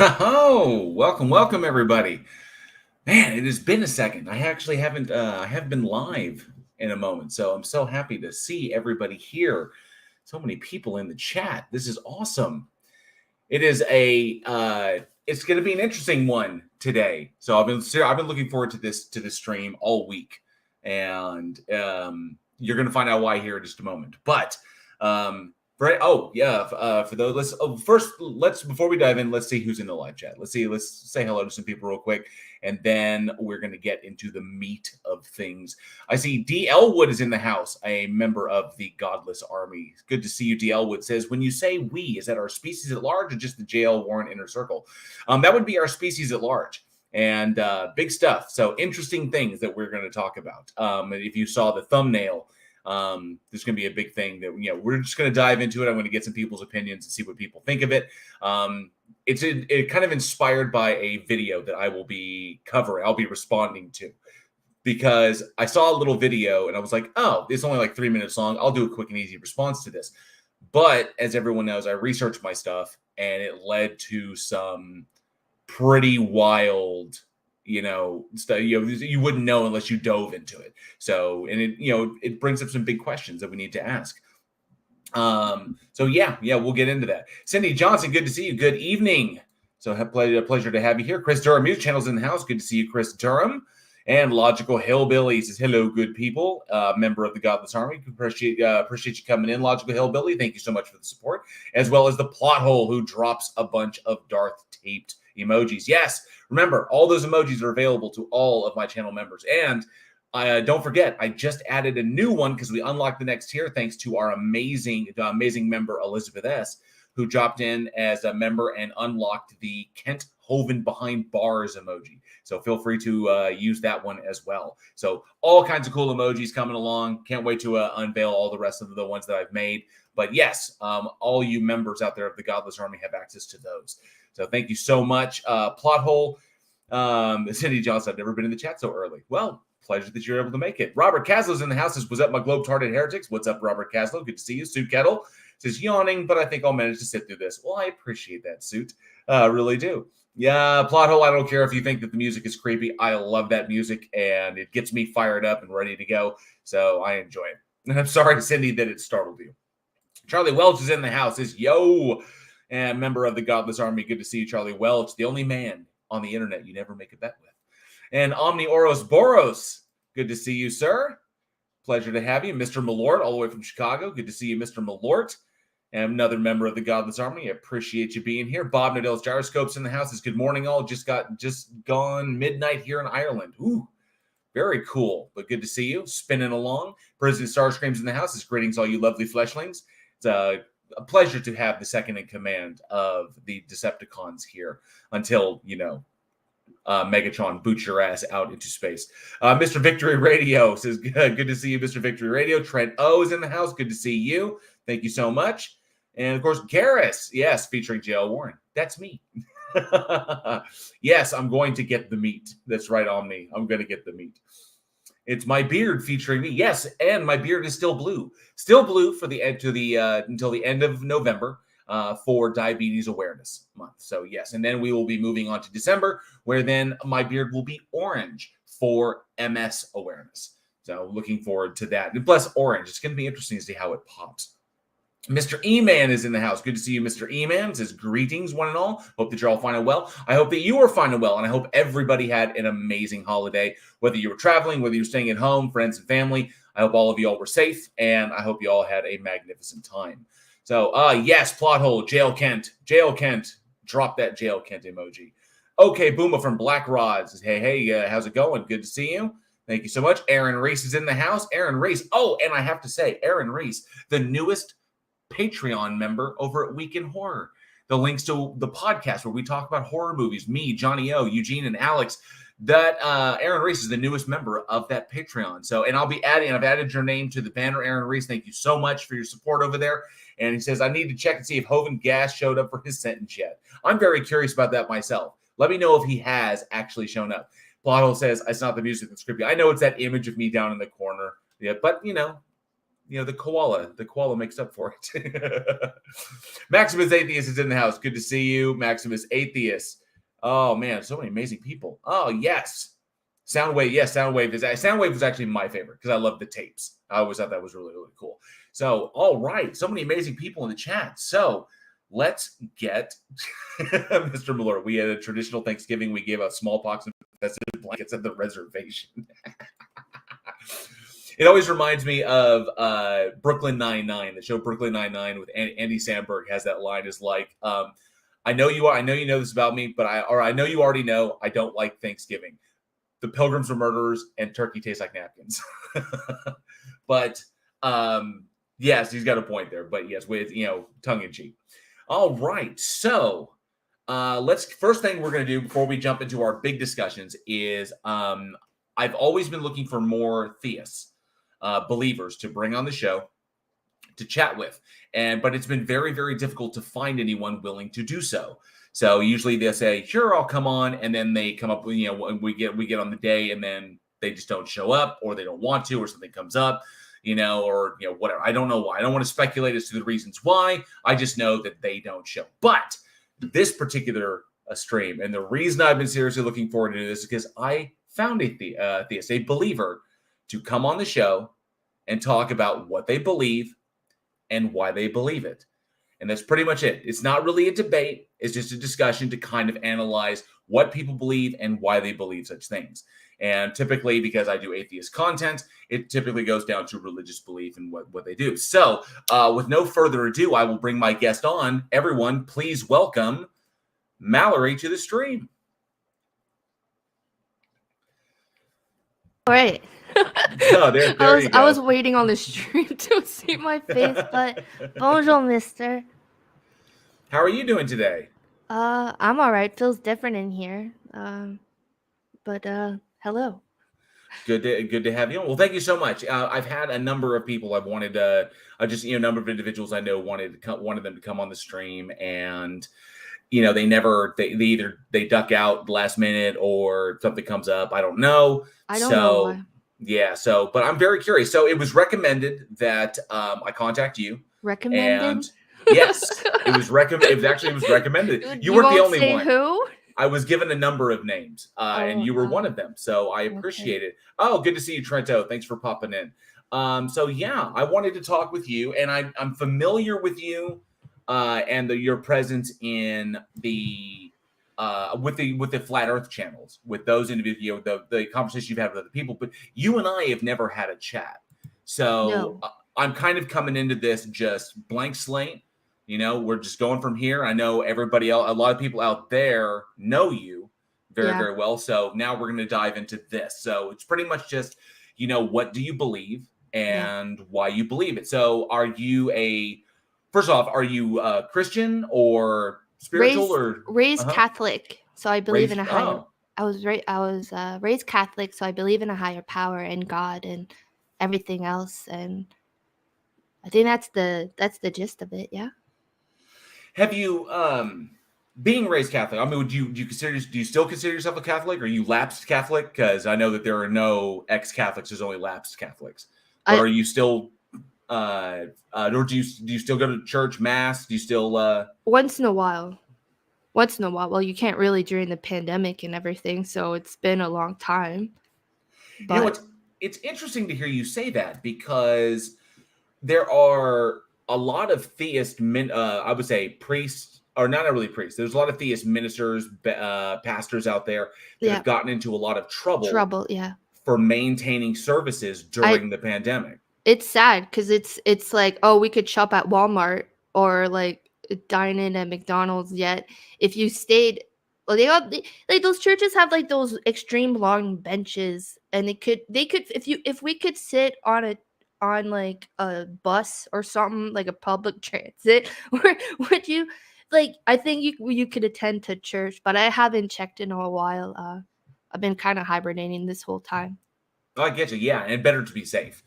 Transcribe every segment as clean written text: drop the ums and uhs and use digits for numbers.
Oh, welcome, everybody. Man, it has been a second. I actually haven't. I have been live in a moment, so I'm so happy to see everybody here. So many people in the chat. This is awesome. It is a. It's going to be an interesting one today. So I've been looking forward to this stream all week, and you're going to find out why here in just a moment. But right. Oh, yeah. For those, let's before we dive in, let's see who's in the live chat. Let's say hello to some people real quick, and then we're going to get into the meat of things. I see D. Elwood is in the house, a member of the Godless Army. Good to see you. D. Elwood says, when you say we, is that our species at large or just the JL Warren inner circle? That would be our species at large. And big stuff. So interesting things that we're going to talk about. If you saw the thumbnail, there's going to be a big thing that we're just going to dive into it. I'm going to get some people's opinions and see what people think of it. It's kind of inspired by a video that I will be covering. I'll be responding to, because I saw a little video and I was like, oh, it's only like 3 minutes long. I'll do a quick and easy response to this. But as everyone knows, I researched my stuff and it led to some pretty wild stuff you wouldn't know unless you dove into it. So, and it brings up some big questions that we need to ask. So yeah, we'll get into that. Cindy Johnson, good to see you. Good evening. So pleasure to have you here. Chris Durham, News Channel's in the house. Good to see you, Chris Durham. And Logical Hillbilly says, hello, good people. Member of the Godless Army. Appreciate you coming in, Logical Hillbilly. Thank you so much for the support. As well as the Plot Hole, who drops a bunch of Darth taped emojis. Yes, remember, all those emojis are available to all of my channel members. And don't forget, I just added a new one because we unlocked the next tier thanks to our amazing member, Elizabeth S., who dropped in as a member and unlocked the Kent Hovind behind bars emoji. So feel free to use that one as well. So all kinds of cool emojis coming along. Can't wait to unveil all the rest of the ones that I've made. But yes, all you members out there of the Godless Army have access to those. So thank you so much. Plot Hole, Cindy Johnson, I've never been in the chat so early. Well, pleasure that you're able to make it. Robert Caslow's in the house. Says, what's up, my globe-hearted heretics? What's up, Robert Caslow? Good to see you. Suit Kettle says, yawning, but I think I'll manage to sit through this. Well, I appreciate that, Suit. Really do. Yeah, Plot Hole, I don't care if you think that the music is creepy. I love that music, and it gets me fired up and ready to go. So I enjoy it. And I'm sorry, Cindy, that it startled you. Charlie Welch is in the house. Says, yo, and member of the Godless Army. Good to see you, Charlie Welch, the only man on the internet you never make a bet with. And Omni Oros Boros, good to see you, sir. Pleasure to have you. Mr. Malort, all the way from Chicago. Good to see you, Mr. Malort. And another member of the Godless Army. I appreciate you being here. Bob Nadell's Gyroscopes in the house. Says, good morning, all. Just gone midnight here in Ireland. Ooh, very cool. But good to see you. Spinning along. President Starscream's in the house. Says, greetings, all you lovely fleshlings. It's a pleasure to have the second in command of the Decepticons here until, Megatron boots your ass out into space. Mr. Victory Radio says, good to see you, Mr. Victory Radio. Trent O is in the house. Good to see you. Thank you so much. And, of course, Garrus, yes, featuring J.L. Warren. That's me. Yes, I'm going to get the meat. That's right on me. I'm going to get the meat. It's my beard featuring me. Yes, and my beard is still blue. Still blue for until the end of November for Diabetes Awareness Month. So yes, and then we will be moving on to December, where then my beard will be orange for MS awareness. So looking forward to that. And plus orange, it's going to be interesting to see how it pops. Mr. E-Man is in the house. Good to see you, Mr. E-Man. Says, greetings, one and all. Hope that you're all finding well. I hope that you are finding well, and I hope everybody had an amazing holiday, whether you were traveling, whether you're staying at home, friends and family. I hope all of you all were safe, and I hope you all had a magnificent time. So, yes, Plot Hole, Jail Kent, drop that Jail Kent emoji. Okay, Boomer from Black Rod says, hey, how's it going? Good to see you. Thank you so much. Aaron Reese is in the house. Aaron Reese. Oh, and I have to say, Aaron Reese, the newest Patreon member over at Week in Horror. The links to the podcast where we talk about horror movies, me, Johnny O, Eugene, and Alex. That Aaron Reese is the newest member of that Patreon. So, and I've added your name to the banner, Aaron Reese. Thank you so much for your support over there. And he says, I need to check and see if Hovind Gas showed up for his sentence yet. I'm very curious about that myself. Let me know if he has actually shown up. Plottle says, it's not the music that's creepy. I know it's that image of me down in the corner. Yeah, but the koala makes up for it. Maximus Atheist is in the house. Good to see you, Maximus Atheist. Oh man, so many amazing people. Oh yes, Soundwave. Yes, Soundwave was actually my favorite because I love the tapes. I always thought that was really, really cool. So, all right, so many amazing people in the chat. So let's get Mr. Miller. We had a traditional Thanksgiving. We gave out smallpox and festive blankets at the reservation. It always reminds me of Brooklyn Nine-Nine. The show Brooklyn Nine-Nine with Andy Samberg has that line is like, I know you know this about me, but I know you already know I don't like Thanksgiving. The Pilgrims were murderers and turkey tastes like napkins. But yes, he's got a point there. But yes, with tongue in cheek. All right, so first thing we're going to do before we jump into our big discussions is I've always been looking for more theists. Believers to bring on the show to chat with, but it's been very, very difficult to find anyone willing to do so. So usually they'll say, "Sure, I'll come on," and then they come up with we get on the day, and then they just don't show up, or they don't want to, or something comes up, or whatever. I don't know why. I don't want to speculate as to the reasons why. I just know that they don't show. But this particular stream, and the reason I've been seriously looking forward to this is because I found a theist, a believer, to come on the show and talk about what they believe and why they believe it. And that's pretty much it. It's not really a debate. It's just a discussion to kind of analyze what people believe and why they believe such things. And typically, because I do atheist content, it typically goes down to religious belief and what they do. So with no further ado, I will bring my guest on. Everyone, please welcome Mallory to the stream. All right. Oh, there you go. I was waiting on the stream to see my face, but bonjour, mister. How are you doing today? I'm all right. Feels different in here. But hello. Good to have you on. Well, thank you so much. I've had a number of people I've wanted to, a number of individuals I know wanted them to come on the stream, and they duck out last minute or something comes up. I don't know. I don't know why. Yeah. So, but I'm very curious. So it was recommended that I contact you. Recommended? And yes, it was recommended. It was recommended. You weren't the only one. Who? I was given a number of names, and you were one of them. So I appreciate it. Oh, good to see you, Trento. Thanks for popping in. So yeah, I wanted to talk with you, and I'm familiar with you and your presence in the with the flat Earth channels, with those individuals, the conversation you've had with other people. But you and I have never had a chat, so No. I'm kind of coming into this just blank slate. We're just going from here. I know everybody else, a lot of people out there know you very, very well. So now we're going to dive into this. So it's pretty much just, what do you believe and why you believe it? So first off, are you Christian or spiritual raised Catholic? So I believe in a higher. I was raised Catholic, so I believe in a higher power and God and everything else. And I think that's the gist of it. Yeah. Have you, being raised Catholic, I mean, do you still consider yourself a Catholic, or are you lapsed Catholic? Because I know that there are no ex-Catholics, there's only lapsed Catholics. Or are you still, or do you still go to church, mass? Do you still? Once in a while. Well, you can't really during the pandemic and everything, so it's been a long time. But it's interesting to hear you say that, because there are a lot of theist I would say priests, or not really priests. There's a lot of theist ministers, pastors out there that have gotten into a lot of trouble. For maintaining services during the pandemic. It's sad because it's like, oh, we could shop at Walmart or like dine in at McDonald's. Yet if you stayed, well, those churches have like those extreme long benches, and they could if we could sit on like a bus or something, like a public transit, would you, like, I think you could attend to church, but I haven't checked in a while. I've been kind of hibernating this whole time. Oh, I get you. Yeah, and better to be safe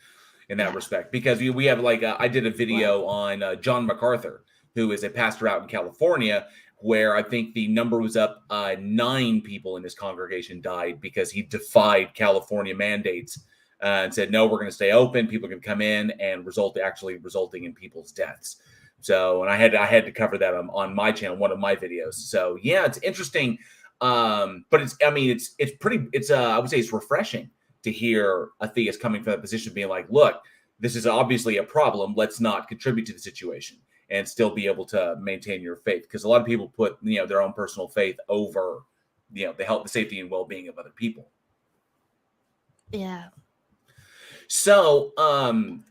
in that respect, because we have I did a video on John MacArthur, who is a pastor out in California, where I think the number was up 9 people in his congregation died because he defied California mandates and said, no, we're going to stay open. People can come in, and resulting in people's deaths. So, and I had to cover that on my channel, one of my videos. So yeah, it's interesting. But it's I would say it's refreshing to hear a theist coming from that position, being like, look, this is obviously a problem. Let's not contribute to the situation and still be able to maintain your faith. Because a lot of people put, their own personal faith over, the health, the safety, and well-being of other people. Yeah. So,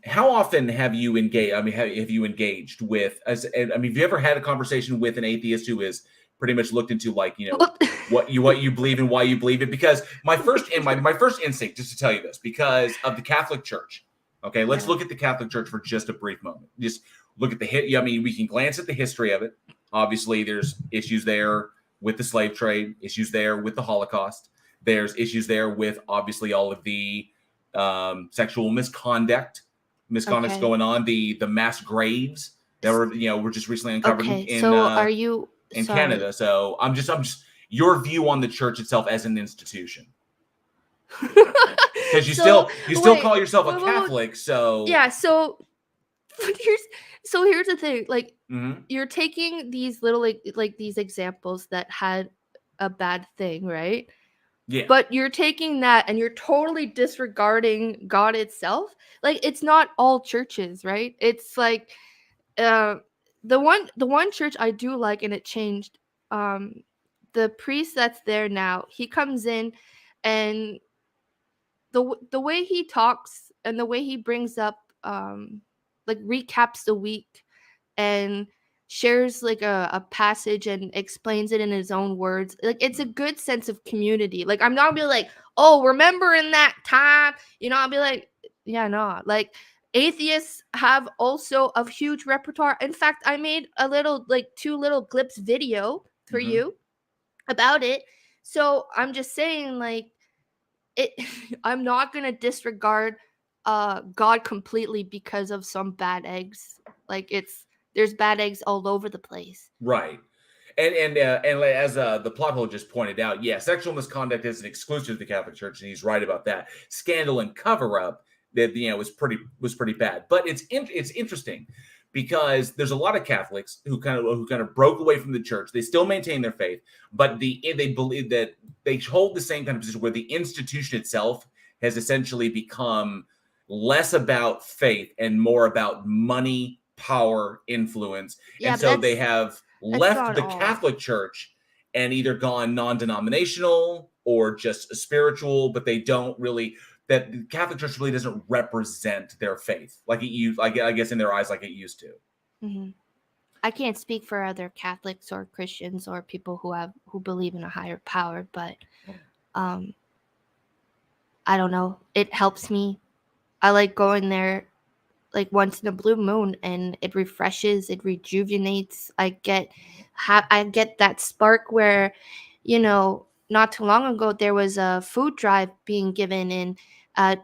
how often have you engaged? I mean, have you engaged with? Have you ever had a conversation with an atheist who is pretty much looked into, like, what you believe and why you believe it? Because my first instinct, just to tell you this, because of the Catholic Church. Okay, let's look at the Catholic Church for just a brief moment. Just look at I mean, we can glance at the history of it. Obviously, there's issues there with the slave trade, issues there with the Holocaust. There's issues there with obviously all of the sexual misconduct going on, the mass graves that were just recently uncovered in Canada. So I'm just your view on the church itself as an institution, because you still call yourself a Catholic. So yeah, so here's the thing, like, you're taking these little like these examples that had a bad thing, right? Yeah. But you're taking that and you're totally disregarding God itself. Like, it's not all churches, right? It's like the one church I do like, and it changed. The priest that's there now, he comes in, and the way he talks and the way he brings up like recaps the week and shares like a passage and explains it in his own words. Like, it's a good sense of community. Like, I'm not gonna be like, oh, remember in that time, I'll be like, yeah, no. Like, atheists have also a huge repertoire. In fact, I made a little, like, 2 little clips video for you about it. So I'm just saying, like, I'm not gonna disregard God completely because of some bad eggs. Like, there's bad eggs all over the place. Right. And as the plot hole just pointed out, sexual misconduct isn't exclusive to the Catholic Church, and he's right about that. Scandal and cover up that was pretty bad. But it's interesting because there's a lot of Catholics who kind of broke away from the church. They still maintain their faith, but they believe that they hold the same kind of position where the institution itself has essentially become less about faith and more about money, power, influence. Yeah, and so they have left the Catholic Church and either gone non-denominational or just spiritual, but they don't really, that the Catholic Church really doesn't represent their faith like it used, I guess in their eyes, like it used to. Mm-hmm. I can't speak for other Catholics or Christians or people who believe in a higher power, but I don't know. It helps me. I like going there like once in a blue moon, and it refreshes, it rejuvenates. I get that spark where, not too long ago there was a food drive being given in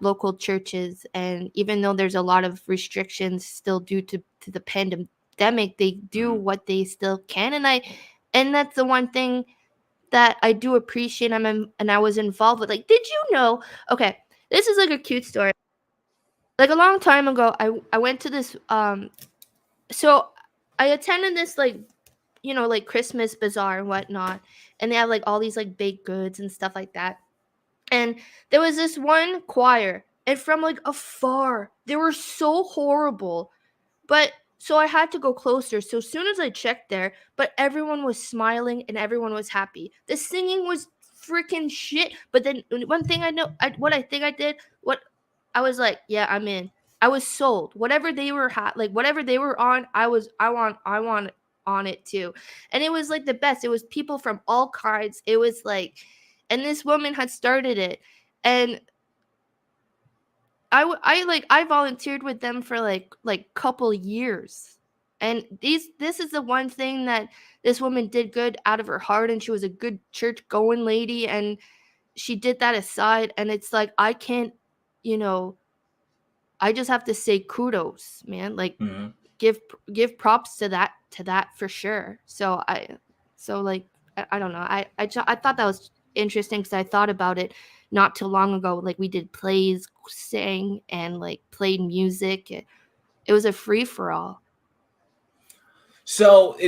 local churches, and even though there's a lot of restrictions still due to the pandemic, they do what they still can, and that's the one thing that I do appreciate. And I was involved with. Like, did you know? Okay, this is like a cute story. Like, a long time ago, I went to this so I attended this, like, like Christmas bazaar and whatnot, and they have like all these like baked goods and stuff like that. And there was this one choir, and from like afar, they were so horrible. But so I had to go closer. So as soon as I checked there, but everyone was smiling and everyone was happy. The singing was freaking shit. But then one thing what I think I did, what I was like, yeah, I'm in. I was sold. Whatever they were whatever they were on, I want on it too. And it was like the best. It was people from all kinds. It was like, and this woman had started it, and I volunteered with them for like couple years. And this is the one thing that this woman did good out of her heart, and she was a good church going lady, and she did that aside. And it's like, I can't, I just have to say kudos, man. Like, give props to that for sure. So I don't know. I thought that was interesting because I thought about it not too long ago. Like we did plays, sang, and like played music. It was a free for all. So,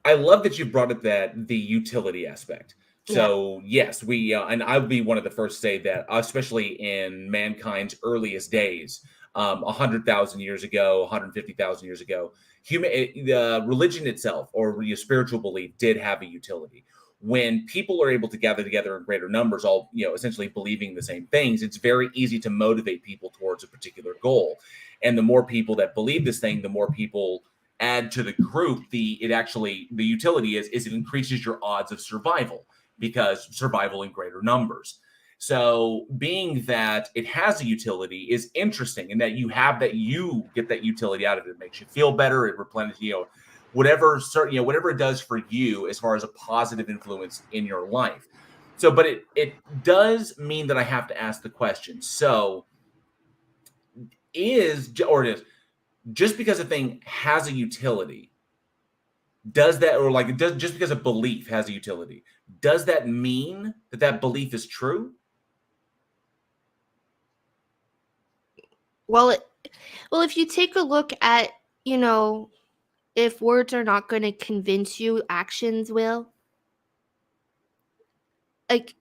I love that you brought up the utility aspect. Yeah. So, yes, and I would be one of the first to say that, especially in mankind's earliest days, 100,000 years ago, 150,000 years ago, the religion itself or your spiritual belief did have a utility. When people are able to gather together in greater numbers, all essentially believing the same things, it's very easy to motivate people towards a particular goal. And the more people that believe this thing, the more people add to the group. The utility is it increases your odds of survival because survival in greater numbers. So being that it has a utility is interesting, and that you get that utility out of it. It makes you feel better. It replenishes, whatever it does for you as far as a positive influence in your life. So, but it does mean that I have to ask the question. So, just because a thing has a utility, just because a belief has a utility, does that mean that belief is true? Well, if you take a look at, if words are not going to convince you, actions will. Like,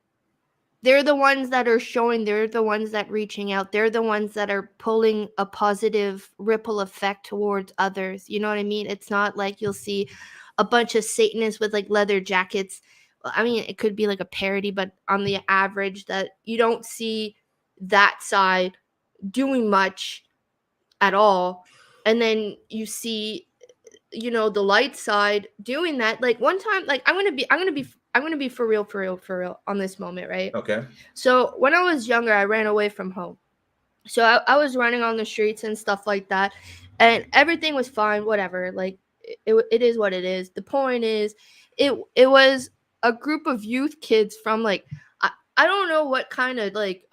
they're the ones that are showing, they're the ones that reaching out, they're the ones that are pulling a positive ripple effect towards others. You know what I mean? It's not like you'll see a bunch of Satanists with like leather jackets. I mean, it could be like a parody, but on the average, that you don't see that side doing much at all. And then you see, the light side doing that. Like one time, like I'm gonna be for real on this moment, right? Okay. So when I was younger, I ran away from home. So I was running on the streets and stuff like that, and everything was fine, whatever. Like it is what it is. The point is, it was a group of youth kids from like I don't know what kind of like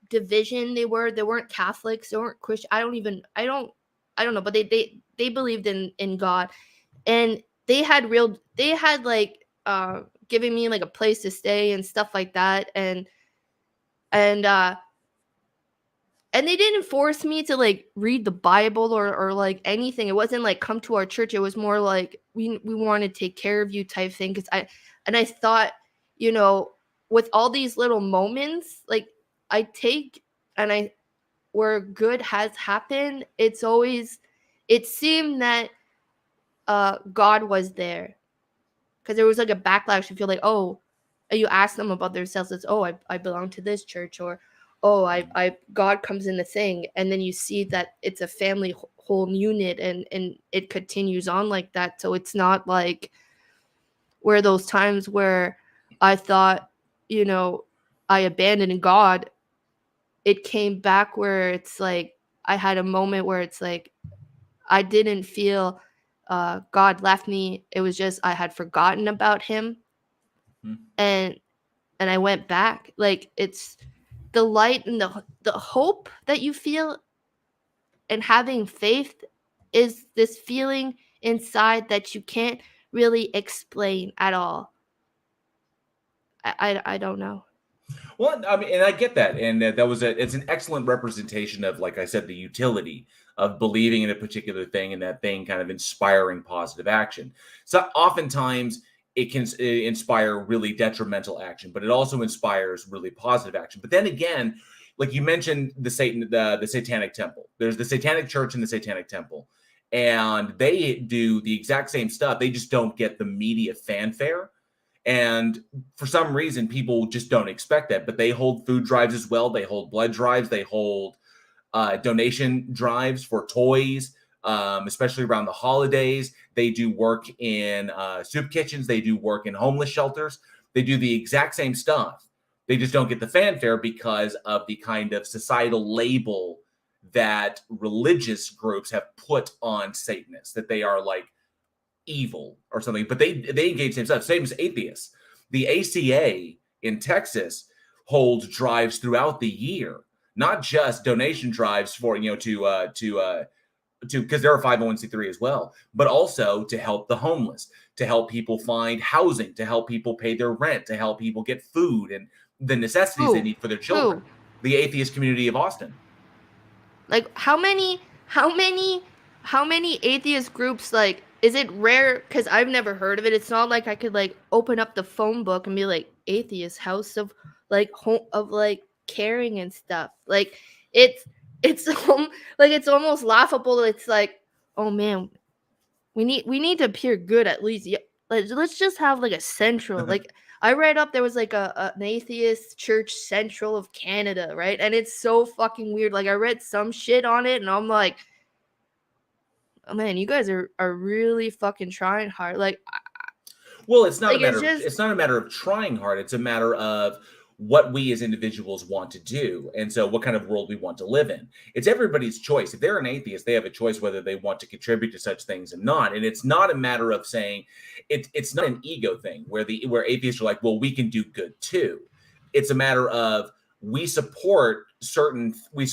division they were. They weren't Catholics, they weren't Christian. I don't know, but they believed in God, and they had like giving me like a place to stay and stuff like that, and they didn't force me to like read the Bible or like anything. It wasn't like come to our church. It was more like we want to take care of you type thing. Because I thought, with all these little moments, like I take and I where good has happened, it seemed that God was there, because there was like a backlash. You feel like, oh, you ask them about themselves, it's, oh, I belong to this church, or oh, I God comes in the thing, and then you see that it's a family whole unit, and it continues on like that. So it's not like where those times where I thought, I abandoned God, it came back where it's like I had a moment where it's like I didn't feel God left me. It was just I had forgotten about him. And I went back. Like, it's the light and the hope that you feel, and having faith is this feeling inside that you can't really explain at all. I don't know. Well, I mean, and I get that, and it's an excellent representation of, like I said, the utility of believing in a particular thing, and that thing kind of inspiring positive action. So oftentimes it can inspire really detrimental action, but it also inspires really positive action. But then again, like you mentioned, the Satanic Temple. There's the Satanic Church and the Satanic Temple, and they do the exact same stuff. They just don't get the media fanfare. And for some reason, people just don't expect that. But they hold food drives as well. They hold blood drives. They hold donation drives for toys, especially around the holidays. They do work in soup kitchens. They do work in homeless shelters. They do the exact same stuff. They just don't get the fanfare because of the kind of societal label that religious groups have put on Satanists, that they are like evil or something. But they engage the same stuff. Same as atheists. The ACA in Texas holds drives throughout the year, not just donation drives for to because they're a 501c3 as well, but also to help the homeless, to help people find housing, to help people pay their rent, to help people get food, and the necessities they need for their children. Who? The atheist community of Austin. Like how many atheist groups, like, is it rare? Because I've never heard of it. It's not like I could like open up the phone book and be like atheist house of like home of like caring and stuff. Like it's like it's almost laughable. It's like, oh man, we need to appear good at least. Yeah, let's just have like a central. Like I read up there was like an atheist church central of Canada, right? And it's so fucking weird. Like I read some shit on it and I'm like, oh man, you guys are really fucking trying hard. Like, well, it's not like a matter. It's not a matter of trying hard. It's a matter of what we as individuals want to do, and so what kind of world we want to live in. It's everybody's choice. If they're an atheist, they have a choice whether they want to contribute to such things or not. And it's not a matter of saying it's not an ego thing where atheists are like, well, we can do good too. It's a matter of we support certain you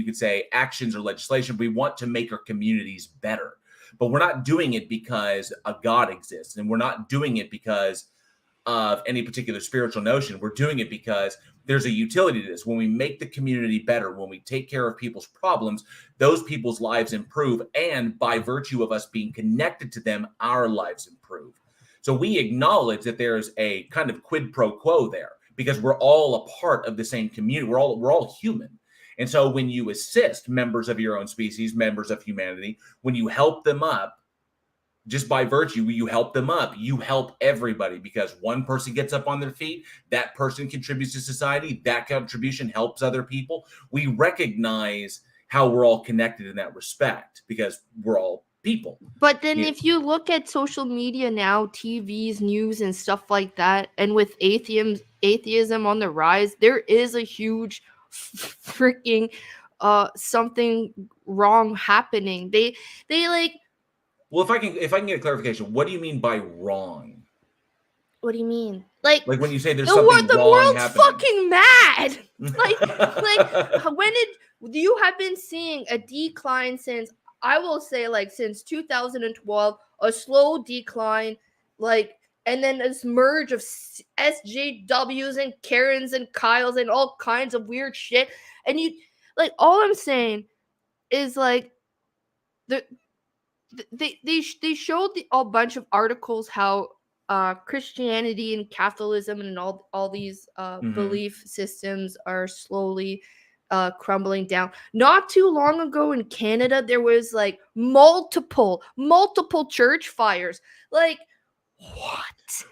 could say actions or legislation. We want to make our communities better, but we're not doing it because a God exists, and we're not doing it because of any particular spiritual notion. We're doing it because there's a utility to this. When we make the community better, when we take care of people's problems, those people's lives improve, and by virtue of us being connected to them, our lives improve. So we acknowledge that there's a kind of quid pro quo there, because we're all a part of the same community. We're all human. And so when you assist members of your own species, members of humanity, when you help them up, just by virtue, you help them up, you help everybody, because one person gets up on their feet, that person contributes to society, that contribution helps other people. We recognize how we're all connected in that respect because we're all people. But then if you look at social media now, TVs, news, and stuff like that, and with atheism on the rise, there is a huge freaking something wrong happening. They like. Well, if I can get a clarification, what do you mean by wrong? What do you mean? Like when you say there's something the wrong world's happening. fucking mad. When you have been seeing a decline since, I will say, like since 2012, a slow decline, like, and then this merge of SJWs and Karens and Kyles and all kinds of weird shit. And you, like, all I'm saying is like they showed a bunch of articles how Christianity and Catholicism and all these belief systems are slowly crumbling down. Not too long ago in Canada, there was like multiple church fires. Like, what?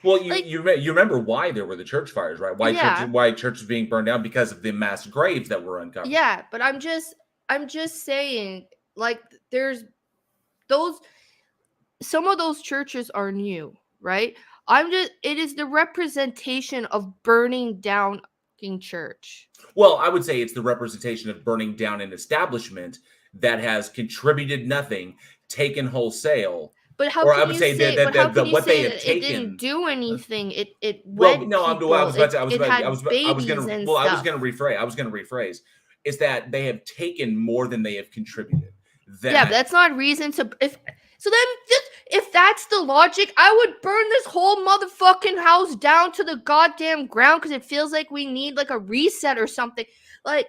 Well, you remember why there were the church fires, right? Why church was being burned down? Because of the mass graves that were uncovered. Yeah, but I'm just saying, like, there's some of those churches are new, right? It is the representation of burning down church. Well, I would say it's the representation of burning down an establishment that has contributed nothing, taken wholesale. But how can you say that it didn't do anything? It wed people. I was going to rephrase. Is that they have taken more than they have contributed. Yeah, but that's not reason to. If that's the logic, I would burn this whole motherfucking house down to the goddamn ground because it feels like we need like a reset or something. Well,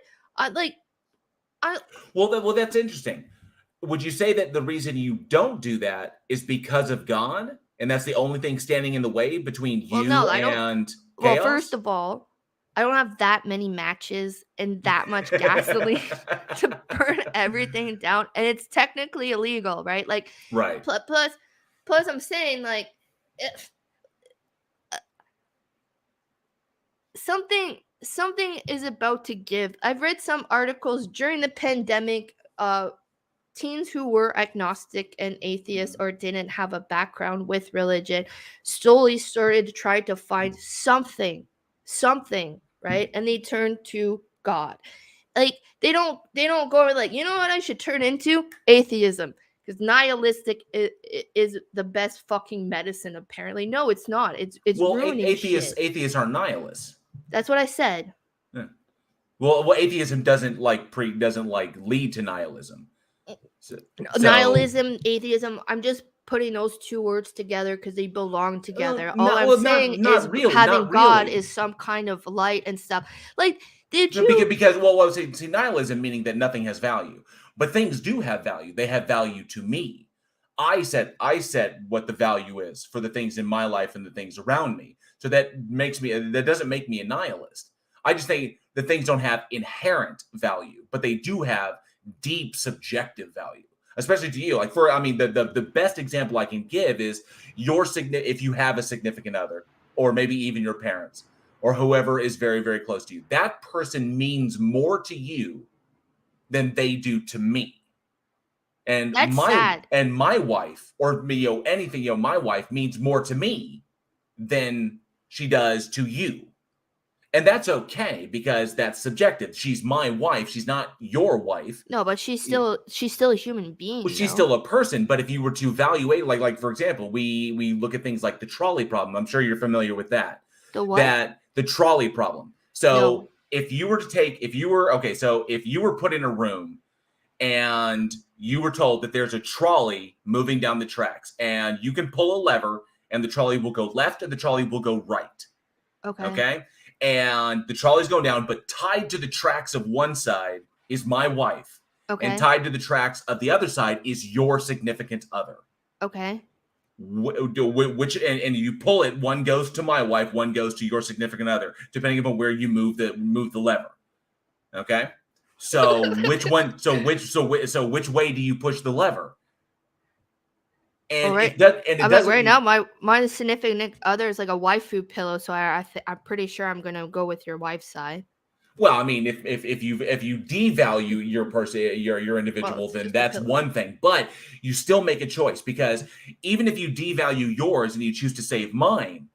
that's interesting. Would you say that the reason you don't do that is because of God, and that's the only thing standing in the way between you and chaos? Well, first of all, I don't have that many matches and that much gasoline to burn everything down, and it's technically illegal, right? Like, right. Plus, I'm saying, like, if something is about to give. I've read some articles during the pandemic. Teens who were agnostic and atheists or didn't have a background with religion slowly started to try to find something, right? And they turn to God. Like, they don't go like, you know what I should turn into? Atheism. Because nihilistic is the best fucking medicine, apparently. No, it's not. It's ruining shit. Atheists aren't nihilists. That's what I said. Yeah. Well, atheism doesn't lead to nihilism. Nihilism, atheism. I'm just putting those two words together because they belong together. All Not I'm well, saying is not really, having not God really. is some kind of light and stuff. Like, did No, you? because well, I was saying, see, nihilism meaning that nothing has value, but things do have value. They have value to me. I said what the value is for the things in my life and the things around me. So that doesn't make me a nihilist. I just think that things don't have inherent value, but they do have deep subjective value, especially to you. Like the best example I can give is if you have a significant other, or maybe even your parents, or whoever is very, very close to you. That person means more to you than they do to me. And That's sad. my wife, or me, anything, my wife means more to me than she does to you. And that's okay because that's subjective. She's my wife. She's not your wife. No, but she's still a human being. Well, she's though. still a person. But if you were to evaluate, like for example, we look at things like the trolley problem. I'm sure you're familiar with that. The what? That the trolley problem. So No. if you were put in a room and you were told that there's a trolley moving down the tracks and you can pull a lever and the trolley will go left and the trolley will go right. Okay. And the trolley's going down, but tied to the tracks of one side is my wife. Okay. And tied to the tracks of the other side is your significant other. Okay. Which and you pull it, one goes to my wife, one goes to your significant other, depending upon where you move the lever. Okay, so which way do you push the lever? And right. Right now, my significant other is like a waifu pillow, so I'm pretty sure I'm gonna go with your wife's side. Well, I mean, if you devalue your person, your individual, then that's one thing. But you still make a choice, because even if you devalue yours and you choose to save mine,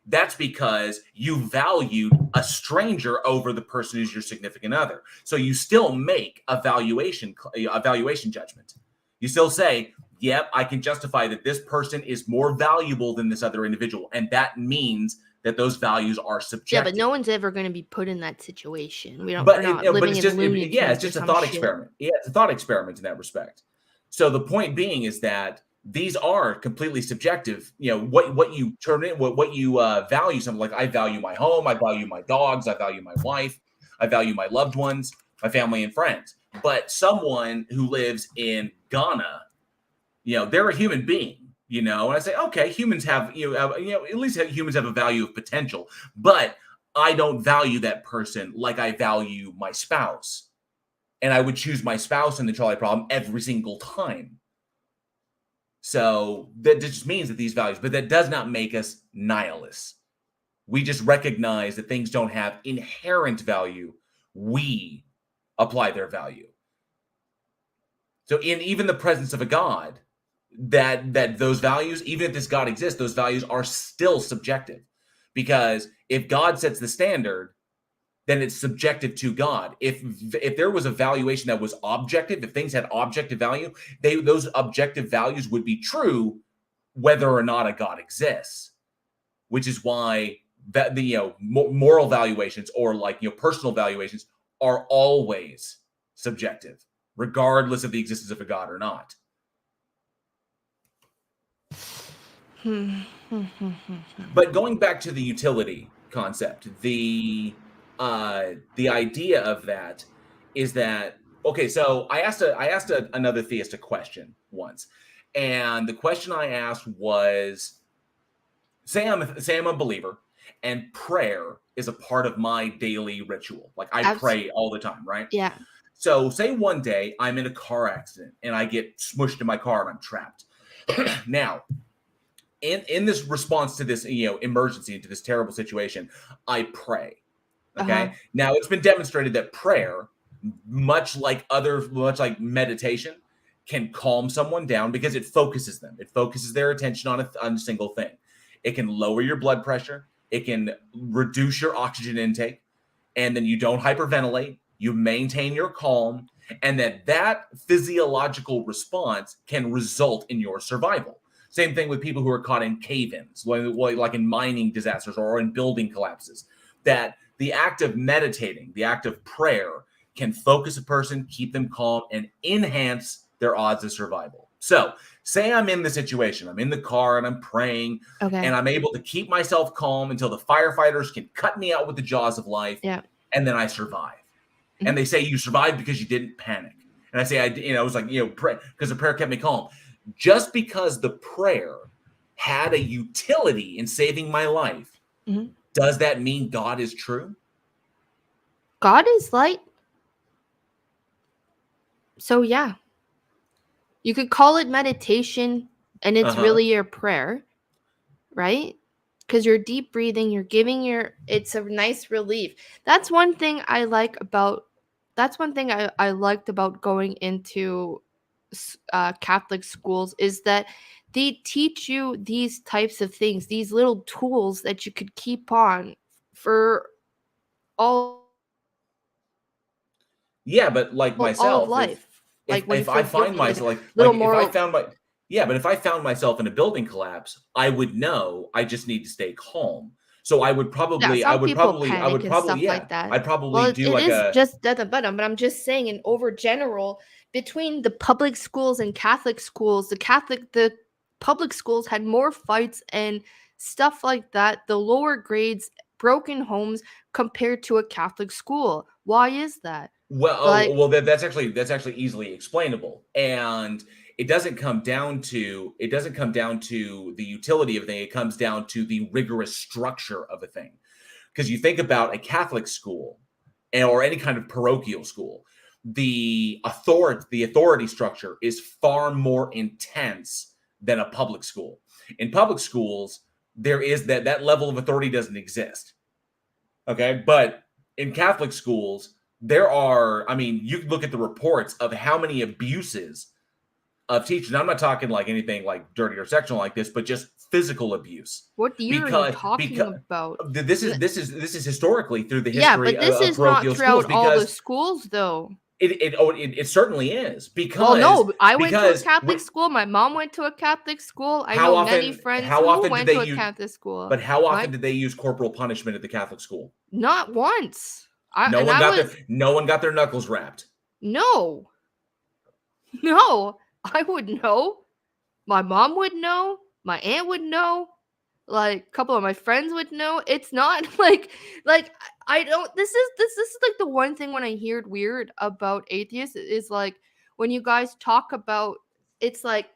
that's because you valued a stranger over the person who's your significant other. So you still make a valuation judgment. You still say, yep, I can justify that this person is more valuable than this other individual, and that means that those values are subjective. Yeah, but no one's ever going to be put in that situation. It's just a thought experiment. Yeah, it's a thought experiment in that respect. So the point being is that these are completely subjective. What you turn in, what you value. Something like, I value my home, I value my dogs, I value my wife, I value my loved ones, my family and friends. But someone who lives in Ghana, they're a human being. And I say, okay, humans have, at least humans have a value of potential, but I don't value that person like I value my spouse. And I would choose my spouse in the trolley problem every single time. So that just means that these values, but that does not make us nihilists. We just recognize that things don't have inherent value. We apply their value. So in even the presence of a God, that those values, even if this God exists, those values are still subjective. Because if God sets the standard, then it's subjective to God. If there was a valuation that was objective, if things had objective value, those objective values would be true whether or not a God exists. Which is why the moral valuations, or personal valuations, are always subjective, regardless of the existence of a God or not. But going back to the utility concept, the idea of that is that, okay, so I asked another theist a question once, and the question I asked was, say I'm a believer, and prayer is a part of my daily ritual. Like, I pray all the time, right? Yeah. So say one day I'm in a car accident and I get smushed in my car and I'm trapped. Now, in this response to this, emergency, into this terrible situation, I pray. Okay. Now, it's been demonstrated that prayer, much like meditation, can calm someone down because it focuses them. It focuses their attention on a single thing. It can lower your blood pressure. It can reduce your oxygen intake, and then you don't hyperventilate. You maintain your calm, and that physiological response can result in your survival. Same thing with people who are caught in cave-ins, like in mining disasters or in building collapses. That the act of meditating, the act of prayer, can focus a person, keep them calm, and enhance their odds of survival. So say I'm in the situation, I'm in the car and I'm praying Okay. and I'm able to keep myself calm until the firefighters can cut me out with the jaws of life. Yeah. And then I survive. Mhm. And they say you survived because you didn't panic. And I say, it was like, pray, because the prayer kept me calm. Just because the prayer had a utility in saving my life, Mhm. does that mean God is true? God is light. So yeah. You could call it meditation, and it's really your prayer, right? Because you're deep breathing, you're giving it's a nice relief. That's one thing I liked about going into Catholic schools, is that they teach you these types of things, these little tools that you could keep on for all Yeah, but like of myself, if life. Like when you if I feel find guilty, like myself little if I moral. found my yeah, but if I found myself in a building collapse, I would know I just need to stay calm. So Yeah, some people panic and stuff yeah, like that. I'd probably Well, do it like is a just that, but I'm just saying, in over general, between the public schools and Catholic schools, the public schools had more fights and stuff like that, the lower grades, broken homes, compared to a Catholic school. Why is that? Like, that's actually easily explainable, and it doesn't come down to the utility of a thing. It comes down to the rigorous structure of a thing. Because you think about a Catholic school or any kind of parochial school, the authority structure is far more intense than a public school. In public schools, there is that level of authority doesn't exist. Okay, but in Catholic schools, there are. I mean, you can look at the reports of how many abuses of teachers. And I'm not talking like anything like dirty or sexual like this, but just physical abuse. what year are you talking about? This is historically through the Yeah, history but this of is not parochial schools, throughout all the because schools, though. it certainly is, Well, no, I went to a because Catholic school. My mom went to a Catholic school. I know how many often friends how who often did went they to a use Catholic school. but how often My did they use corporal punishment at the Catholic school? Not once. No And one I got was no one got their knuckles wrapped. no, no. I would know. My mom would know. My aunt would know. Like a couple of my friends would know. It's not like I don't. This is like the one thing when I hear weird about atheists is like when you guys talk about, it's like,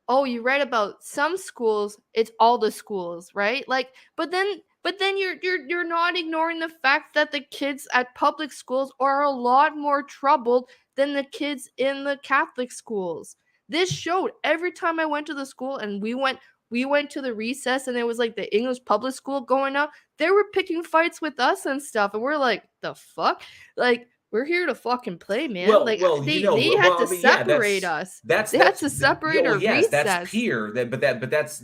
oh, you read about some schools, it's all the schools, right? Like, but then you're not ignoring the fact that the kids at public schools are a lot more troubled than the kids in the Catholic schools. This showed every time I went to the school, and we went to the recess, and it was like the English public school going up. They were picking fights with us and stuff, and we're like, the fuck? Like, we're here to fucking play, man. Like, they had to I mean, yeah, separate us. that's They had to yeah, separate well, our yes, that's recess. peer. But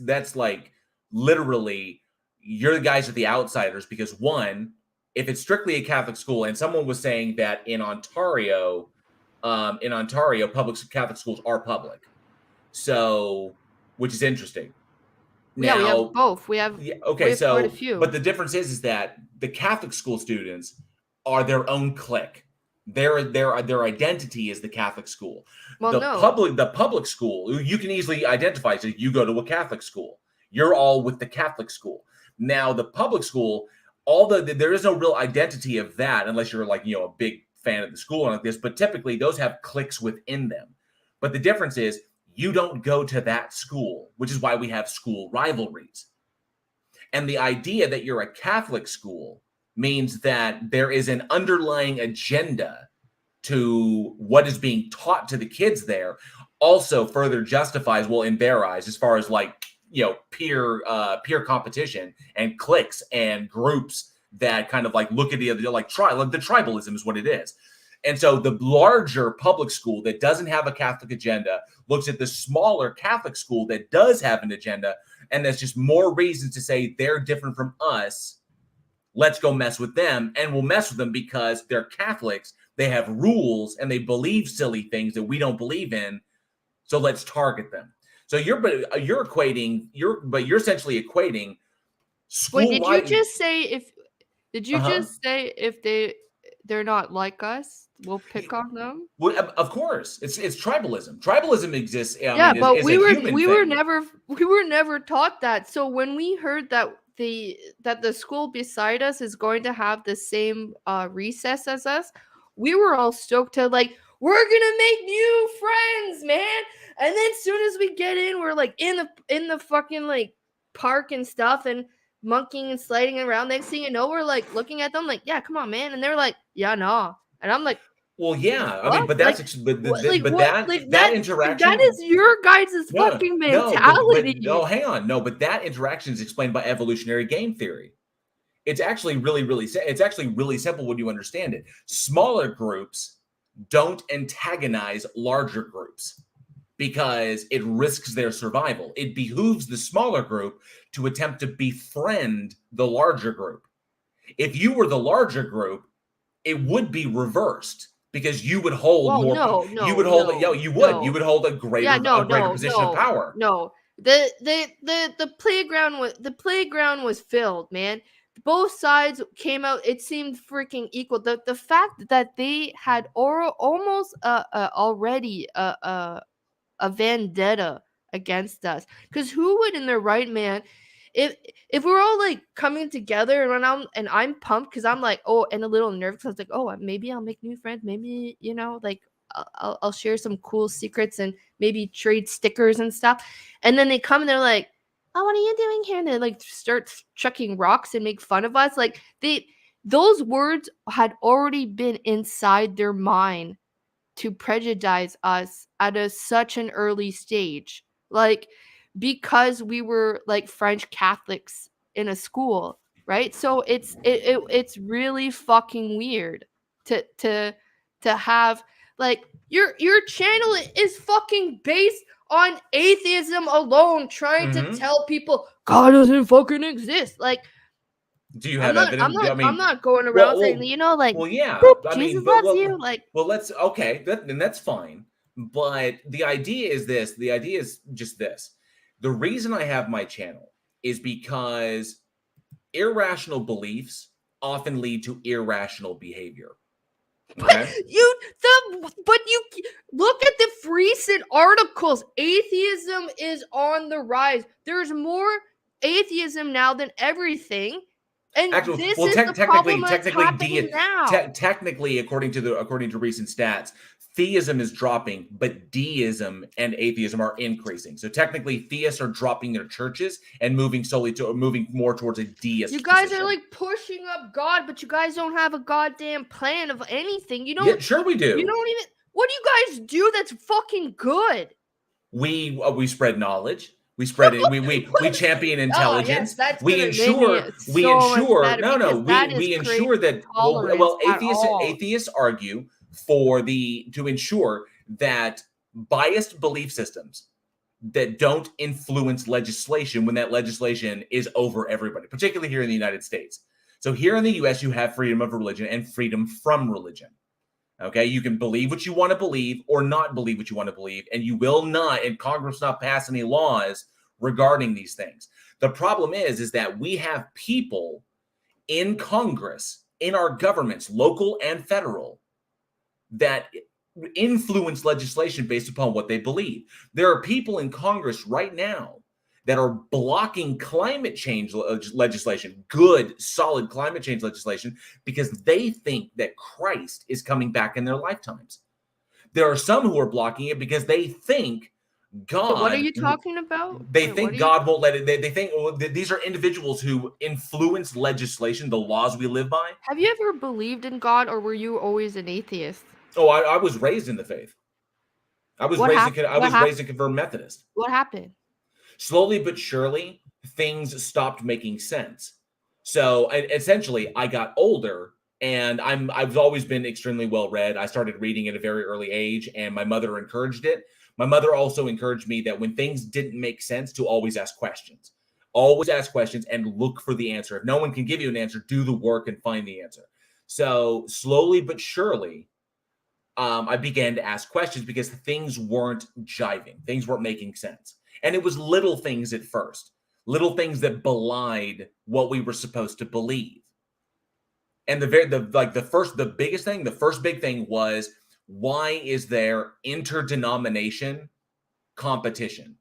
that's like literally you're the guys are the outsiders, because one, if it's strictly a Catholic school, and someone was saying that in Ontario, public Catholic schools are public, so which is interesting. Yeah, we have Now, both. yeah, We okay, have quite a so but few. the difference is that the Catholic school students are their own clique. Their identity is the Catholic school. Well, no. The public school, you can easily identify. So you go to a Catholic school, you're all with the Catholic school. Now the public school, there is no real identity of that unless you're like a big fan of the school and like this. But typically those have cliques within them. But the difference is you don't go to that school, which is why we have school rivalries. And the idea that you're a Catholic school means that there is an underlying agenda to what is being taught to the kids there, also further justifies, well, in their eyes, as far as like, peer competition and cliques and groups that kind of like look at the other, like the tribalism is what it is. And so the larger public school that doesn't have a Catholic agenda looks at the smaller Catholic school that does have an agenda, and there's just more reasons to say they're different from us. Let's go mess with them, and we'll mess with them because they're Catholics. They have rules and they believe silly things that we don't believe in. So let's target them. So you're essentially equating school Wait, life. did you just say if they're not like us, we'll pick on them. Well, of course, it's tribalism. Tribalism exists. I Yeah, mean, but is a human we were thing. never taught that. So when we heard that the school beside us is going to have the same recess as us, we were all stoked to like, we're gonna make new friends, man. And then as soon as we get in, we're like in the fucking like park and stuff and monkeying and sliding around. Next thing you know, we're like looking at them like, yeah, come on, man. And they're like, yeah, no. And I'm like, Well, the yeah, I mean, fuck? but Like, that's but what? Like but what? Like that that interaction. is your guys' No, fucking no, mentality. no, hang on, no, but that interaction is explained by evolutionary game theory. It's actually it's actually really simple when you understand it. Smaller groups don't antagonize larger groups because it risks their survival. It behooves the smaller group to attempt to befriend the larger group. If you were the larger group, it would be reversed because you would hold Well, more. no, You no, would hold. no, You no. would hold Yeah, no, a greater no, position of no, power. no. The playground was filled, man. Both sides came out. It seemed freaking equal. The fact that they had almost already a vendetta against us, because who would in their right man, if we're all like coming together and I'm pumped because I'm like, oh, and a little nervous. I was like, oh, maybe I'll make new friends, maybe, you know, like I'll share some cool secrets and maybe trade stickers and stuff. And then they come and they're like, oh, what are you doing here? And they like start chucking rocks and make fun of us. Like those words had already been inside their mind to prejudice us at such an early stage, like because we were like French Catholics in a school, right? So it's really fucking weird to have like your channel is fucking based on atheism alone, trying to tell people God doesn't fucking exist. Like, Do you have evidence? I I'm mean, not going around saying, well, you know, like, yeah. boop, I Jesus mean, but loves you. Like, let's okay. Then that's fine. But the idea is this. The idea is just this. The reason I have my channel is because irrational beliefs often lead to irrational behavior. Okay. but you look at the recent articles. Atheism is on the rise. There's more atheism now than everything. And Actually, this well, is the problem that's technically, happening now. technically, according to recent stats, theism is dropping, but deism and atheism are increasing. So technically, theists are dropping their churches and moving more towards a deist. You guys position. are like pushing up God, but you guys don't have a goddamn plan of anything. You don't. Yeah, sure we do. You don't even. What do you guys do that's fucking good? We spread knowledge. We spread it. We champion intelligence. Oh, yes, that's we gonna make ensure. it We so much ensure. better No, no. because that is We creating ensure that. intolerance Well, at all. atheists argue to ensure that biased belief systems that don't influence legislation when that legislation is over everybody, particularly here in the United States. So here in the U.S., you have freedom of religion and freedom from religion. Okay, you can believe what you want to believe or not believe what you want to believe, and you will not, and Congress will not pass any laws regarding these things. The problem is that we have people in Congress, in our governments, local and federal, that influence legislation based upon what they believe. There are people in Congress right now that are blocking climate change legislation, good, solid climate change legislation, because they think that Christ is coming back in their lifetimes. There are some who are blocking it because they think God. What are you talking about? They think God won't let it. They think these are individuals who influence legislation, the laws we live by. Have you ever believed in God, or were you always an atheist? Oh, I was raised in the faith. I was raised a confirmed Methodist. What happened? Slowly but surely, things stopped making sense. So essentially, I got older, and I've always been extremely well read. I started reading at a very early age, and my mother encouraged it. My mother also encouraged me that when things didn't make sense, to always ask questions. Always ask questions and look for the answer. If no one can give you an answer, do the work and find the answer. So slowly but surely, I began to ask questions because things weren't jiving. Things weren't making sense. And it was little things at first, little things that belied what we were supposed to believe. And the first big thing was, why is there interdenomination competition?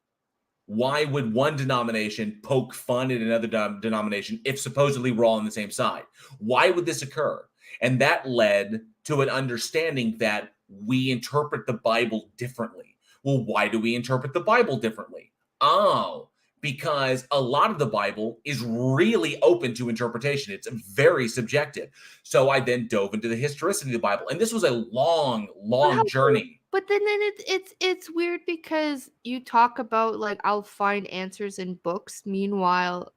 Why would one denomination poke fun at another denomination if supposedly we're all on the same side? Why would this occur? And that led to an understanding that we interpret the Bible differently. Well, why do we interpret the Bible differently? Oh, because a lot of the Bible is really open to interpretation. It's very subjective. So I then dove into the historicity of the Bible. And this was a long, long journey. But then it's weird because you talk about like I'll find answers in books. Meanwhile,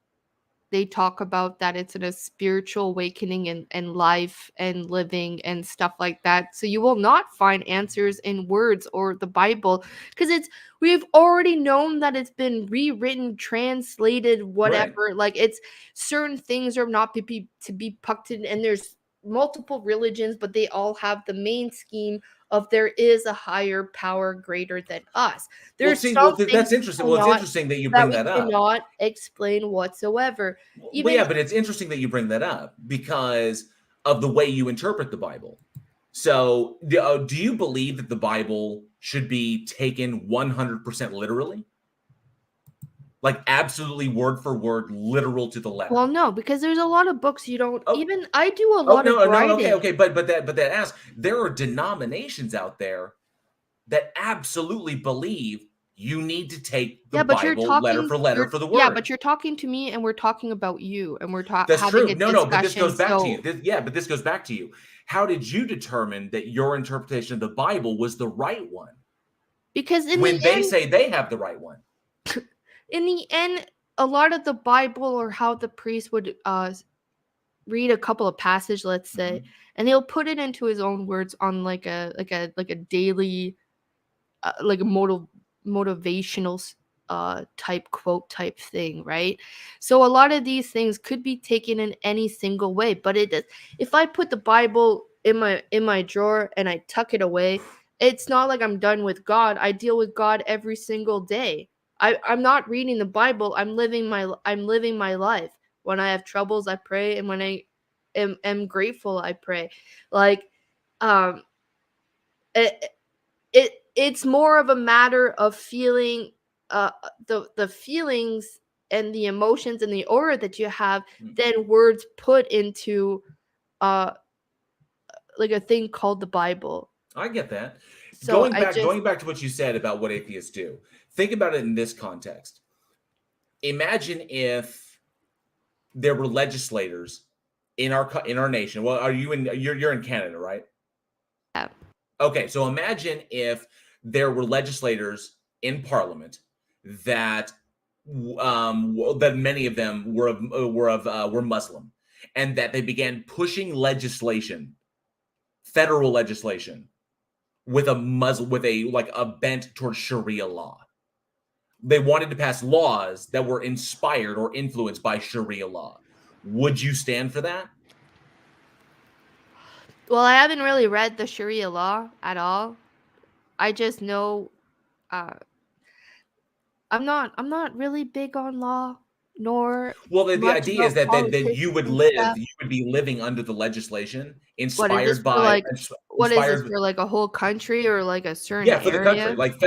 they talk about that it's in a spiritual awakening and life and living and stuff like that. So you will not find answers in words or the Bible because we've already known that it's been rewritten, translated, whatever. Right. Like it's certain things are not to be pucked in, and there's multiple religions, but they all have the main scheme of there is a higher power greater than us. There's that's interesting. Well, it's interesting that you bring that up. Cannot explain whatsoever. But it's interesting that you bring that up because of the way you interpret the Bible. So, do you believe that the Bible should be taken 100% literally? Like absolutely word for word, literal to the letter. Well, no, because there's a lot of books you don't even. I do a lot of writing. Okay, but that asks, there are denominations out there that absolutely believe you need to take the Bible letter for letter for the word. Yeah, but you're talking to me, and we're talking about you, and we're talking. That's true. No, but this goes back to you. But this goes back to you. How did you determine that your interpretation of the Bible was the right one? Because they say they have the right one. In the end, a lot of the Bible or how the priest would read a couple of passages, let's say, and he'll put it into his own words on like a daily, like a motivational type quote type thing, right? So a lot of these things could be taken in any single way, but if I put the Bible in my drawer and I tuck it away, it's not like I'm done with God. I deal with God every single day. I'm not reading the Bible. I'm living my life. When I have troubles, I pray, and when I am grateful, I pray. Like, it's more of a matter of feeling the feelings and the emotions and the aura that you have than words put into like a thing called the Bible. I get that. So going back to what you said about what atheists do. Think about it in this context. Imagine if there were legislators in our nation. Well, you're in Canada, right? Yeah. Okay, so imagine if there were legislators in Parliament that many of them were Muslim, and that they began pushing federal legislation with a bent towards Sharia law. They wanted to pass laws that were inspired or influenced by Sharia law. Would you stand for that? Well, I haven't really read the Sharia law at all. I just know I'm not really big on law, nor the idea is that you would be living under the legislation inspired by what is this for, like a whole country or like a certain area? For the country, like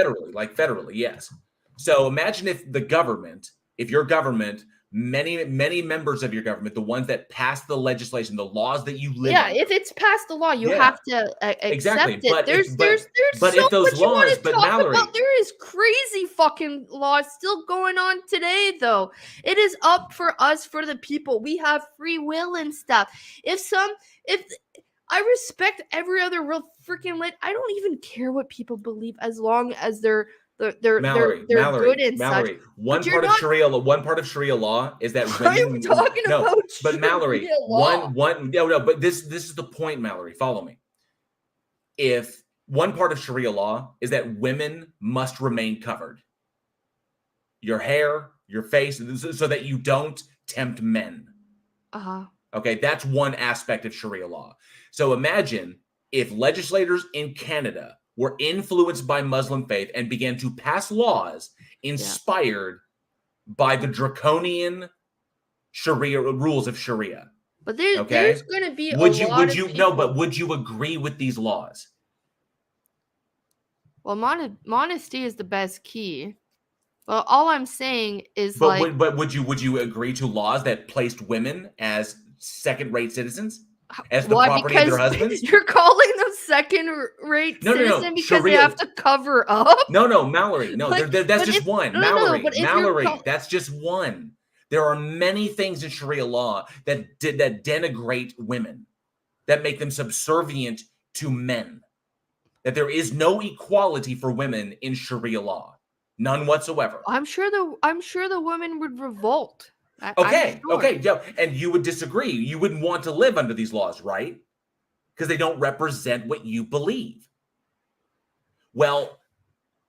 federally, yes. So imagine if your government, many members of your government, the ones that pass the legislation, the laws that you live under. If it's passed the law, you have to accept it. But there's but so if those much you want laws, to but talk Mallory, about. There is crazy fucking laws still going on today, though. It is up for us, for the people. We have free will and stuff. If I respect every other real freaking I don't even care what people believe as long as they're Mallory, good and such. One part of Sharia law is that women. But Mallory, but this is the point, Mallory. Follow me. If one part of Sharia law is that women must remain covered, your hair, your face, so that you don't tempt men. Okay, that's one aspect of Sharia law. So imagine if legislators in Canada were influenced by Muslim faith and began to pass laws inspired by the draconian Sharia rules of Sharia. But there's Okay? going to be a Would you lot of no, people. but would you agree with these laws? Well, modesty is the best key. Well, all I'm saying is But like, would you agree to laws that placed women as second-rate citizens, as the why? property of their Because husbands? you're calling them second-rate No, citizen because they Sharia. have to cover up. No, Mallory. No, Like, that's but just if one. no, but if you're Mallory. That's just one. There are many things in Sharia law that denigrate women, that make them subservient to men. That there is no equality for women in Sharia law, none whatsoever. I'm sure the women would revolt. I'm Okay, sure. okay, yeah, and you would disagree. You wouldn't want to live under these laws, right? Because they don't represent what you believe. Well,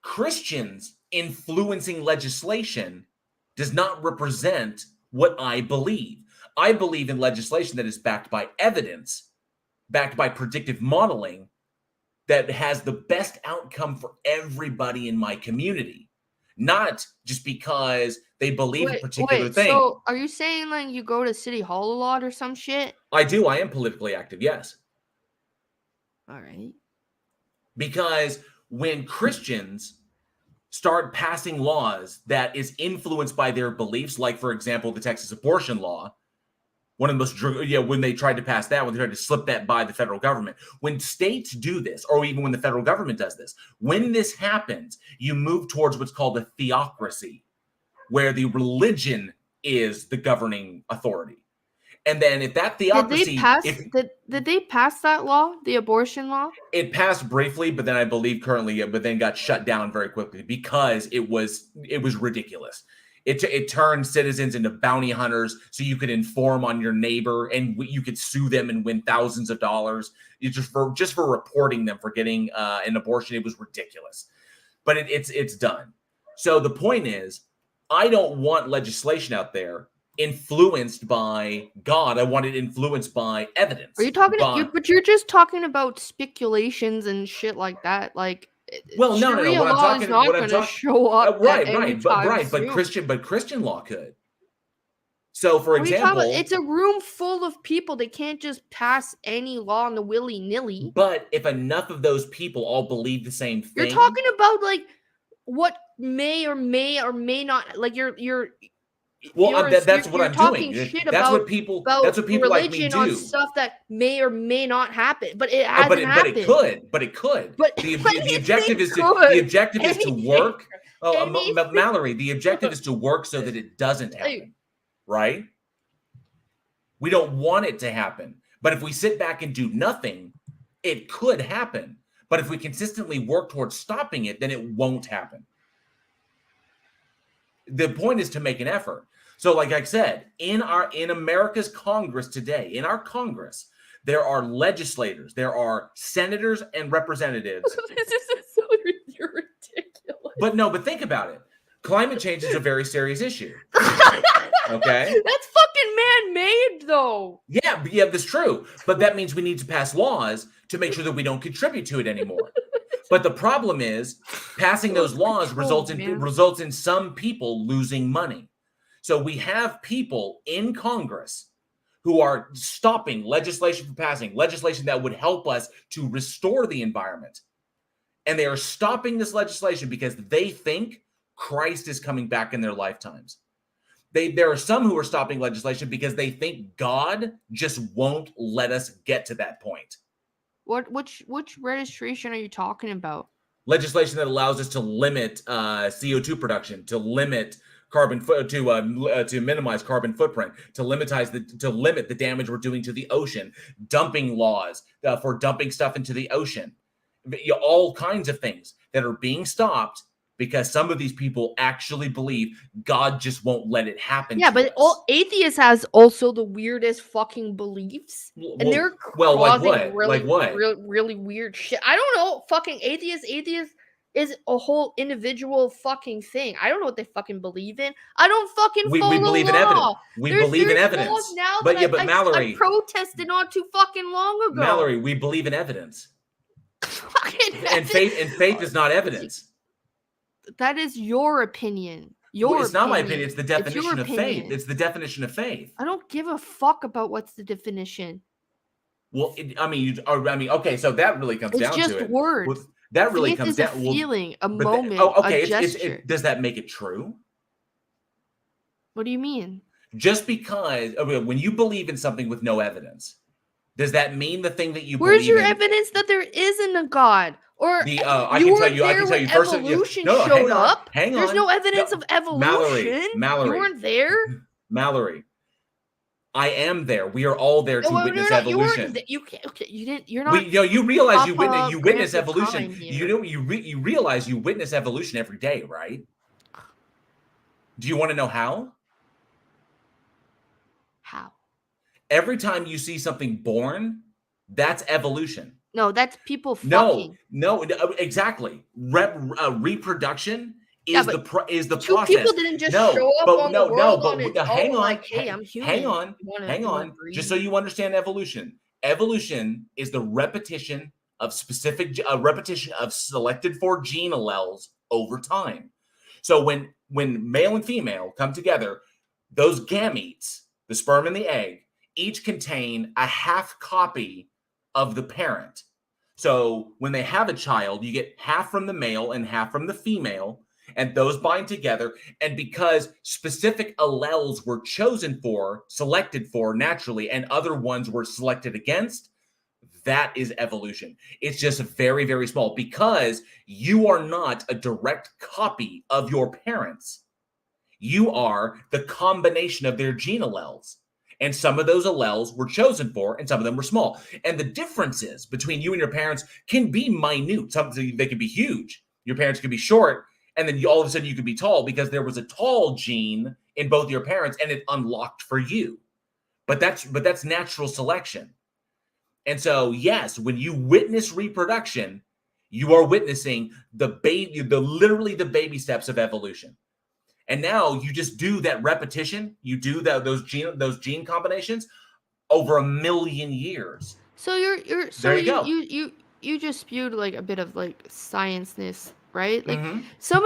Christians influencing legislation does not represent what I believe. I believe in legislation that is backed by evidence, backed by predictive modeling, that has the best outcome for everybody in my community, not just because they believe a particular thing. So are you saying like you go to City Hall a lot or some shit? I do. I am politically active, yes. All right. Because when Christians start passing laws that is influenced by their beliefs, like, for example, the Texas abortion law, one of the most, when they tried to pass that, when they tried to slip that by the federal government. When states do this, or even when the federal government does this, when this happens, you move towards what's called a theocracy, where the religion is the governing authority. And then if that theocracy... Did they pass that law, the abortion law? It passed briefly, but then I believe currently, but then got shut down very quickly because it was ridiculous. It turned citizens into bounty hunters, so you could inform on your neighbor and you could sue them and win thousands of dollars just for reporting them for getting an abortion. It was ridiculous, but it's done. So the point is, I don't want legislation out there influenced by God. I want it influenced by evidence. Are you talking? But you're just talking about speculations and shit like that, like. Well, no. What I'm talking about, what I'm talking, show up right, but Christian law could. So, for example, it's a room full of people. They can't just pass any law on the willy-nilly. But if enough of those people all believe the same thing, you're talking about like what may or may not, like well, that's what I'm doing. That's what people like me do. On stuff that may or may not happen, but it hasn't happened. But it could. But the objective is to work. Mallory, the objective is to work so that it doesn't happen. Right? We don't want it to happen. But if we sit back and do nothing, it could happen. But if we consistently work towards stopping it, then it won't happen. The point is to make an effort. So, like I said, in America's Congress today, in our Congress, there are legislators, there are senators and representatives. This is so ridiculous. But think about it. Climate change is a very serious issue. Okay? That's fucking man-made, though. Yeah, that's true. But that means we need to pass laws to make sure that we don't contribute to it anymore. But the problem is, passing those laws results in some people losing money. So we have people in Congress who are stopping legislation from passing, legislation that would help us to restore the environment. And they are stopping this legislation because they think Christ is coming back in their lifetimes. There are some who are stopping legislation because they think God just won't let us get to that point. Which registration are you talking about? Legislation that allows us to limit CO2 production, to limit to minimize carbon footprint, to limit the damage we're doing to the ocean, dumping laws for dumping stuff into the ocean, all kinds of things that are being stopped because some of these people actually believe God just won't let it happen. Yeah, but all atheists has also the weirdest fucking beliefs, and they're like what? Really weird shit. I don't know. Fucking atheist is a whole individual fucking thing. I don't know what they fucking believe in. I don't fucking follow we believe in evidence. We believe in evidence. Now but Mallory, I protested not too fucking long ago. Mallory, we believe in evidence. Fucking and faith is not evidence. That is your opinion. your It's not my opinion. It's the It's your definition of faith. opinion. It's the definition of faith. I don't give a fuck about what's the definition. Well, okay, so that really comes It's down just to it. words. Well, that really Faith comes is down. a feeling, a but moment, okay, a gesture. does that make it true? What do you mean? Just because when you believe in something with no evidence, does that mean the thing that you Where's believe your in? evidence that there isn't a God? Or I can tell you evolution showed up. Hang on. There's no evidence of evolution. Mallory, you weren't there. Mallory, I am there. We are all there to witness evolution. You can't. Okay, you didn't. You're not. You realize you witness Grandpa evolution. time You here. know you realize you witness evolution every day, right? Do you want to know how? How? Every time you see something born, that's evolution. No, that's people fucking. No, exactly. Reproduction is the process. Two people didn't just show up on the world on its own. Hang on, like, hey, I'm human. Hang on. Just so you understand evolution. Evolution is the repetition of selected for gene alleles over time. So when male and female come together, those gametes, the sperm and the egg, each contain a half copy of the parent. So when they have a child, you get half from the male and half from the female, and those bind together. And because specific alleles were selected for naturally, and other ones were selected against, that is evolution. It's just very, very small because you are not a direct copy of your parents. You are the combination of their gene alleles. And some of those alleles were chosen for, and some of them were small. And the differences between you and your parents can be minute. They can be huge. Your parents could be short, and then all of a sudden you could be tall because there was a tall gene in both your parents, and it unlocked for you. But that's natural selection. And so, yes, when you witness reproduction, you are witnessing literally the baby steps of evolution. And now you just do that repetition. You do those gene combinations over 1 million years. So you just spewed like a bit of like science-ness, right? Like some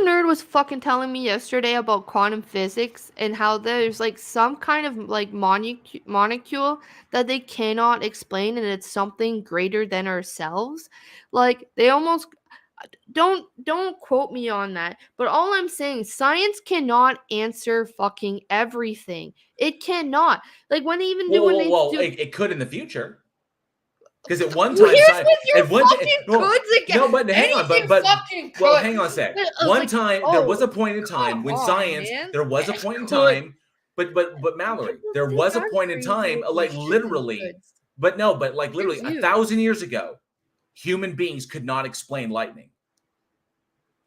nerd was fucking telling me yesterday about quantum physics and how there's like some kind of like molecule that they cannot explain, and it's something greater than ourselves. Like they almost don't quote me on that, but all I'm saying, science cannot answer fucking everything. It cannot. Like when they even do it could in the future. Because at one time, hang on a sec. There was a point in time when science. There was a point in time, but Mallory, there was a point in time, like literally, but literally 1,000 years ago, human beings could not explain lightning.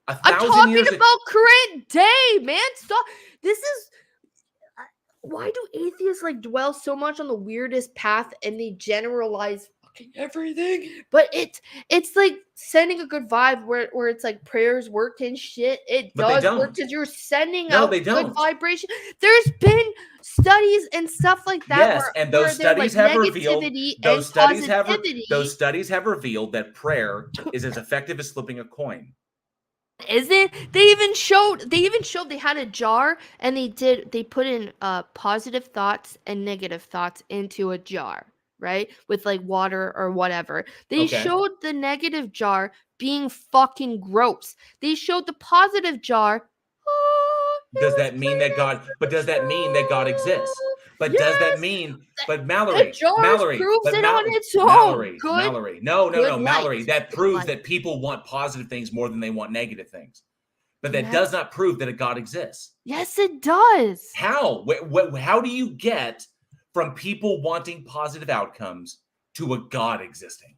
I'm talking about current day, man. Stop. This is why do atheists like dwell so much on the weirdest path and they generalize fucking everything? But it's like sending a good vibe where it's like prayers work and shit. It does work because you're sending out good vibration. There's been studies and stuff like that. Yes, and those studies have revealed those studies have revealed that prayer is as effective as flipping a coin. Isn't they even showed they had a jar and they put in positive thoughts and negative thoughts into a jar, right, with like water or whatever. They showed the negative jar being fucking gross. They showed the positive jar. Does that mean that God exists? But yes. Does that mean? But Mallory, Mallory, proves it on its own. Mallory, no, Mallory. That proves that people want positive things more than they want negative things. But that does not prove that a God exists. Yes, it does. How? How do you get from people wanting positive outcomes to a God existing?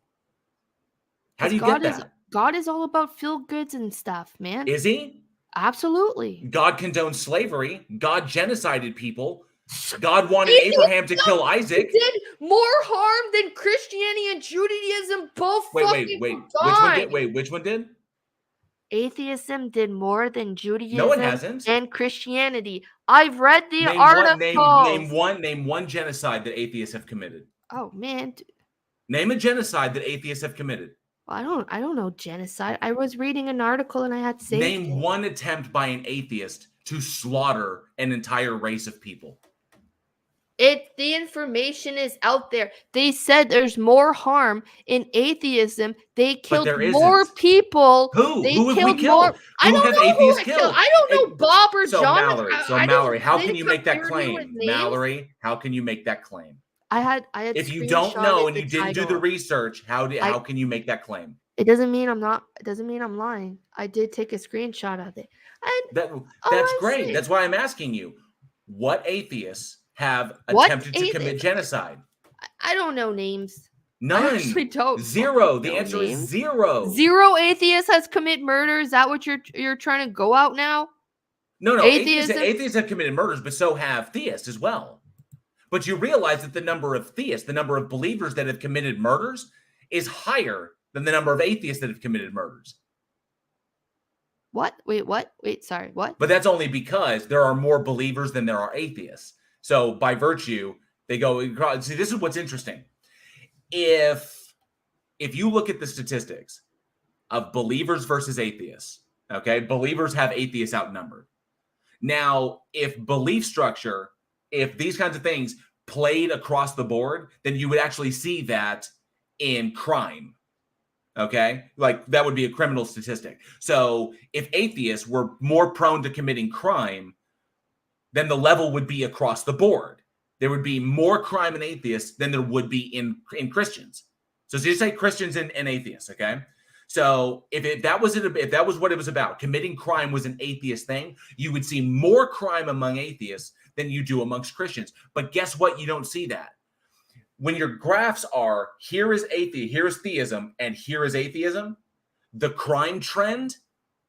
How do you get that? God is all about feel goods and stuff, man. Is he? Absolutely. God condones slavery. God genocided people. God wanted Abraham to kill Isaac. Did more harm than Christianity and Judaism both. Which one did? Atheism did more than Judaism. No, it hasn't. And Christianity. I've read the article. Name one genocide that atheists have committed. Oh man. Name a genocide that atheists have committed. Well, I don't know genocide. I was reading an article and I had to say. Name one attempt by an atheist to slaughter an entire race of people. The information is out there. They said there's more harm in atheism. They killed there more isn't. people. Who? They Who have we killed killed? more. I Who don't have know who atheists I killed. killed? I don't know Bob or So John. Mallory, how they can you make that compared you with claim? names. Mallory, how can you make that claim? I had If you don't know screenshotted and the you didn't do the title. research, how can you make that claim? It doesn't mean I'm not. It doesn't mean I'm lying. I did take a screenshot of it. And That's great. That's why I'm asking you. What atheists have attempted to commit genocide? I don't know names. None. I actually don't. Zero. The answer is zero. Zero atheists has committed murder. Is that what you're trying to go out now? No. Atheists have committed murders, but so have theists as well. But you realize that the number of theists, the number of believers that have committed murders, is higher than the number of atheists that have committed murders. What? Wait, sorry, what? But that's only because there are more believers than there are atheists. So by virtue, they go, see, this is what's interesting. If you look at the statistics of believers versus atheists, okay, believers have atheists outnumbered. Now, if belief structure, if these kinds of things played across the board, then you would actually see that in crime. Okay, like that would be a criminal statistic. So if atheists were more prone to committing crime, then the level would be across the board. There would be more crime in atheists than there would be in Christians. So you say Christians and atheists, okay? So if that was what it was about, committing crime was an atheist thing, you would see more crime among atheists than you do amongst Christians. But guess what? You don't see that. When your graphs are here is theism, and here is atheism, the crime trend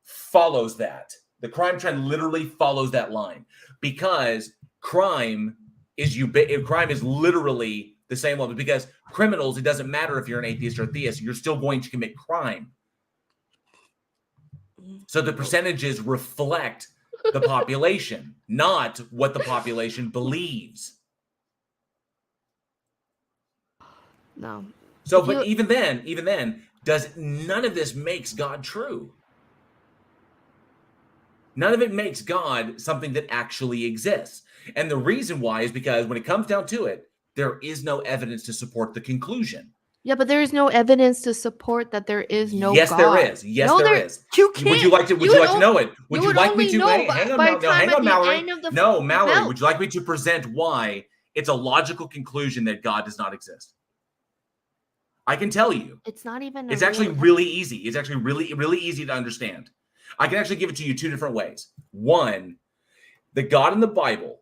follows that. The crime trend literally follows that line because crime is literally the same level. Because criminals, it doesn't matter if you're an atheist or a theist, you're still going to commit crime. So the percentages reflect the population, not what the population believes. No. So, but even then, does none of this makes God true? None of it makes God something that actually exists. And the reason why is because when it comes down to it, there is no evidence to support the conclusion. Yeah, but there is no evidence to support that there is no yes, God. There is. Yes, there is. You can't. Would you like to know it? Would you like me to? Hang on, Mallory. No, Mallory. Would you like me to present why it's a logical conclusion that God does not exist? I can tell you. It's not even. It's actually really easy. It's actually really, really easy to understand. I can actually give it to you two different ways. One, the God in the Bible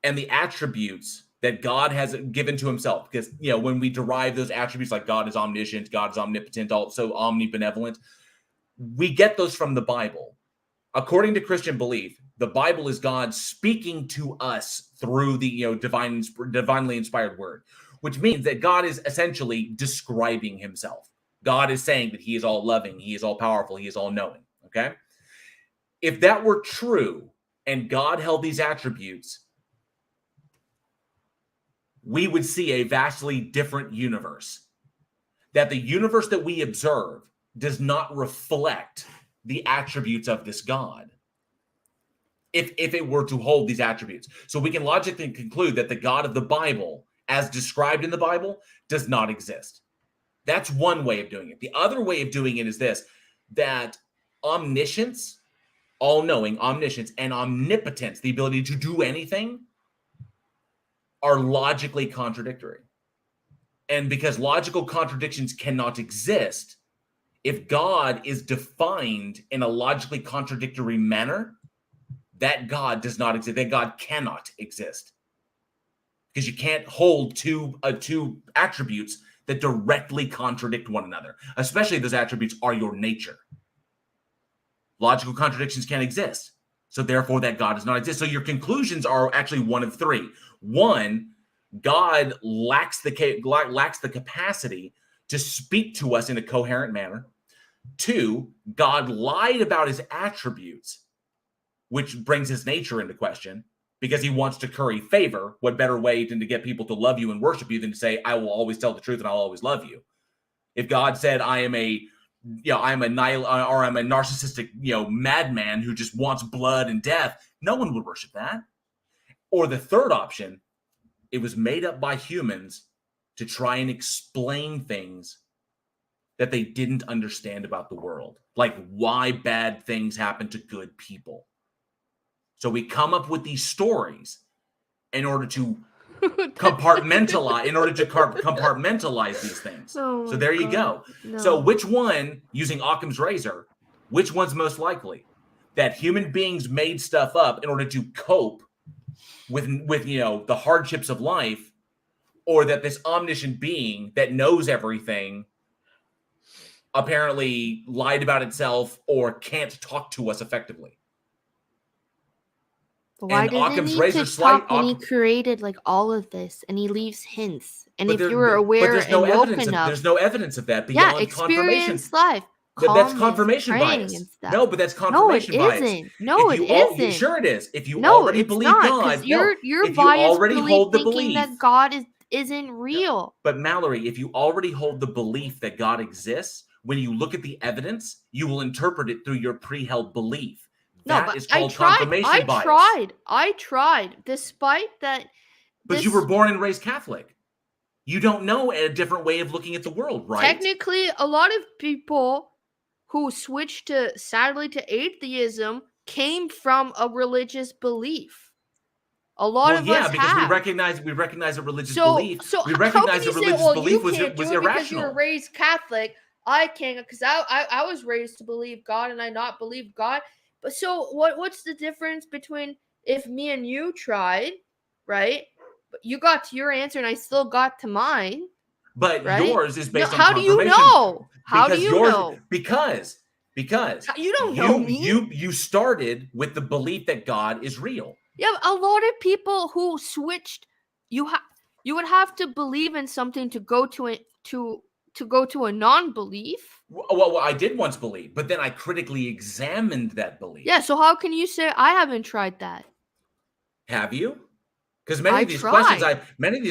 and the attributes that God has given to himself. Because, when we derive those attributes like God is omniscient, God is omnipotent, also omnibenevolent, we get those from the Bible. According to Christian belief, the Bible is God speaking to us through the divinely inspired word, which means that God is essentially describing himself. God is saying that he is all loving, he is all powerful, he is all knowing, okay? If that were true and God held these attributes, we would see a vastly different universe. That the universe that we observe does not reflect the attributes of this God. If it were to hold these attributes. So we can logically conclude that the God of the Bible, as described in the Bible, does not exist. That's one way of doing it. The other way of doing it is this, that omniscience, all-knowing, omniscience, and omnipotence, the ability to do anything, are logically contradictory. And because logical contradictions cannot exist, if God is defined in a logically contradictory manner, that God does not exist. That God cannot exist. Because you can't hold two attributes that directly contradict one another, especially if those attributes are your nature. Logical contradictions can't exist. So therefore, that God does not exist. So your conclusions are actually one of three. One, God lacks the capacity to speak to us in a coherent manner. Two, God lied about his attributes, which brings his nature into question because he wants to curry favor. What better way than to get people to love you and worship you than to say, I will always tell the truth and I'll always love you. If God said, I am a I'm a narcissistic, madman who just wants blood and death. No one would worship that. Or the third option, it was made up by humans to try and explain things that they didn't understand about the world, like why bad things happen to good people. So we come up with these stories in order to compartmentalize these things. Oh So there you go. no. So which one, using Occam's razor, which one's most likely? That human beings made stuff up in order to cope with the hardships of life, or that this omniscient being that knows everything apparently lied about itself or can't talk to us effectively? Why does he need to talk when he created like all of this and he leaves hints? And if you were aware and woken up, there's no evidence of that beyond confirmation. Life. That's confirmation bias. No, but that's confirmation bias. No, it isn't. Sure, it is. If you already believe God, you're if biased you already hold the belief that God isn't real. But Mallory, if you already hold the belief that God exists, when you look at the evidence, you will interpret it through your pre-held belief. That is called confirmation bias. I tried. Despite that. But you were born and raised Catholic. You don't know a different way of looking at the world, right? Technically, a lot of people who switched sadly to atheism came from a religious belief. A lot of us because have. we recognize a religious belief. So we recognize a religious belief was irrational. Because you were raised Catholic. I can't, because I was raised to believe God and I not believe God. But so what's the difference between if me and you tried, right? But you got to your answer and I still got to mine. But right? Yours is based on how confirmation. Do you know? How do you know? Because you don't know me. You started with the belief that God is real. Yeah, a lot of people who switched, you would have to believe in something to go to it to go to a non-belief. Well, I did once believe, but then I critically examined that belief. Yeah, so how can you say I haven't tried that? Have you? Because many of these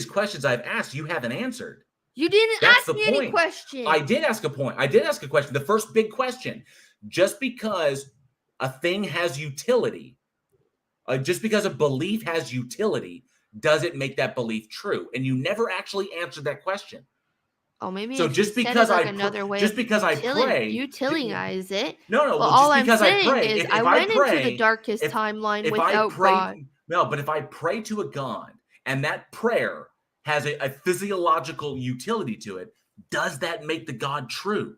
questions I've asked, you haven't answered. You didn't ask me any question. I did ask a point. I did ask a question. The first big question: just because a thing has utility, just because a belief has utility, does it make that belief true? And you never actually answered that question. Oh, maybe so. Just because I pray, utilize it. No. Well, well, all just because I'm saying I pray, is if I went into the darkest timeline without God. No, but if I pray to a God and that prayer has a physiological utility to it, does that make the God true?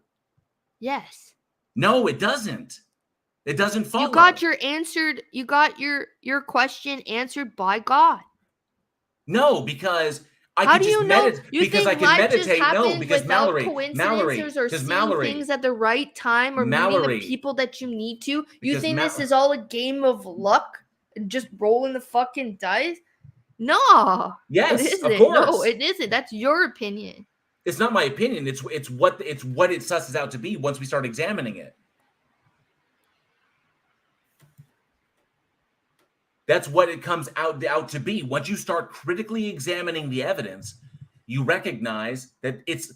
Yes. No, it doesn't. It doesn't follow. You got your question answered by God. No, because I How can do just you know? meditate. Because I can meditate. No, because Mallory, or seeing things at the right time or meeting the people that you need to. You think this is all a game of luck and just rolling the fucking dice? No. Yes, it isn't. Of course. No, it isn't. That's your opinion. It's not my opinion. It's what it susses out to be once we start examining it. That's what it comes out to be. Once you start critically examining the evidence, you recognize that it's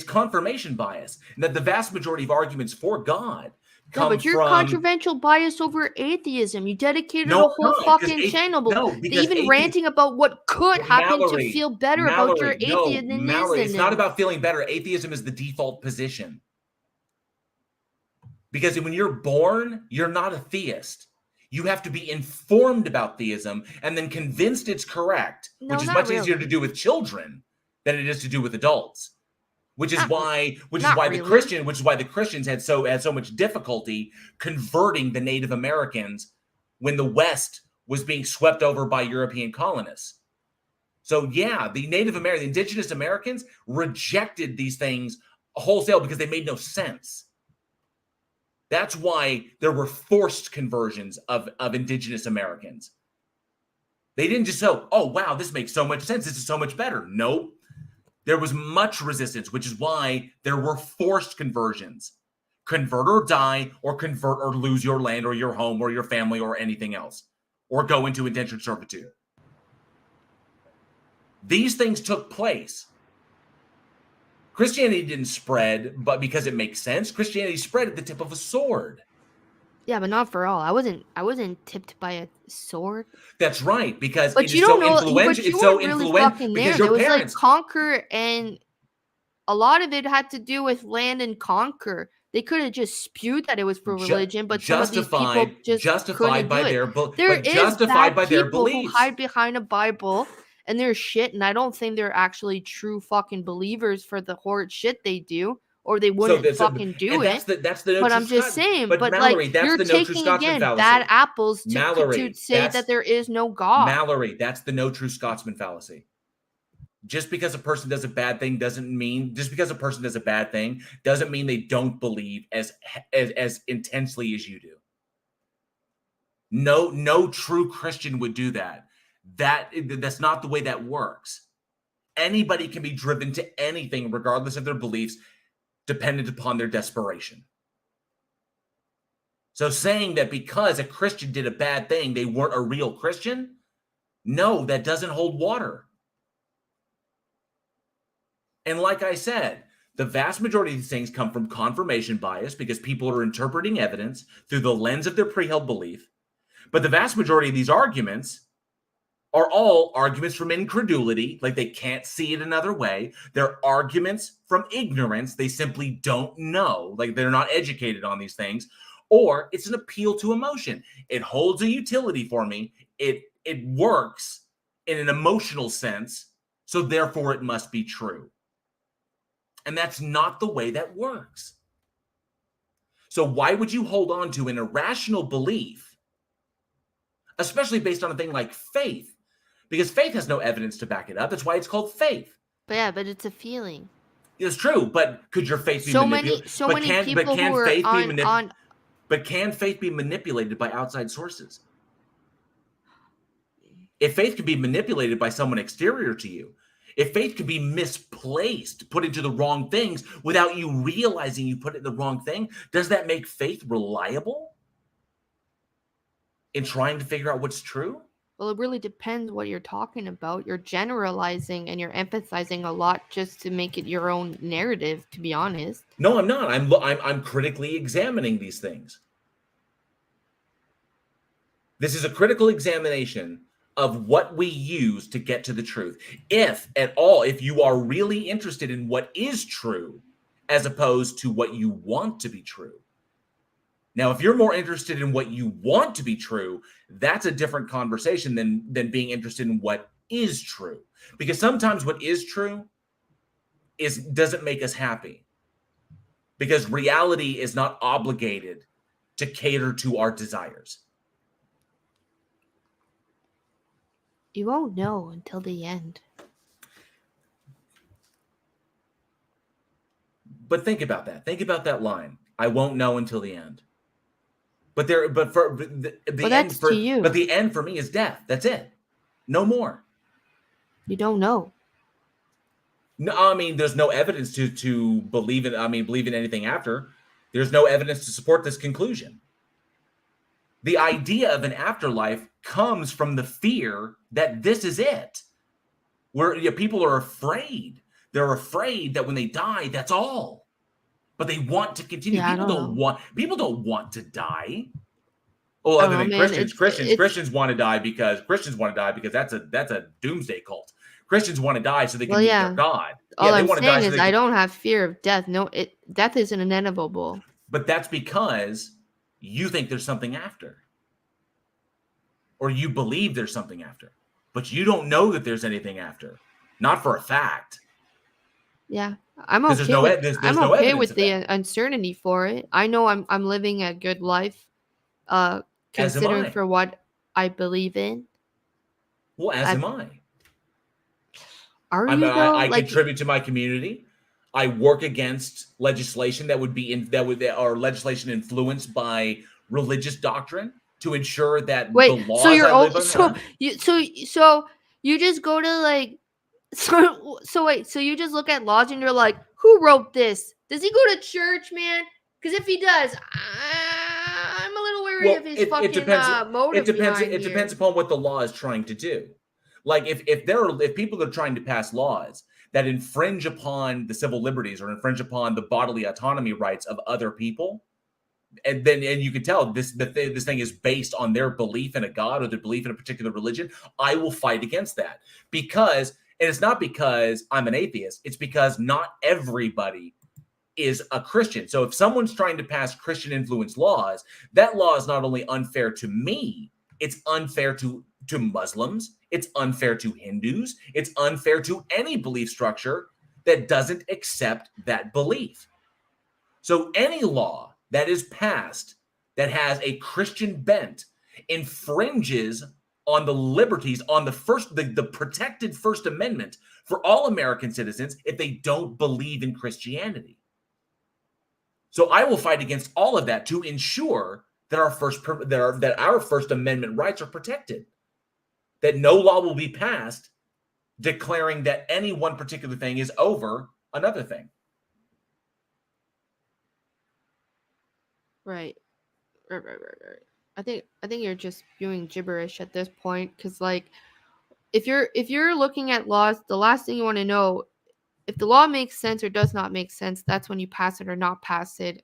confirmation bias, and that the vast majority of arguments for God come but you're from controversial bias over atheism. You dedicated a whole fucking channel, even ranting about what could happen to feel better about your atheism. Mallory, it's not about feeling better. Atheism is the default position. Because when you're born, you're not a theist. You have to be informed about theism and then convinced it's correct, which is much easier to do with children than it is to do with adults. Which is why the Christians had so much difficulty converting the Native Americans when the West was being swept over by European colonists. So yeah, the indigenous Americans rejected these things wholesale because they made no sense. That's why there were forced conversions of indigenous Americans. They didn't just say, oh, wow, this makes so much sense. This is so much better. Nope. There was much resistance, which is why there were forced conversions. Convert or die, or convert or lose your land or your home or your family or anything else, or go into indentured servitude. These things took place. Christianity didn't spread, but because it makes sense. Christianity spread at the tip of a sword. Yeah, but not for all. I wasn't tipped by a sword. That's right, because But it you is don't so know. influential. But you It's so weren't really influential fucking because there. your There was like parents. conquer, and a lot of it had to do with land and conquer. They could have just spewed that it was for religion, but some of these people just couldn't do it. There is justified bad by their people who beliefs. hide behind a Bible and they're shit, and I don't think they're actually true fucking believers for the horrid shit they do, or they wouldn't fucking do it. That's the no But true I'm just saying, But but Mallory, like that's you're the no true taking Scotsman again fallacy. bad apples to Mallory, say that there is no God. Mallory, that's the no true Scotsman fallacy. Just because a person does a bad thing doesn't mean they don't believe as intensely as you do. No true Christian would do that. That's not the way that works. Anybody can be driven to anything regardless of their beliefs, dependent upon their desperation. So saying that because a Christian did a bad thing, they weren't a real Christian, no, that doesn't hold water. And like I said, the vast majority of these things come from confirmation bias because people are interpreting evidence through the lens of their pre-held belief. But the vast majority of these arguments are all arguments from incredulity, like they can't see it another way. They're arguments from ignorance. They simply don't know, like they're not educated on these things. Or it's an appeal to emotion. It holds a utility for me. It works in an emotional sense, so therefore it must be true. And that's not the way that works. So why would you hold on to an irrational belief, especially based on a thing like faith? Because faith has no evidence to back it up. That's why it's called faith. But it's a feeling. It's true, but could your faith be manipulated? But can faith be manipulated by outside sources? If faith can be manipulated by someone exterior to you, if faith could be misplaced, put into the wrong things without you realizing you put it in the wrong thing, does that make faith reliable in trying to figure out what's true? Well, it really depends what you're talking about. You're generalizing and you're emphasizing a lot just to make it your own narrative, to be honest. No, I'm not. I'm critically examining these things. This is a critical examination of what we use to get to the truth. If at all, if you are really interested in what is true, as opposed to what you want to be true. Now, if you're more interested in what you want to be true, that's a different conversation than being interested in what is true. Because sometimes what is true doesn't make us happy. Because reality is not obligated to cater to our desires. You won't know until the end. But think about that. Think about that line. I won't know until the end. But the end for me is death. That's it. No more. You don't know. No, I mean, there's no evidence to believe in anything after. There's no evidence to support this conclusion. The idea of an afterlife comes from the fear that this is it. Where people are afraid. They're afraid that when they die, that's all. But they want to continue. Yeah, people don't want to die. Well, other than Christians. Christians want to die because that's a doomsday cult. Christians want to die so they can meet their God. All I'm saying is I don't have fear of death. No, death isn't inevitable. But that's because you think there's something after. Or you believe there's something after. But you don't know that there's anything after. Not for a fact. Yeah. I'm okay with the uncertainty for it. I know I'm living a good life, considering for what I believe in. Well, as am I. Are you though? I contribute to my community. I work against legislation or legislation influenced by religious doctrine to ensure that the laws so you just go to so you just look at laws and you're like, who wrote this? Does he go to church, man? Because if he does, I'm a little wary of his motive. It depends upon what the law is trying to do. Like if people are trying to pass laws that infringe upon the civil liberties or infringe upon the bodily autonomy rights of other people, and you can tell this thing is based on their belief in a god or their belief in a particular religion, I will fight against that. Because, and it's not because I'm an atheist, it's because not everybody is a Christian. So if someone's trying to pass Christian influence laws, that law is not only unfair to me, it's unfair to Muslims, it's unfair to Hindus, it's unfair to any belief structure that doesn't accept that belief. So any law that is passed that has a Christian bent infringes on the liberties, on the protected First Amendment for all American citizens if they don't believe in Christianity. So I will fight against all of that to ensure that our First Amendment rights are protected, that no law will be passed declaring that any one particular thing is over another thing. Right. I think you're just spewing gibberish at this point, because like if you're looking at laws, the last thing you want to know, if the law makes sense or does not make sense, that's when you pass it or not pass it.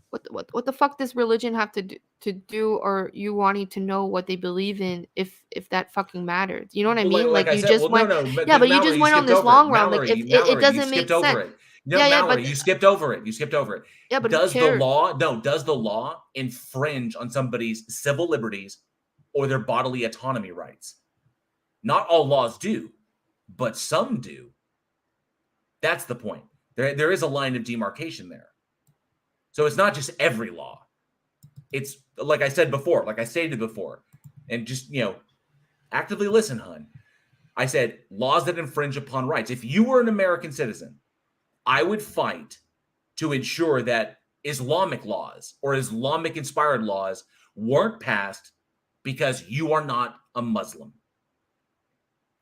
What the fuck does religion have to do, or you wanting to know what they believe in if that fucking matters? You know what I mean? Like I you said, just went, but yeah, but you Mallory, just went on this long run. Like if it doesn't make sense. No, Yeah, Mallory, but you skipped over it. You skipped over it. Yeah, but does the law infringe on somebody's civil liberties or their bodily autonomy rights? Not all laws do, but some do. That's the point. There is a line of demarcation there. So it's not just every law. It's like I said before, like I stated before, and just, actively listen, hun. I said laws that infringe upon rights. If you were an American citizen, I would fight to ensure that Islamic laws or Islamic-inspired laws weren't passed because you are not a Muslim.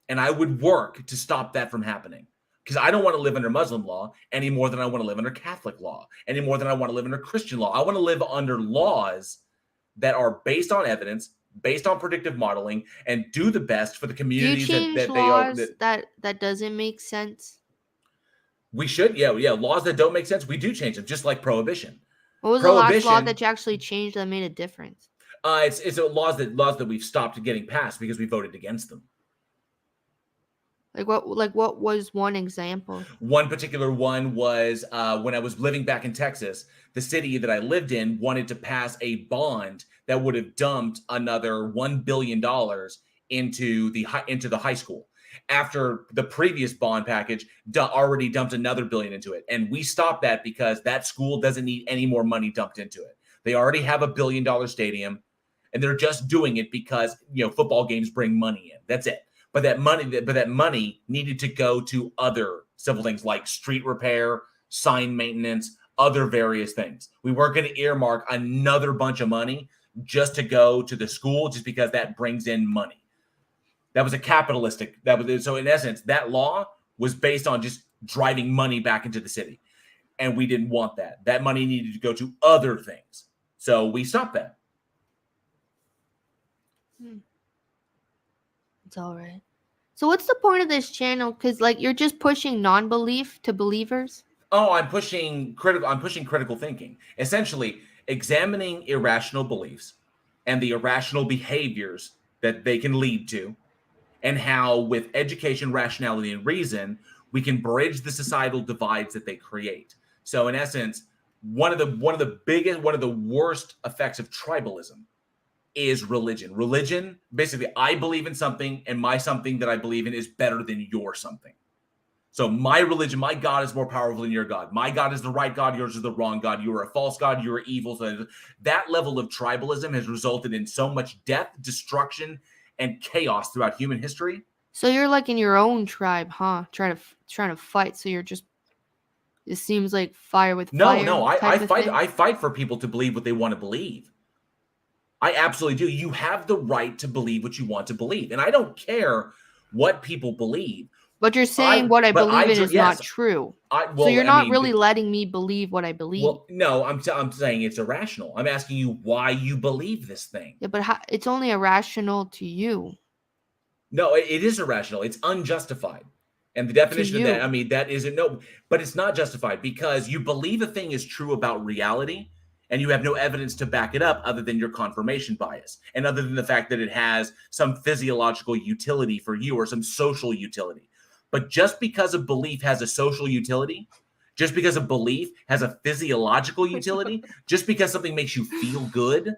And I would work to stop that from happening. Because I don't want to live under Muslim law any more than I want to live under Catholic law, any more than I want to live under Christian law. I want to live under laws that are based on evidence, based on predictive modeling, and do the best for the communities that they are. That doesn't make sense. We should, yeah. Laws that don't make sense, we do change them, just like prohibition. What was the last law that you actually changed that made a difference? It's laws that we've stopped getting passed because we voted against them. Like what was one example? One particular one was when I was living back in Texas, the city that I lived in wanted to pass a bond that would have dumped another $1 billion into the high school after the previous bond package already dumped another $1 billion into it. And we stopped that because that school doesn't need any more money dumped into it. They already have a $1 billion stadium, and they're just doing it because football games bring money in. That's it. But that money needed to go to other civil things like street repair, sign maintenance, other various things. We weren't going to earmark another bunch of money just to go to the school just because that brings in money. That was so in essence, that law was based on just driving money back into the city. And we didn't want that. That money needed to go to other things. So we stopped that. It's all right. So what's the point of this channel? Because you're just pushing non-belief to believers. Oh, I'm pushing critical thinking. Essentially, examining irrational beliefs and the irrational behaviors that they can lead to, and how with education, rationality, and reason, we can bridge the societal divides that they create. So in essence, one of the worst effects of tribalism is religion. Religion, basically, I believe in something, and my something that I believe in is better than your something. So my religion, my God is more powerful than your God. My God is the right God, yours is the wrong God. You are a false God, you are evil. So that level of tribalism has resulted in so much death, destruction, and chaos throughout human history. So you're like in your own tribe, huh? Trying to fight. So you're just, it seems like fire with fire. No, I fight for people to believe what they want to believe. I absolutely do. You have the right to believe what you want to believe. And I don't care what people believe. But you're saying what I believe in is not true. So you're not really letting me believe what I believe. Well, no, I'm saying it's irrational. I'm asking you why you believe this thing. Yeah, but it's only irrational to you. No, it is irrational. It's unjustified. And the definition of you. that, I mean, that isn't no, but it's not justified because you believe a thing is true about reality and you have no evidence to back it up other than your confirmation bias and other than the fact that it has some physiological utility for you or some social utility. But just because a belief has a social utility, just because a belief has a physiological utility, just because something makes you feel good,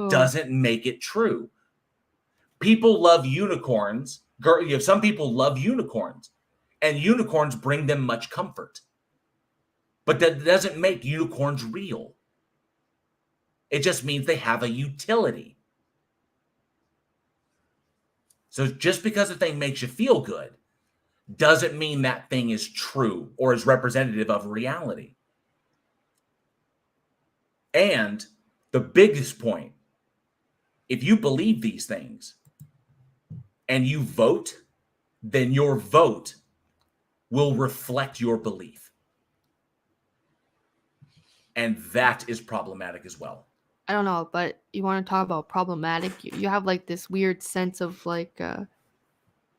doesn't make it true. People love unicorns. Some people love unicorns, and unicorns bring them much comfort. But that doesn't make unicorns real. It just means they have a utility. So just because a thing makes you feel good doesn't mean that thing is true or is representative of reality. And the biggest point, if you believe these things and you vote, then your vote will reflect your belief. And that is problematic as well. I don't know, but you want to talk about problematic? You have like this weird sense of like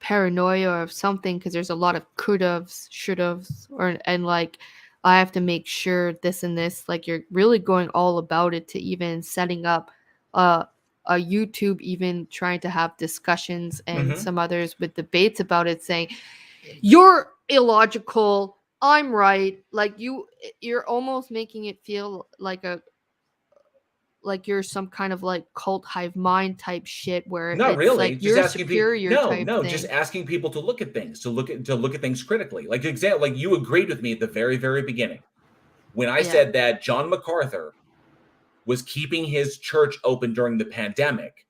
paranoia or something because there's a lot of could'ves, should'ves, and like I have to make sure this and this. Like you're really going all about it to even setting up a YouTube, even trying to have discussions and some others with debates about it, saying you're illogical, I'm right. Like you're almost making it feel like you're some kind of like cult hive mind type shit where not it's really like just you're asking superior people type thing. just asking people to look at things, to look at things critically. Like example, like you agreed with me at the very, very beginning when I said that John MacArthur was keeping his church open during the pandemic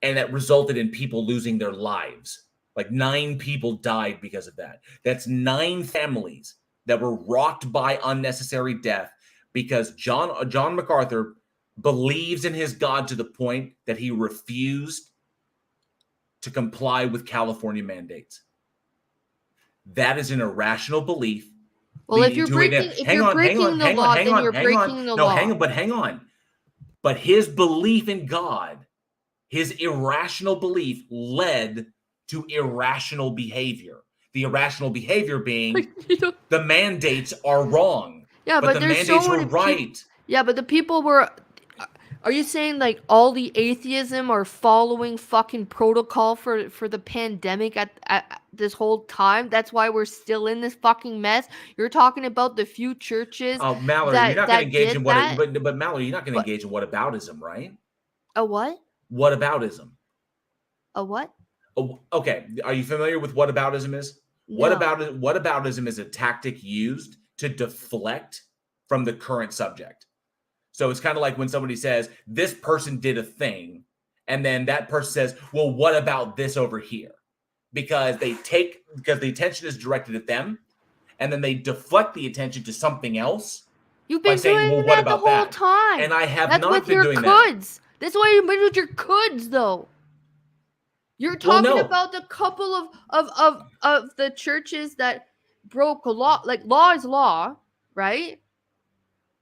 and that resulted in people losing their lives. Like 9 people died because of that. That's 9 families that were rocked by unnecessary death because John MacArthur believes in his God to the point that he refused to comply with California mandates. That is an irrational belief. Well, if you're breaking the law, then you're breaking the law. Hang on. But his belief in God, his irrational belief led to irrational behavior. The irrational behavior being the mandates are wrong. Yeah, but the there's mandates so were many right. Yeah, but the people were. Are you saying like all the atheism are following fucking protocol for the pandemic at this whole time? That's why we're still in this fucking mess. You're talking about the few churches. Oh, Mallory, you're not going to engage in what. But Mallory, you're not going to engage in whataboutism, right? A what? Whataboutism. A what? Oh, okay. Are you familiar with whataboutism is? No. Whataboutism is a tactic used to deflect from the current subject. So it's kind of like when somebody says, this person did a thing, and then that person says, well, what about this over here? Because the attention is directed at them, and then they deflect the attention to something else. You've been doing that the whole time. And I have not been doing that. That's why you've been with your coulds, though. You're talking about the couple of the churches that broke a law. Like, law is law, right?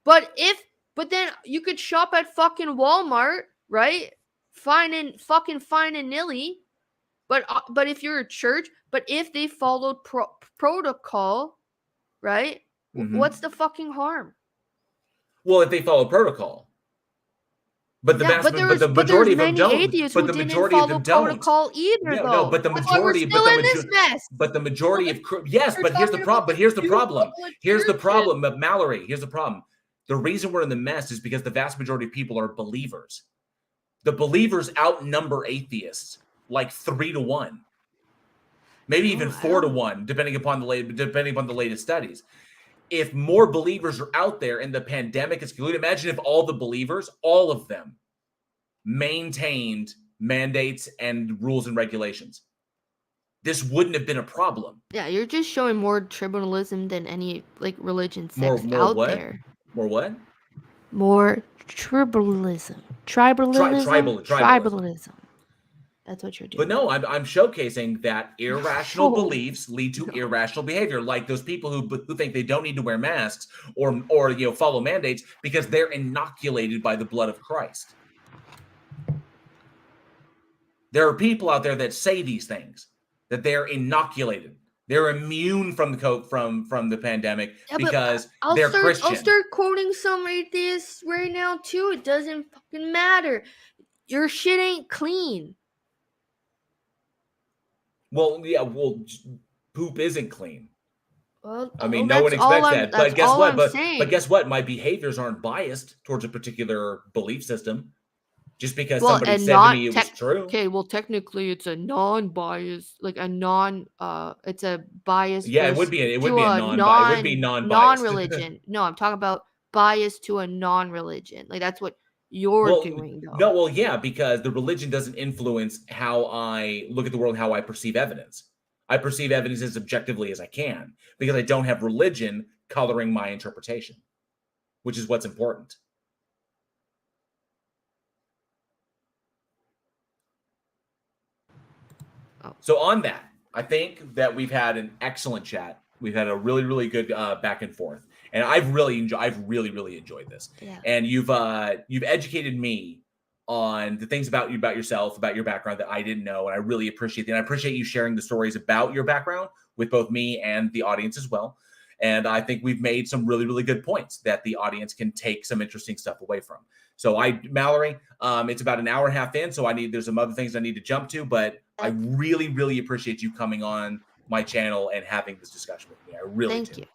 But then you could shop at fucking Walmart, right? Fine and nilly. But if you're a church, but if they followed protocol, right? What's the fucking harm? Well, if they follow protocol. But the majority of them don't. But the majority of them don't. Protocol either, though. No, but the majority. But the majority of yes. But here's the problem. But here's the problem. Here's the problem, Mallory. Here's the problem. The reason we're in the mess is because the vast majority of people are believers. The believers outnumber atheists like 3-1, maybe even 4-1, depending upon the latest studies. If more believers are out there and the pandemic is concluded, imagine if all the believers, all of them, maintained mandates and rules and regulations. This wouldn't have been a problem. Yeah, you're just showing more tribalism than any like religion sect out there. More what? More tribalism. Tribalism. That's what you're doing. But no, I'm showcasing that irrational beliefs lead to irrational behavior, like those people who think they don't need to wear masks or follow mandates because they're inoculated by the blood of Christ. There are people out there that say these things, that they're inoculated. They're immune from the pandemic Yeah, but because I'll they're Christian. start quoting some atheists right now too. It doesn't fucking matter. Your shit ain't clean. Well, yeah, poop isn't clean. Well, I mean, no one that's all expects I'm. that. That's But guess all what? I'm saying. But guess what? My behaviors aren't biased towards a particular belief system just because Well, somebody and said to not me it was tech. true. Okay, well, technically, it's a non-bias, like a non. It's a bias Yeah, it would versus be it would to be a a it would be non-biased. non-religion. No, I'm talking about bias to a non-religion. Like that's what you're Well, doing, no, though. well, yeah, because the religion doesn't influence how I look at the world, how I perceive evidence. I perceive evidence as objectively as I can because I don't have religion coloring my interpretation, which is what's important. Oh. So on that, I think that we've had an excellent chat. We've had a really, really good back and forth, and I've really enjoyed this. Yeah. And you've educated me on the things about yourself, about your background that I didn't know, and I really appreciate that. And I appreciate you sharing the stories about your background with both me and the audience as well. And I think we've made some really, really good points that the audience can take some interesting stuff away from. So Mallory, it's about an hour and a half in, so there's some other things I need to jump to, but I really, really appreciate you coming on my channel and having this discussion with me. I really Thank do. you.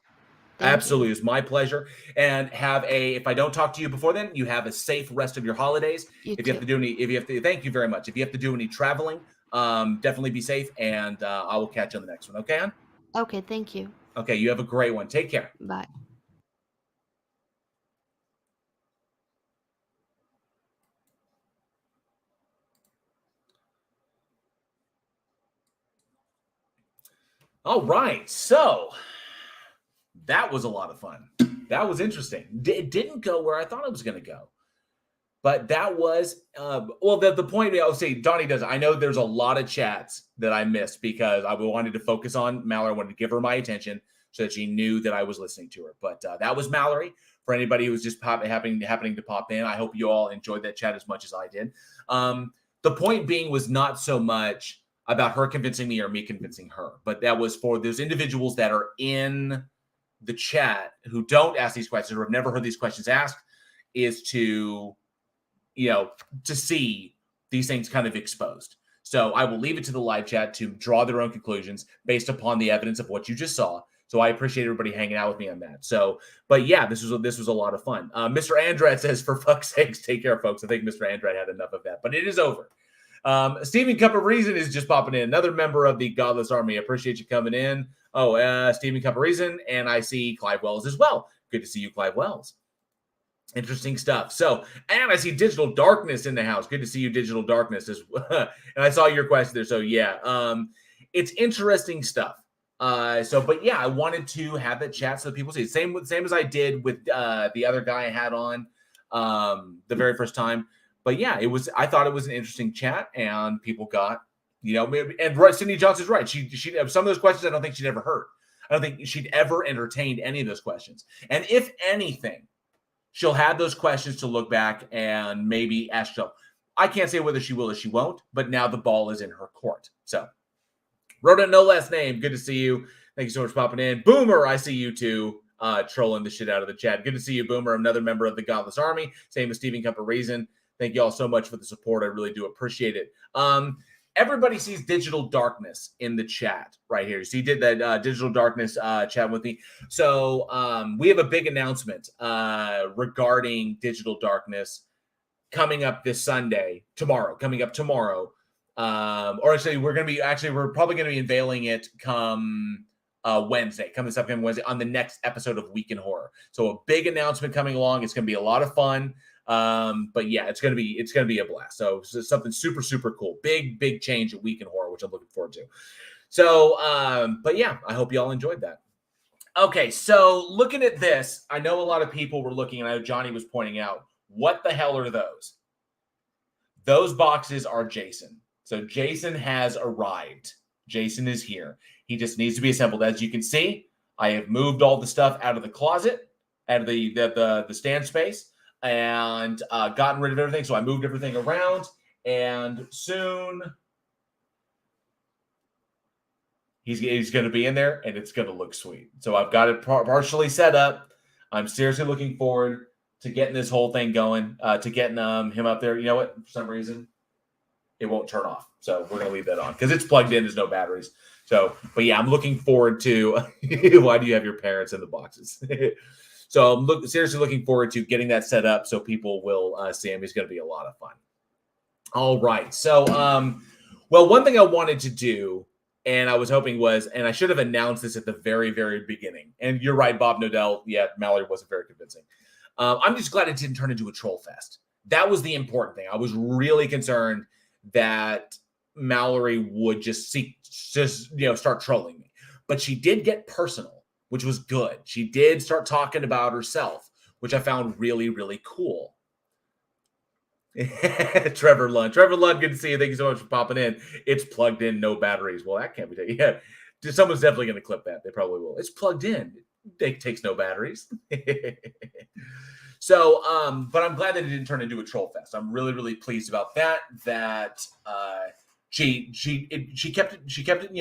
Absolutely. It's my pleasure. And if I don't talk to you before then, you have a safe rest of your holidays. If you have to, thank you very much. If you have to do any traveling, definitely be safe, and I will catch you on the next one. Okay, hon? Okay, thank you. Okay, you have a great one. Take care. Bye. All right. So that was a lot of fun. That was interesting. It didn't go where I thought it was going to go. But that was, the point I'll say, Donnie does. I know there's a lot of chats that I missed because I wanted to focus on Mallory. I wanted to give her my attention so that she knew that I was listening to her. But that was Mallory. For anybody who's just happening to pop in, I hope you all enjoyed that chat as much as I did. The point being was not so much about her convincing me or me convincing her, but that was for those individuals that are in the chat who don't ask these questions or have never heard these questions asked, is to see these things kind of exposed. So I will leave it to the live chat to draw their own conclusions based upon the evidence of what you just saw. So I appreciate everybody hanging out with me on that. So, but yeah, this was a lot of fun. Mr. Andrade says, for fuck's sakes, take care, folks. I think Mr. Andrade had enough of that, but it is over. Stephen Cup of Reason is just popping in. Another member of the Godless Army. I appreciate you coming in. Stephen Cup of Reason. And I see Clive Wells as well. Good to see you, Clive Wells. Interesting stuff. So, and I see Digital Darkness in the house. Good to see you, Digital Darkness. And I saw your question there. So yeah, it's interesting stuff. But yeah, I wanted to have that chat so that people see. Same as I did with the other guy I had on the very first time. But yeah, I thought it was an interesting chat, and people got, and Cindy Johnson's right. She some of those questions I don't think she'd ever heard. I don't think she'd ever entertained any of those questions. And if anything, she'll have those questions to look back and maybe ask herself. I can't say whether she will or she won't, but now the ball is in her court. So, Rhoda, no last name. Good to see you. Thank you so much for popping in. Boomer, I see you too, trolling the shit out of the chat. Good to see you, Boomer, another member of the Godless Army. Same as Stephen Cup of Reason. Thank you all so much for the support. I really do appreciate it. Everybody sees Digital Darkness in the chat right here. So you did that Digital Darkness chat with me. So we have a big announcement regarding Digital Darkness coming up this Sunday, coming up tomorrow. Or actually, we're probably going to be unveiling it come Wednesday, this upcoming Wednesday on the next episode of Week in Horror. So a big announcement coming along. It's going to be a lot of fun. But yeah, it's gonna be a blast. So it's something super, super cool. Big change at Week in Horror, which I'm looking forward to. So, but yeah, I hope y'all enjoyed that. Okay, so looking at this, I know a lot of people were looking, and I know Johnny was pointing out, what the hell are those? Those boxes are Jason. So Jason has arrived. Jason is here. He just needs to be assembled. As you can see, I have moved all the stuff out of the closet, out of the stand space, and gotten rid of everything. So I moved everything around, and soon He's going to be in there, and it's going to look sweet. So I've got it partially set up. I'm seriously looking forward to getting this whole thing going, to getting him up there. You know what? For some reason, it won't turn off. So we're going to leave that on because it's plugged in. There's no batteries. So, but yeah, I'm looking forward to why do you have your parents in the boxes? So I'm seriously looking forward to getting that set up so people will see him. He's going to be a lot of fun. All right. So, well, one thing I wanted to do, and I was hoping was, and I should have announced this at the very, very beginning. And you're right, Bob Nodell. Yeah, Mallory wasn't very convincing. I'm just glad it didn't turn into a troll fest. That was the important thing. I was really concerned that Mallory would just start trolling me. But she did get personal, which was good. She did start talking about herself, which I found really, really cool. Trevor Lund, good to see you. Thank you so much for popping in. It's plugged in, no batteries. Well, that can't be taken. Yeah, someone's definitely going to clip that. They probably will. It's plugged in. It takes no batteries. So, but I'm glad that it didn't turn into a troll fest. I'm really, really pleased about that. She kept it,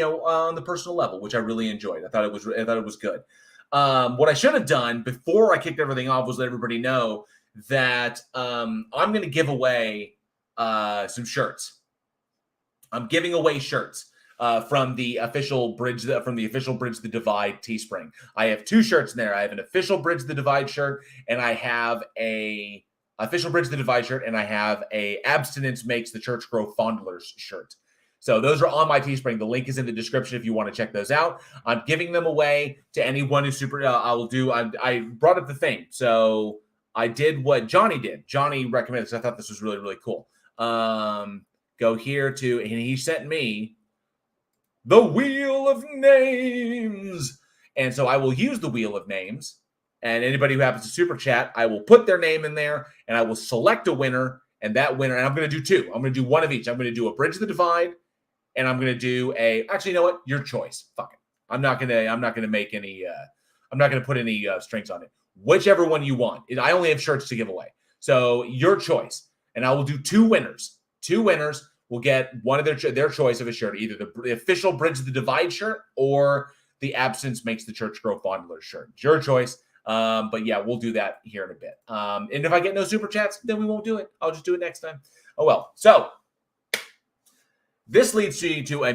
on the personal level, which I really enjoyed. I thought it was good. What I should have done before I kicked everything off was let everybody know that I'm going to give away some shirts. I'm giving away shirts from the official Bridge the Divide Teespring. I have 2 shirts in there. I have an official Bridge the Divide shirt, and I have a official Bridge the Divide shirt, and I have a Abstinence Makes the Church Grow Fondlers shirt. So those are on my Teespring. The link is in the description if you want to check those out. I'm giving them away to anyone who's super. I brought up the thing, so I did what Johnny did. Johnny recommended this. I thought this was really, really cool. Go here to, and he sent me the Wheel of Names. And so I will use the Wheel of Names. And anybody who happens to super chat, I will put their name in there and I will select a winner. And that winner, and I'm going to do 2. I'm going to do one of each. I'm going to do a Bridge the Divide, and I'm going to do actually, you know what? Your choice. Fuck it. I'm not going to make any, I'm not going to put any strings on it. Whichever one you want. I only have shirts to give away. So your choice. And I will do 2 winners. 2 winners will get one of their choice of a shirt, either the official Bridge the Divide shirt or the Absence Makes the Church Grow Fondler shirt. It's your choice. But yeah, we'll do that here in a bit. And if I get no super chats, then we won't do it. I'll just do it next time. Oh, well. So this leads you to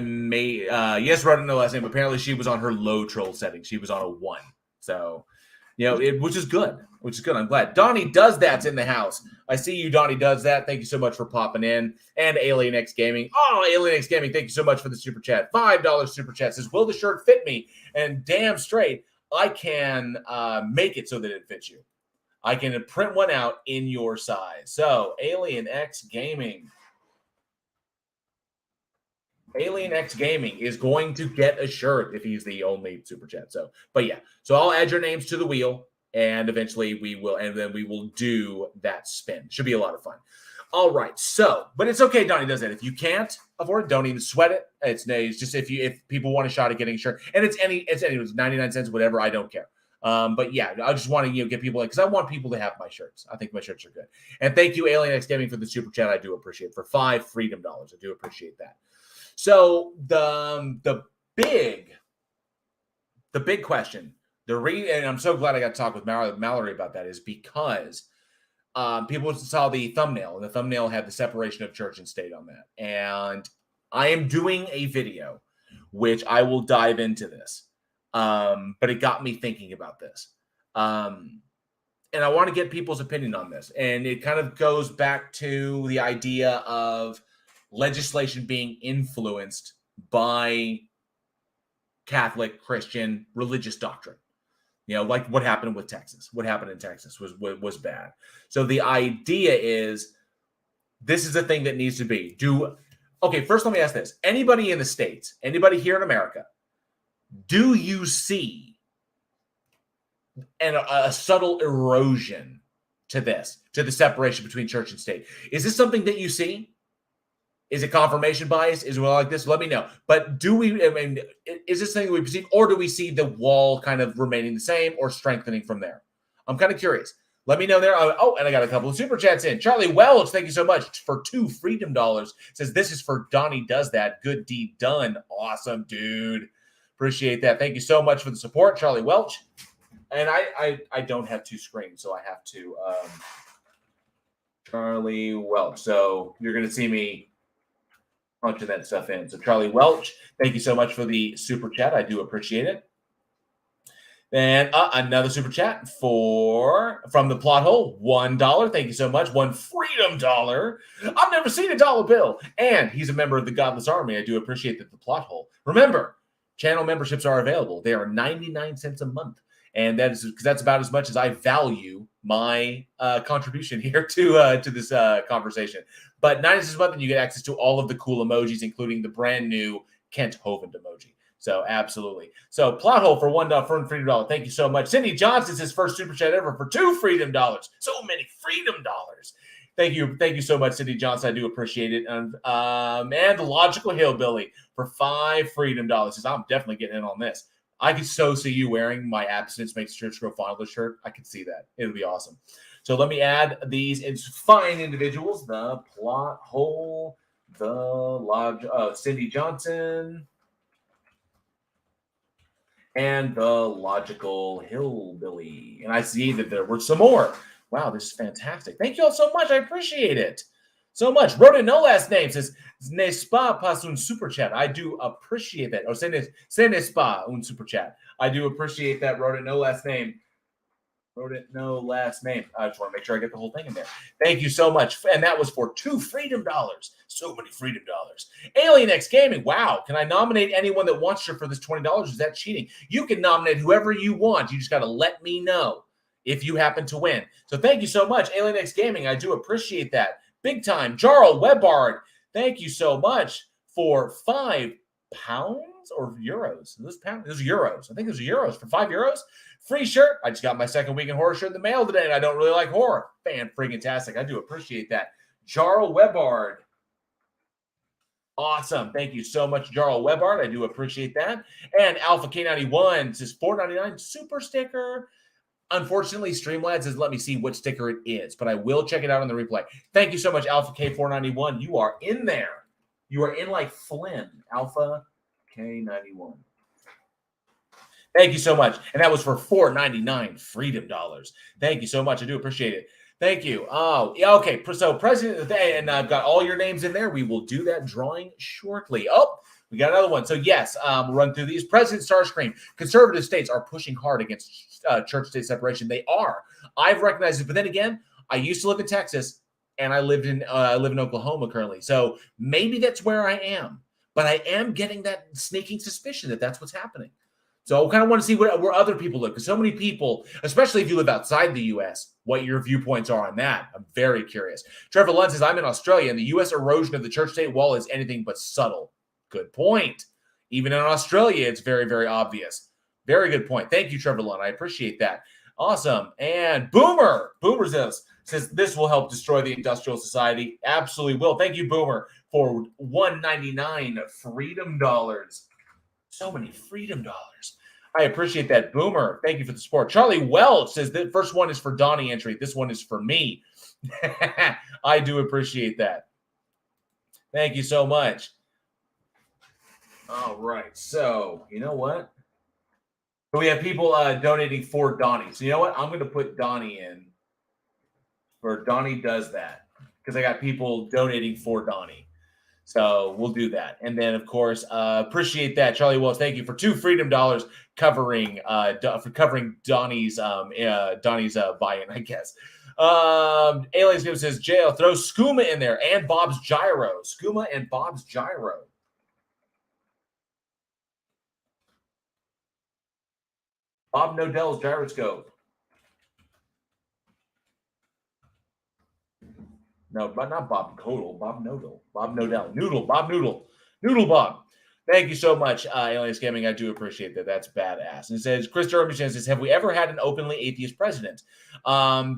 yes, wrote in the last name. Apparently she was on her low troll setting. She was on a 1. So, which is good. I'm glad. Donnie Does That's in the house. I see you, Donnie Does That. Thank you so much for popping in. And Alien X Gaming. Oh, Alien X Gaming, thank you so much for the super chat. $5 super chat says, will the shirt fit me? And damn straight, I can make it so that it fits you. I can print one out in your size. So, Alien X Gaming. Alien X Gaming is going to get a shirt if he's the only super chat. So, but yeah. So I'll add your names to the wheel, and eventually we will do that spin. Should be a lot of fun. All right. So, but it's okay. Donnie Does That. If you can't afford it, don't even sweat it. It's just if people want a shot at getting a shirt, and it's 99 cents, whatever. I don't care. But yeah, I just want to get people because I want people to have my shirts. I think my shirts are good. And thank you, Alien X Gaming, for the super chat. I do appreciate it. For $5 freedom dollars. I do appreciate that. So the big question, and I'm so glad I got to talk with Mallory about that, is because people saw the thumbnail, and the thumbnail had the separation of church and state on that. And I am doing a video, which I will dive into this, but it got me thinking about this. And I want to get people's opinion on this. And it kind of goes back to the idea of legislation being influenced by Catholic, Christian, religious doctrine. Like what happened with Texas. What happened in Texas was bad. So the idea is this is a thing that needs to be. Okay, first let me ask this. Anybody in the States, anybody here in America, do you see a subtle erosion to the separation between church and state? Is this something that you see? Is it confirmation bias? Is it like this? Let me know. But is this something we perceive, or do we see the wall kind of remaining the same or strengthening from there? I'm kind of curious. Let me know there. Oh, and I got a couple of super chats in. Charlie Welch, thank you so much for $2 freedom dollars. Says this is for Donnie Does That. Good deed done. Awesome, dude. Appreciate that. Thank you so much for the support, Charlie Welch. And I don't have two screens, so I have to Charlie Welch. So you're going to see me punching that stuff in. So Charlie Welch, thank you so much for the super chat. I do appreciate it. Then another super chat from the plot hole, $1. Thank you so much. $1 freedom dollar. I've never seen a dollar bill. And he's a member of the Godless Army. I do appreciate that. The plot hole. Remember, channel memberships are available. They are 99 cents a month. And that is because that's about as much as I value my contribution here to this conversation. But 99 cents a month, and you get access to all of the cool emojis, including the brand new Kent Hovind emoji. So absolutely. So plot hole for $1 for freedom dollar. Thank you so much. Cindy Johnson's his first super chat ever for $2 freedom dollars. So many freedom dollars. Thank you so much, Cindy Johnson. I do appreciate it. And the Logical Hillbilly for $5 freedom dollars. Says, I'm definitely getting in on this. I could so see you wearing my Abstinence Makes Church Grow Fondler shirt. I could see that. It would be awesome. So let me add these fine individuals. The plot hole, Cindy Johnson, and the Logical Hillbilly. And I see that there were some more. Wow, this is fantastic. Thank you all so much. I appreciate it so much. Wrote it no last name. Says, n'est pas pas un super chat. I do appreciate that. Or ce n'est pas un super chat. I do appreciate that. Wrote it no last name. Wrote it no last name. I just want to make sure I get the whole thing in there. Thank you so much. And that was for $2 freedom dollars. So many freedom dollars. Alien X Gaming. Wow. Can I nominate anyone that wants to for this $20? Is that cheating? You can nominate whoever you want. You just got to let me know if you happen to win. So thank you so much, Alien X Gaming. I do appreciate that. Big time. Jarl Webbard. Thank you so much for £5 or euros. This is euros. I think those are euros for €5. Free shirt. I just got my second Week in Horror shirt in the mail today, and I don't really like horror. Fan-freaking-tastic. I do appreciate that. Jarl Webbard. Awesome. Thank you so much, Jarl Webbard. I do appreciate that. And Alpha K91 says $4.99 super sticker. Unfortunately, Streamlabs has let me see what sticker it is, but I will check it out on the replay. Thank you so much, Alpha K491. You are in there. You are in like Flynn, Alpha K91. Thank you so much. And that was for $4.99 freedom dollars. Thank you so much. I do appreciate it. Thank you. Oh, yeah, okay. So President of the Day, and I've got all your names in there. We will do that drawing shortly. Oh, we got another one. So yes, we'll run through these. President Starscream. Conservative states are pushing hard against church-state separation. They are. I've recognized it. But then again, I used to live in Texas, and I live in Oklahoma currently. So maybe that's where I am. But I am getting that sneaking suspicion that that's what's happening. So I kind of want to see where other people live, because so many people, especially if you live outside the U.S., what your viewpoints are on that. I'm very curious. Trevor Lund says, I'm in Australia, and the U.S. erosion of the church-state wall is anything but subtle. Good point. Even in Australia, it's very, very obvious. Very good point. Thank you, Trevor Lund. I appreciate that. Awesome. And Boomer says this will help destroy the industrial society. Absolutely will. Thank you, Boomer, for $1.99 freedom dollars. So many freedom dollars. I appreciate that, Boomer. Thank you for the support. Charlie Welch says the first one is for Donnie entry. This one is for me. I do appreciate that. Thank you so much. All right. So, you know what? We have people donating for Donnie. So, you know what? I'm going to put Donnie in where Donnie does that, because I got people donating for Donnie. So we'll do that. And then, of course, appreciate that. Charlie Wells, thank you for $2 freedom dollars covering Donnie's buy-in, I guess. Aliens Game says, jail, throw Skooma in there and Bob's Gyro. Skooma and Bob's Gyro. Bob Nodell's gyroscope. No, but not Bob Codal. Bob Nodell. Bob Nodell. Noodle. Bob Noodle. Noodle Bob. Thank you so much, Aliens Gaming. I do appreciate that. That's badass. And it says, Chris Durham says, have we ever had an openly atheist president?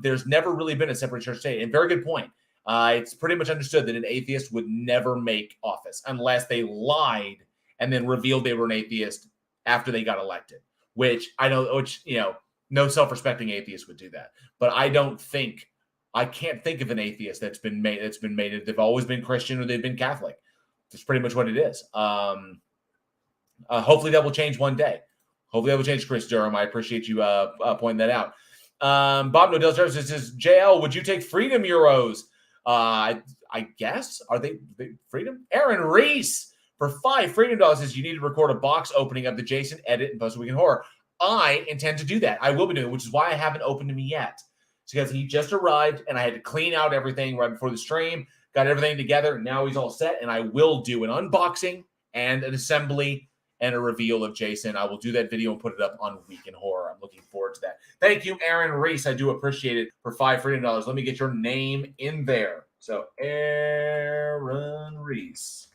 There's never really been a separate church state. And very good point. It's pretty much understood that an atheist would never make office unless they lied and then revealed they were an atheist after they got elected. No self-respecting atheist would do that. But I can't think of an atheist that's been made. They've always been Christian or they've been Catholic. That's pretty much what it is. Hopefully that will change one day. Hopefully that will change, Chris Durham. I appreciate you pointing that out. Bob Nodell Services says, JL, would you take Freedom Euros? I guess. Are they Freedom? Aaron Reese for $5 Freedom Dollars says you need to record a box opening of the Jason, edit, and post a Week in Horror. I intend to do that. I will be doing it, which is why I haven't opened him yet. It's because he just arrived and I had to clean out everything right before the stream, got everything together. Now he's all set, and I will do an unboxing and an assembly and a reveal of Jason. I will do that video and put it up on Week in Horror. I'm looking forward to that. Thank you, Aaron Reese. I do appreciate it for $5 Freedom Dollars. Let me get your name in there. So, Aaron Reese.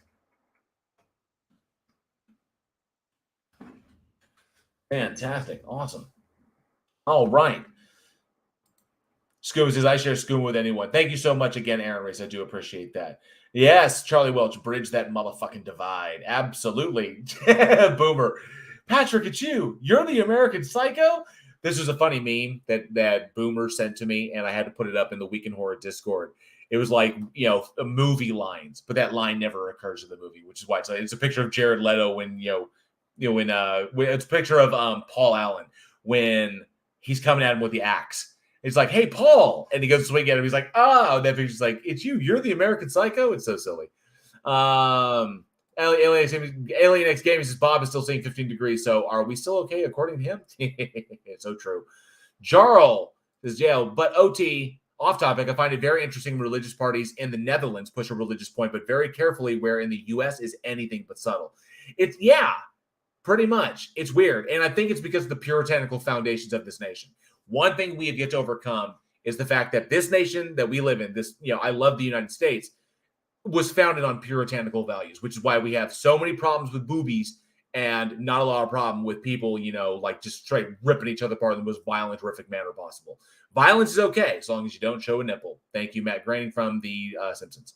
Fantastic. Awesome. All right. Skooma says, I share Skooma with anyone. Thank you so much again, Aaron Reese. I do appreciate that. Yes, Charlie Welch, bridge that motherfucking divide. Absolutely. Boomer. Patrick, it's you. You're the American Psycho? This was a funny meme that Boomer sent to me, and I had to put it up in the Week in Horror Discord. It was like, movie lines, but that line never occurs in the movie, which is why it's a picture of Jared Leto when when it's a picture of Paul Allen when he's coming at him with the axe. It's like, hey, Paul. And he goes to swing at him. He's like, oh, that picture's like, it's you. You're the American Psycho. It's so silly. Alien X Gaming says, Bob is still saying 15 degrees. So are we still okay according to him? So true. Jarl says, jail. But OT, off topic, I find it very interesting when religious parties in the Netherlands push a religious point, but very carefully, where in the U.S. is anything but subtle. Pretty much. It's weird. And I think it's because of the puritanical foundations of this nation. One thing we have yet to overcome is the fact that this nation that we live in, I love the United States, was founded on puritanical values, which is why we have so many problems with boobies and not a lot of problem with people, just straight ripping each other apart in the most violent, horrific manner possible. Violence is okay as long as you don't show a nipple. Thank you, Matt Groening from The Simpsons.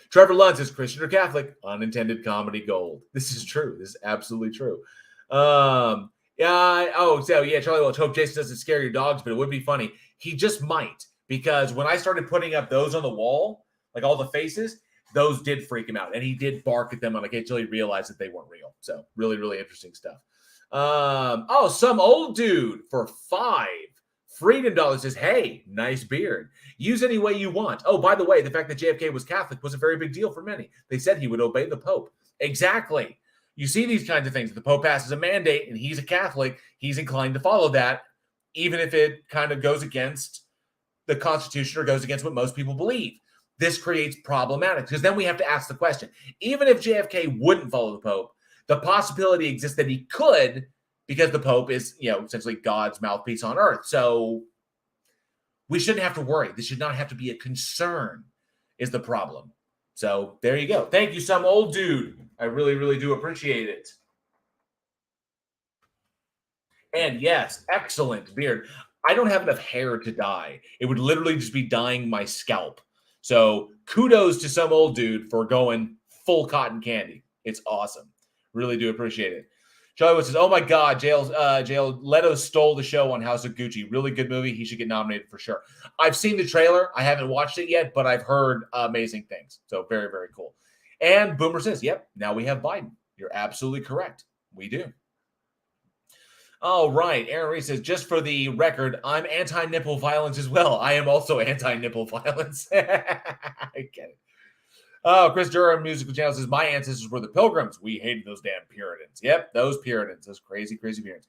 Trevor Lund says, Christian or Catholic? Unintended comedy gold. This is true. This is absolutely true. Charlie Welch, hope Jason doesn't scare your dogs, but it would be funny. He just might, because when I started putting up those on the wall, like all the faces, those did freak him out. And he did bark at them until he realized that they weren't real. So really, really interesting stuff. Some old dude for $5 Freedom Dollars says, hey, nice beard. Use any way you want. Oh, by the way, the fact that JFK was Catholic was a very big deal for many. They said he would obey the Pope. Exactly. You see these kinds of things. The Pope passes a mandate and he's a Catholic. He's inclined to follow that, even if it kind of goes against the Constitution or goes against what most people believe. This creates problematic because then we have to ask the question, even if JFK wouldn't follow the Pope, the possibility exists that he could, because the Pope is, essentially God's mouthpiece on earth. So we shouldn't have to worry. This should not have to be a concern is the problem. So there you go. Thank you, some old dude. I really, really do appreciate it. And yes, excellent beard. I don't have enough hair to dye. It would literally just be dyeing my scalp. So kudos to some old dude for going full cotton candy. It's awesome. Really do appreciate it. Charlie says, oh my God, Jail Leto stole the show on House of Gucci. Really good movie. He should get nominated for sure. I've seen the trailer. I haven't watched it yet, but I've heard amazing things. So very, very cool. And Boomer says, yep, now we have Biden. You're absolutely correct. We do. All right. Aaron Reese says, just for the record, I'm anti-nipple violence as well. I am also anti-nipple violence. I get it. Oh, Chris Durham Musical Channel says, my ancestors were the Pilgrims. We hated those damn Puritans. Yep, those Puritans. Those crazy, crazy Puritans.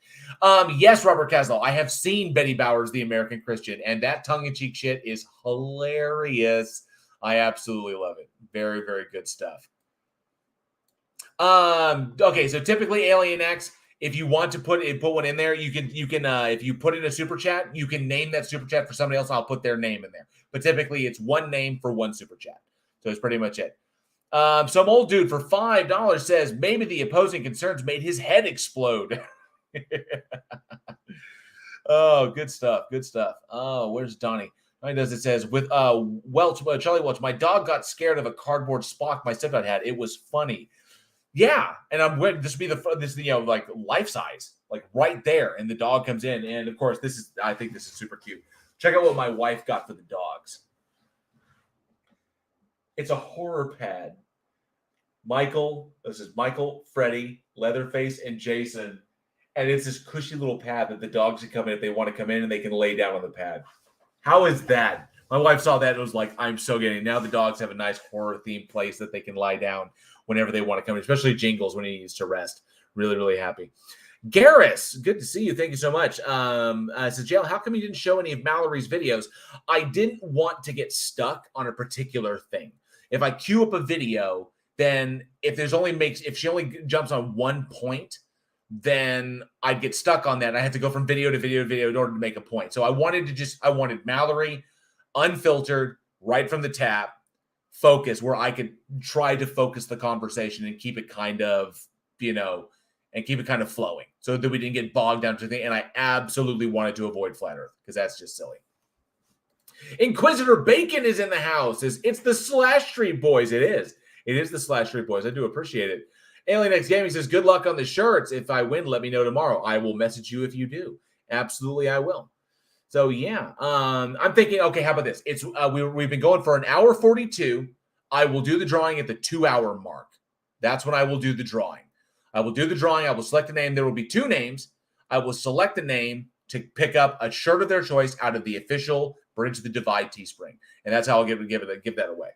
Yes, Robert Caslow, I have seen Betty Bowers, The American Christian, and that tongue-in-cheek shit is hilarious. I absolutely love it. Very, very good stuff. Okay, so typically Alien X, if you want to put one in there, you can if you put in a super chat, you can name that super chat for somebody else. I'll put their name in there. But typically it's one name for one super chat. So it's pretty much it. Some old dude for $5 says maybe the opposing concerns made his head explode. Oh, good stuff. Good stuff. Oh, where's Donnie? It says with Charlie Welch, my dog got scared of a cardboard Spock my stepdad had. It was funny. Yeah, and I'm going. This would be like life size, like right there, and the dog comes in, and of course I think this is super cute. Check out what my wife got for the dogs. It's a horror pad Michael, this is Michael, Freddie, Leatherface, and Jason. And it's this cushy little pad that the dogs can come in if they want to come in and they can lay down on the pad. How is that? My wife saw that and was like, I'm so getting it. Now the dogs have a nice horror themed place that they can lie down whenever they want to come in, especially Jingles when he needs to rest. Really, really happy. Garrus, good to see you. Thank you so much. Says, Jail, how come you didn't show any of Mallory's videos? I didn't want to get stuck on a particular thing. If I queue up a video, then if she only jumps on one point, then I'd get stuck on that. I had to go from video to video to video in order to make a point. So I wanted Mallory unfiltered, right from the tap, focus, where I could try to focus the conversation and keep it kind of, and keep it kind of flowing so that we didn't get bogged down to the thing. And I absolutely wanted to avoid Flat Earth because that's just silly. Inquisitor Bacon is in the house. It's the Slash Street Boys. It is. It is the Slash Street Boys. I do appreciate it. Alien X Gaming says, good luck on the shirts. If I win, let me know tomorrow. I will message you if you do. Absolutely, I will. So, yeah. I'm thinking, okay, how about this? It's we've been going for an hour 42. I will do the drawing at the 2-hour mark. That's when I will do the drawing. I will do the drawing. I will select a name. There will be 2 names. I will select a name to pick up a shirt of their choice out of the official Bridge the Divide Teespring. And that's how I'll give that away.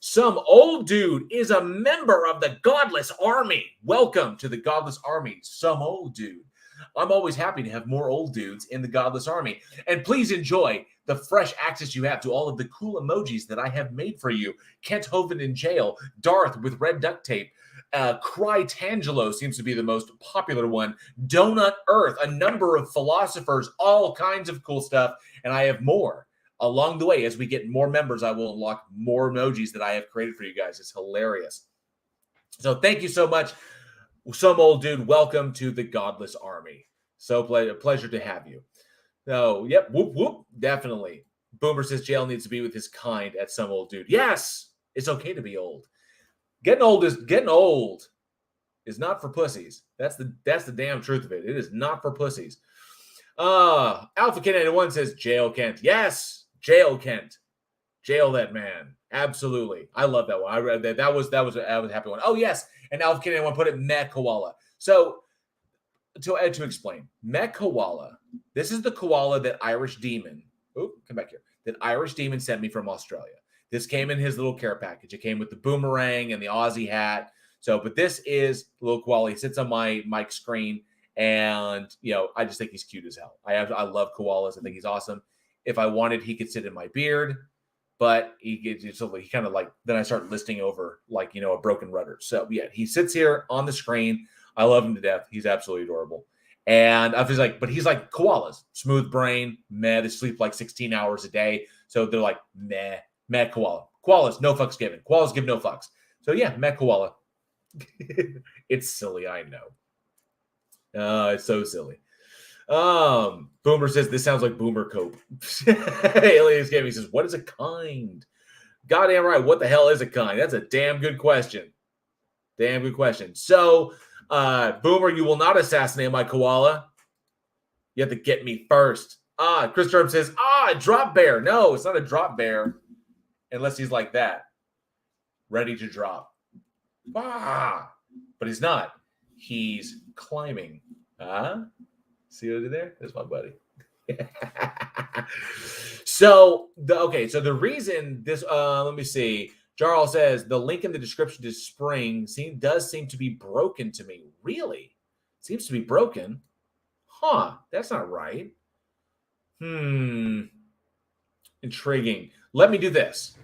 Some old dude is a member of the Godless Army. Welcome to the Godless Army, some old dude. I'm always happy to have more old dudes in the Godless Army. And please enjoy the fresh access you have to all of the cool emojis that I have made for you. Kent Hovind in jail, Darth with red duct tape, Cry Tangelo seems to be the most popular one, Donut Earth, a number of philosophers, all kinds of cool stuff, and I have more. Along the way, as we get more members, I will unlock more emojis that I have created for you guys. It's hilarious. So thank you so much. Some old dude, welcome to the Godless Army. So pleasure to have you. So, yep, whoop, whoop, definitely. Boomer says jail needs to be with his kind at some old dude. Yes, it's okay to be old. Getting old is not for pussies. That's the damn truth of it. It is not for pussies. Alpha Kent 91 says jail Kent. Yes, jail Kent. Jail that man. Absolutely. I love that one. I read that. That was a happy one. Oh, yes. And Alpha Kent 91 put it Meh Koala. So to explain, Meh Koala, this is the koala that Irish Demon, come back here, that Irish Demon sent me from Australia. This came in his little care package. It came with the boomerang and the Aussie hat. So, but this is the little koala. He sits on my mic screen, and I just think he's cute as hell. I love koalas. I think he's awesome. If I wanted, he could sit in my beard, but he kind of like, then I start listing over like a broken rudder. So yeah, he sits here on the screen. I love him to death. He's absolutely adorable. And I was like, but he's like koalas, smooth brain, meh. They sleep like 16 hours a day, so they're like meh koala. Koalas, no fucks given. Koalas give no fucks. So yeah, meh koala. It's silly, I know. It's so silly. Boomer says this sounds like Boomer Cope. Aliens Gaming says, what is a kind? Goddamn right. What the hell is a kind? That's a damn good question. Damn good question. So, Boomer, you will not assassinate my koala. You have to get me first. Chris Durham says, drop bear. No, it's not a drop bear. Unless he's like that. Ready to drop. But he's not. He's climbing. See what I did there? There's my buddy. So the reason this, let me see. Jarl says the link in the description to Spring does seem to be broken to me. Really? Seems to be broken. That's not right. Intriguing. Let me do this.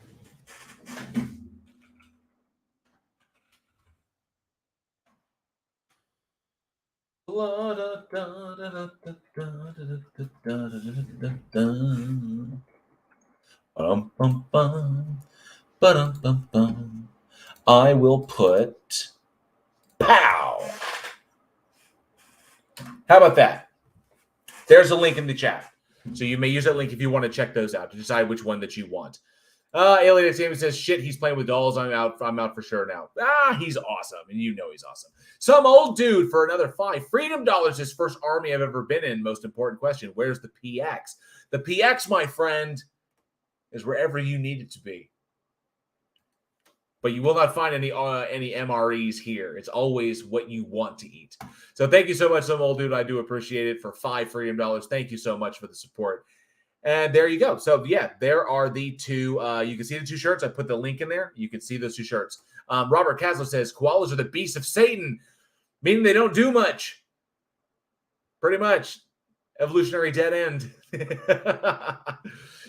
I will put pow. How about that? There's a link in the chat. So you may use that link if you want to check those out to decide which one that you want. Alien Xavier says, shit, he's playing with dolls. I'm out for sure now. He's awesome. And he's awesome. Some old dude for another $5. Freedom Dollars, his first army I've ever been in. Most important question. Where's the PX? The PX, my friend, is wherever you need it to be. but you will not find any MREs here. It's always what you want to eat. So thank you so much, some old dude. I do appreciate it for $5 freedom. Thank you so much for the support. And there you go. So yeah, there are the two. You can see the two shirts. I put the link in there. You can see those two shirts. Robert Caslow says koalas are the beasts of Satan, meaning they don't do much. Pretty much, evolutionary dead end.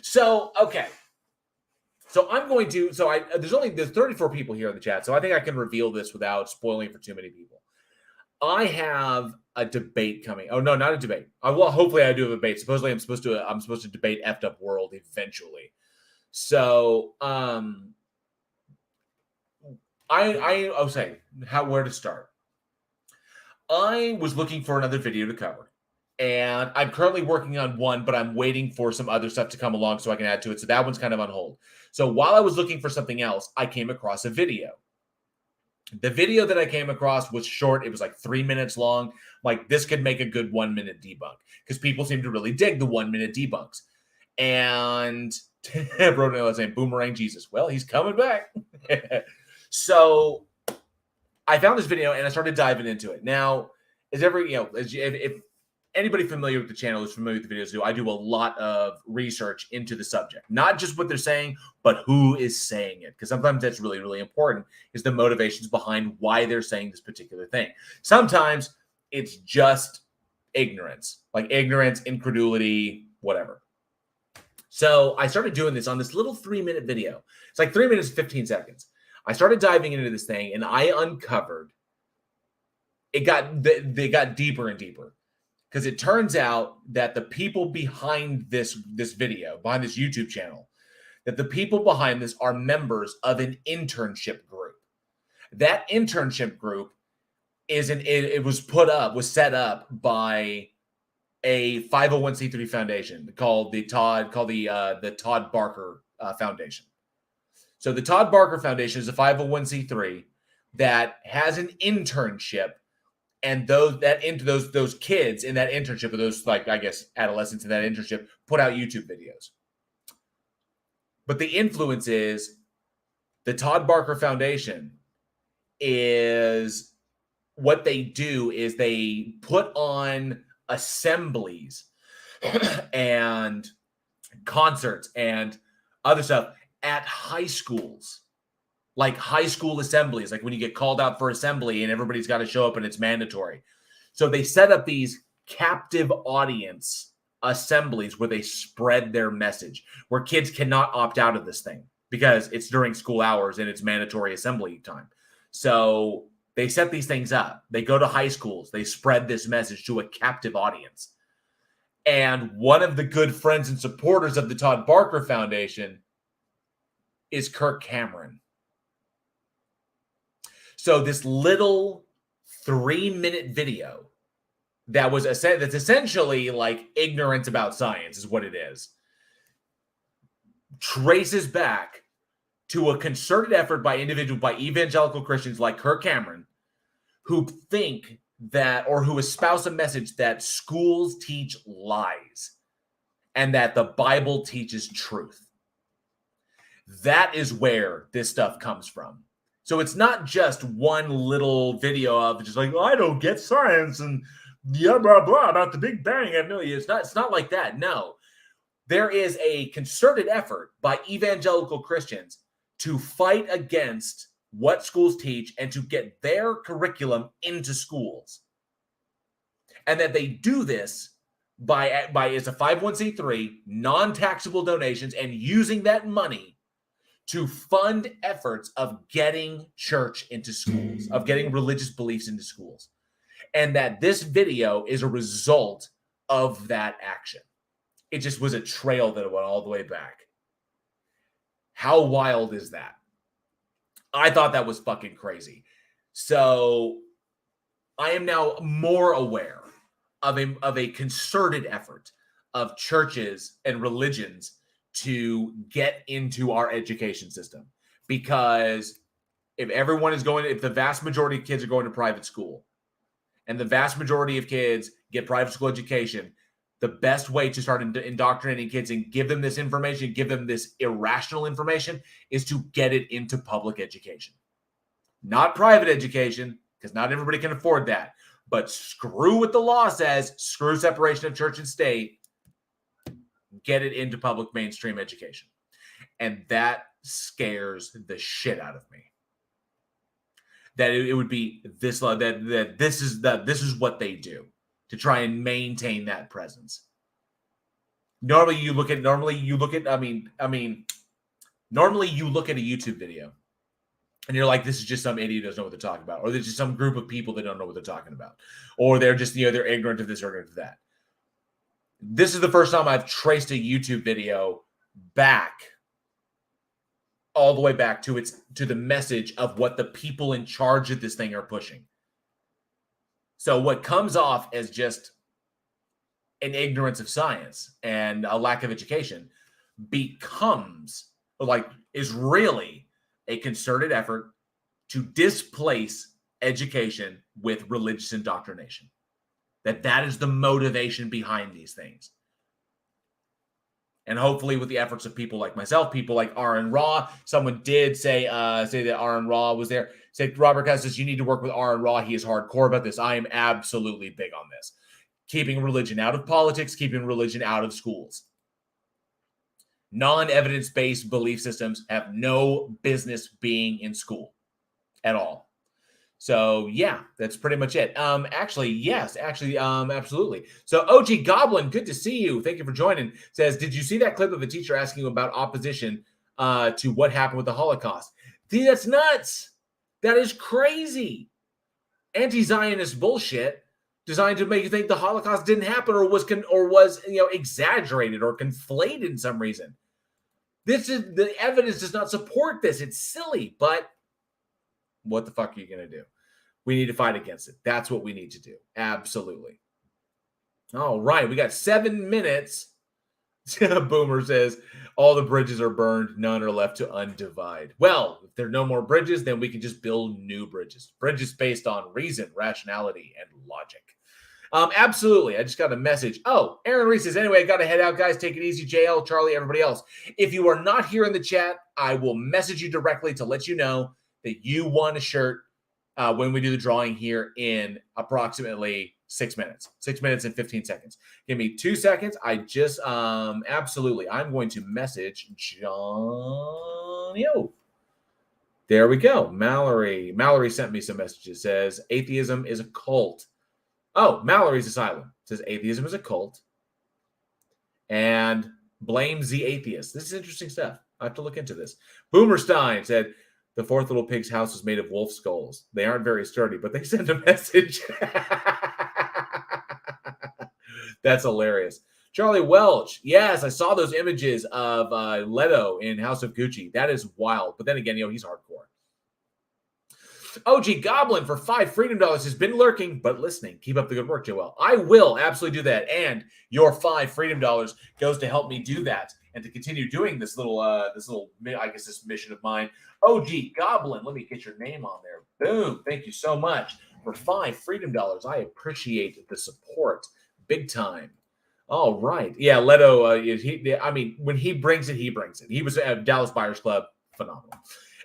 So okay. So I'm going to. So there's 34 people here in the chat. So I think I can reveal this without spoiling for too many people. I have a debate coming. Oh no, not a debate. Well, hopefully I do have a debate. Supposedly I'm supposed to debate Effed Up World eventually. So I'll say where to start. I was looking for another video to cover, and I'm currently working on one, but I'm waiting for some other stuff to come along so I can add to it. So that one's kind of on hold. So while I was looking for something else, I came across a video. The video that I came across was short. It was like 3 minutes long. Like, this could make a good 1 minute debunk because people seem to really dig the 1 minute debunks. And Broden was saying, Boomerang Jesus. Well, he's coming back. So I found this video and I started diving into it. Now, if anybody familiar with the channel is familiar with the videos, I do a lot of research into the subject, not just what they're saying, but who is saying it. Because sometimes that's really, really important, is the motivations behind why they're saying this particular thing. Sometimes it's just ignorance, like ignorance, incredulity, whatever. So I started doing this on this little 3 minute video. It's like 3 minutes, 15 seconds. I started diving into this thing and I uncovered, they got deeper and deeper. Because it turns out that the people behind this video, behind this YouTube channel, that the people behind this are members of an internship group. That internship group was set up by a 501c3 foundation called the Todd Barker Foundation. So the Todd Barker Foundation is a 501c3 that has an internship. And those kids in that internship, or those, like, I guess, adolescents in that internship, put out YouTube videos. But the influence is the Todd Barker Foundation is what they do is they put on assemblies and concerts and other stuff at high schools. Like high school assemblies, like when you get called out for assembly and everybody's got to show up and it's mandatory. So they set up these captive audience assemblies where they spread their message, where kids cannot opt out of this thing because it's during school hours and it's mandatory assembly time. So they set these things up. They go to high schools. They spread this message to a captive audience. And one of the good friends and supporters of the Todd Barker Foundation is Kirk Cameron. So this little 3 minute video that's essentially like ignorance about science is what it is, traces back to a concerted effort by evangelical Christians like Kirk Cameron, who think that, or who espouse a message that schools teach lies and that the Bible teaches truth. That is where this stuff comes from. So it's not just one little video of just like, I don't get science and blah, blah, blah about the Big Bang. It's not like that. No, there is a concerted effort by evangelical Christians to fight against what schools teach and to get their curriculum into schools. And that they do this by it's a 501c3, non-taxable donations, and using that money to fund efforts of getting church into schools, of getting religious beliefs into schools. And that this video is a result of that action. It just was a trail that went all the way back. How wild is that? I thought that was fucking crazy. So I am now more aware of a concerted effort of churches and religions to get into our education system. Because if the vast majority of kids are going to private school, and the vast majority of kids get private school education, the best way to start indoctrinating kids and give them this information, give them this irrational information, is to get it into public education. Not private education, because not everybody can afford that. But screw what the law says, screw separation of church and state, get it into public mainstream education. And that scares the shit out of me. That it would be this that this is what they do to try and maintain that presence. Normally you look at a YouTube video and you're like, this is just some idiot who doesn't know what they're talking about, or there's just some group of people that don't know what they're talking about, or they're just, they're ignorant of this or ignorant of that. This is the first time I've traced a YouTube video back, all the way back to the message of what the people in charge of this thing are pushing. So what comes off as just an ignorance of science and a lack of education is really a concerted effort to displace education with religious indoctrination. That is the motivation behind these things. And hopefully with the efforts of people like myself, people like Aaron Ra, someone did say that Aaron Ra was there. Said, Robert Custis, you need to work with Aaron Ra. He is hardcore about this. I am absolutely big on this. Keeping religion out of politics, keeping religion out of schools. Non-evidence-based belief systems have no business being in school at all. So yeah, that's pretty much it. Absolutely. So OG Goblin, good to see you. Thank you for joining. Says, did you see that clip of a teacher asking about opposition to what happened with the Holocaust? See, that's nuts. That is crazy. Anti-Zionist bullshit designed to make you think the Holocaust didn't happen or was exaggerated or conflated in some reason. The evidence does not support this. It's silly, but what the fuck are you going to do? We need to fight against it. That's what we need to do. Absolutely. All right. We got 7 minutes. Boomer says, all the bridges are burned. None are left to undivide. Well, if there are no more bridges, then we can just build new bridges. Bridges based on reason, rationality, and logic. Absolutely. I just got a message. Oh, Aaron Reese says, anyway, I got to head out, guys. Take it easy. JL, Charlie, everybody else. If you are not here in the chat, I will message you directly to let you know that you won a shirt when we do the drawing here in approximately 6 minutes. 6 minutes and 15 seconds. Give me 2 seconds. I just, absolutely, I'm going to message John. There we go. Mallory sent me some messages. Says, atheism is a cult. Oh, Mallory's Asylum says atheism is a cult and blames the atheists. This is interesting stuff. I have to look into this. Boomerstein said, the fourth little pig's house was made of wolf skulls. They aren't very sturdy, but they sent a message. That's hilarious. Charlie Welch. Yes, I saw those images of Leto in House of Gucci. That is wild. But then again, he's hardcore. OG Goblin for 5 Freedom Dollars has been lurking, but listening. Keep up the good work, Joel. I will absolutely do that. And your 5 Freedom Dollars goes to help me do that and to continue doing this little, this mission of mine. OG Goblin, let me get your name on there. Boom. Thank you so much for 5 Freedom Dollars. I appreciate the support big time. All right. Yeah, Leto, when he brings it, he brings it. He was at Dallas Buyers Club. Phenomenal.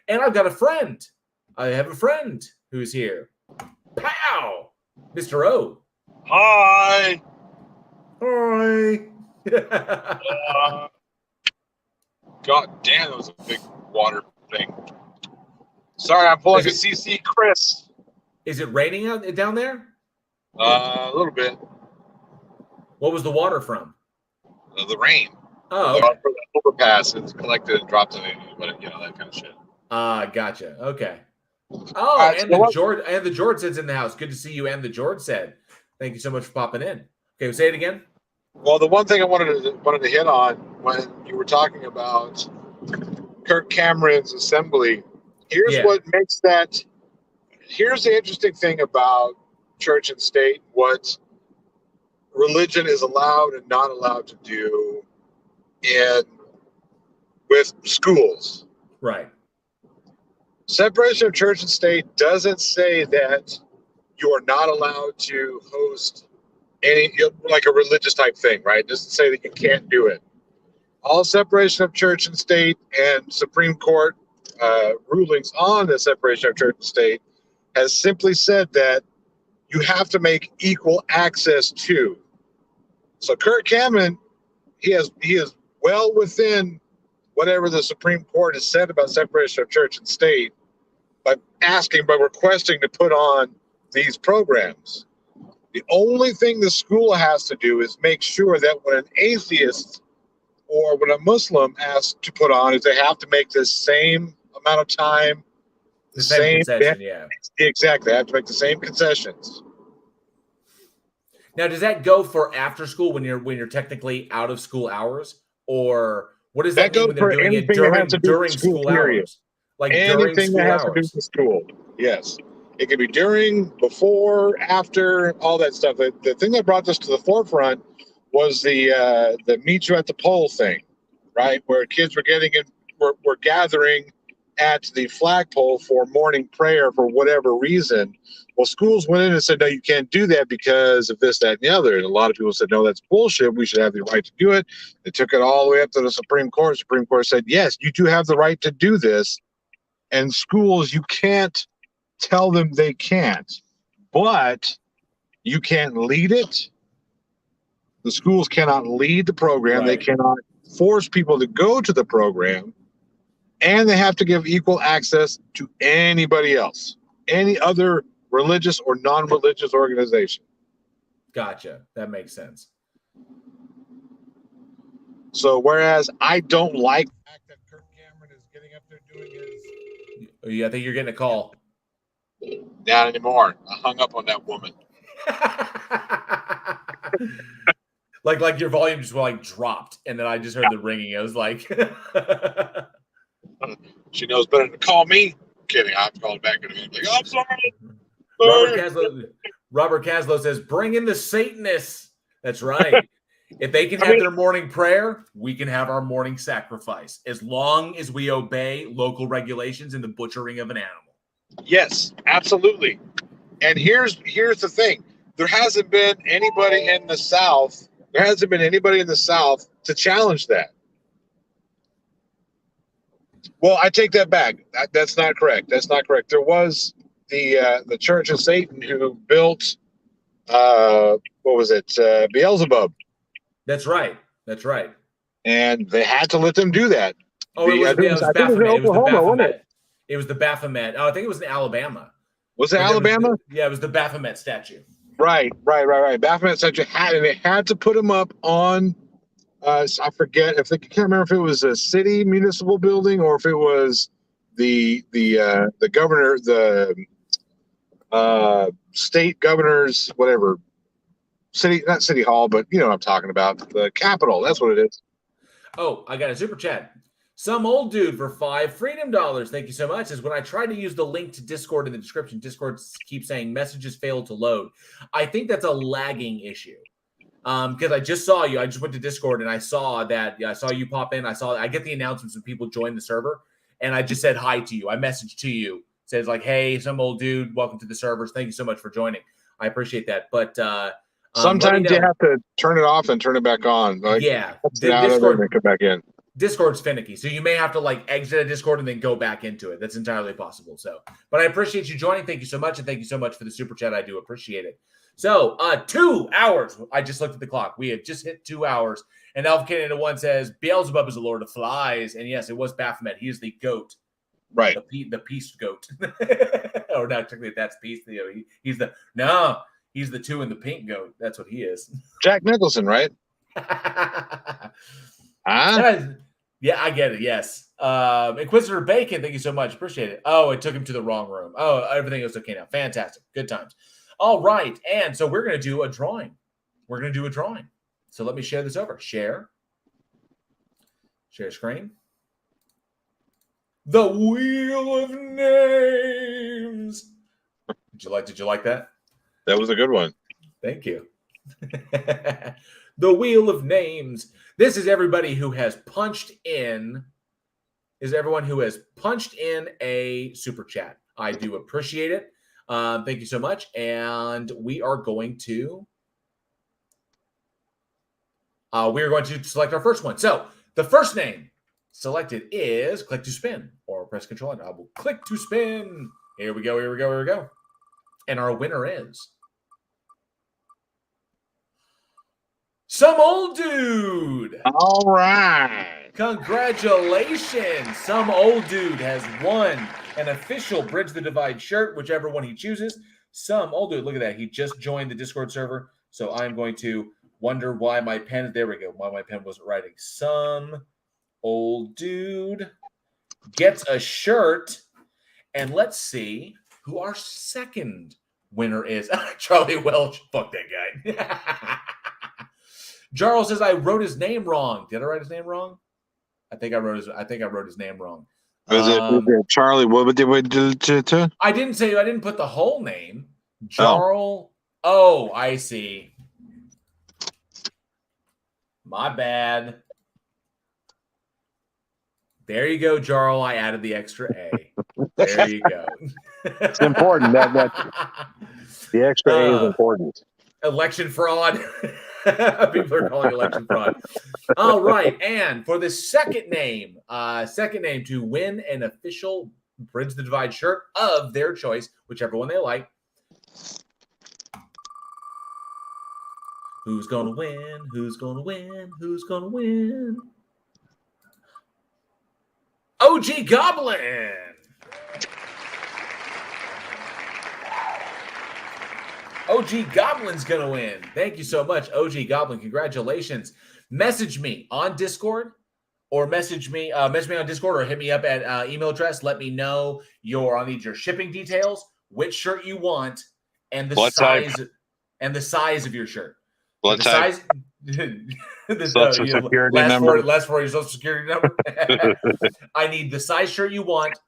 And I've got a friend. I have a friend who's here. Pow! Mr. O. Hi. Hi. God damn, that was a big water thing. Sorry, I'm pulling a CC Chris. Is it raining down there? A little bit. What was the water from? The rain. Oh, okay. For the overpass, it's collected and dropped in it, but that kind of shit. Gotcha. Okay. Oh, and the George said's in the house. Good to see you, and the George said. Thank you so much for popping in. Okay, say it again. Well, the one thing I wanted to hit on when you were talking about Kirk Cameron's assembly, what makes that. Here's the interesting thing about church and state, what religion is allowed and not allowed to do with schools. Right. Separation of church and state doesn't say that you are not allowed to host any like a religious type thing, right? It doesn't say that you can't do it. All separation of church and state and Supreme Court rulings on the separation of church and state has simply said that you have to make equal access to. So Kirk Cameron, he is well within whatever the Supreme Court has said about separation of church and state by requesting to put on these programs. The only thing the school has to do is make sure that when an atheist or when a Muslim asks to put on, is they have to make the same amount of time, the same concession, yeah. Exactly. They have to make the same concessions. Now, does that go for after school when you're technically out of school hours, or what does that mean when they're doing it during school hours? Like anything that has to do with school. Yes. It could be during, before, after, all that stuff. The thing that brought this to the forefront was the meet you at the pole thing, right? Where kids were gathering at the flagpole for morning prayer for whatever reason. Well, schools went in and said, no, you can't do that because of this, that, and the other. And a lot of people said, no, that's bullshit. We should have the right to do it. They took it all the way up to the Supreme Court. Supreme Court said, yes, you do have the right to do this. And schools, you can't tell them they can't, but you can't lead it. The schools cannot lead the program. Right. They cannot force people to go to the program. And they have to give equal access to anybody else, any other religious or non-religious organization. Gotcha. That makes sense. So whereas I don't like the fact that Kirk Cameron is getting up there doing his... Yeah, I think you're getting a call. Not anymore. I hung up on that woman. like your volume just dropped, and then I just heard the ringing. I was like... She knows better than to call me. I'm kidding. I have to call her back in a minute. Like, oh, I'm sorry. Robert Caslow says, bring in the Satanists. That's right. If they can have their morning prayer, we can have our morning sacrifice, as long as we obey local regulations and the butchering of an animal. Yes, absolutely. And here's the thing. There hasn't been anybody in the South to challenge that. Well, I take that back. That's not correct. There was the Church of Satan who built, Beelzebub. That's right. And they had to let them do that. Oh, it was Baphomet. It was the Baphomet. Oh, I think it was in Alabama. Was it Alabama? It was the Baphomet statue. Right. Baphomet statue they had to put them up on. I forget I can't remember if it was a city municipal building or if it was the governor, the state governor's whatever city, not city hall, but you know what I'm talking about, the Capitol. That's what it is. Oh, I got a super chat. Some old dude for $5 freedom dollars. Thank you so much. Is when I try to use the link to Discord in the description, Discord keeps saying messages failed to load. I think that's a lagging issue. Because I just saw you. I just went to Discord and I saw that. I saw you pop in. I get the announcements when people join the server, and I just said hi to you. I messaged to you. It says like, "Hey, some old dude, welcome to the servers. Thank you so much for joining. I appreciate that." But sometimes you have to turn it off and turn it back on. Discord and come back in. Discord's finicky, so you may have to exit a Discord and then go back into it. That's entirely possible. So, but I appreciate you joining. Thank you so much, and thank you so much for the super chat. I do appreciate it. So, 2 hours. I just looked at the clock. We had just hit 2 hours. And Elf Canada 1 says, Beelzebub is the Lord of Flies. And yes, it was Baphomet. He is the goat. Right. The peace goat. Or not technically that's peace. He's the 2 and the pink goat. That's what he is. Jack Nicholson, right? Yeah, I get it. Yes. Inquisitor Bacon, thank you so much. Appreciate it. Oh, it took him to the wrong room. Oh, everything was okay now. Fantastic. Good times. All right, and so we're going to do a drawing. So let me share this over. Share screen. The Wheel of Names. Did you like that? That was a good one. Thank you. The Wheel of Names. This is everybody who has punched in. Is everyone who has punched in a super chat. I do appreciate it. Thank you so much. And we are going to we're going to select our first one. So the first name selected is click to spin or press Control Enter. I will click to spin. Here we go. Here we go. Here we go. And our winner is some old dude. All right. Congratulations. Some old dude has won an official Bridge the Divide shirt, whichever one he chooses. Some old dude, look at that. He just joined the Discord server. So I'm going to wonder why my pen, there we go, why my pen wasn't writing. Some old dude gets a shirt. And let's see who our second winner is. Charlie Welch. Fuck that guy. Jarl says I wrote his name wrong. Did I write his name wrong? I think I wrote his name wrong. Was it Charlie? What did we do to? I didn't put the whole name. Jarl. Oh, I see. My bad. There you go, Jarl. I added the extra A. There you go. It's important. That the extra A is important. Election fraud. People are calling election fraud. All right, and for the second name to win an official Bridge the Divide shirt of their choice, whichever one they like. Who's gonna win? Who's gonna win? Who's gonna win? OG Goblin. OG Goblin's gonna win. Thank you so much, OG Goblin. Congratulations. Message me on Discord, or message me on Discord, or hit me up at email address. Let me know I'll need your shipping details, which shirt you want, and the size of your shirt. Blood type. Social security number. Last for your social security number. I need the size shirt you want.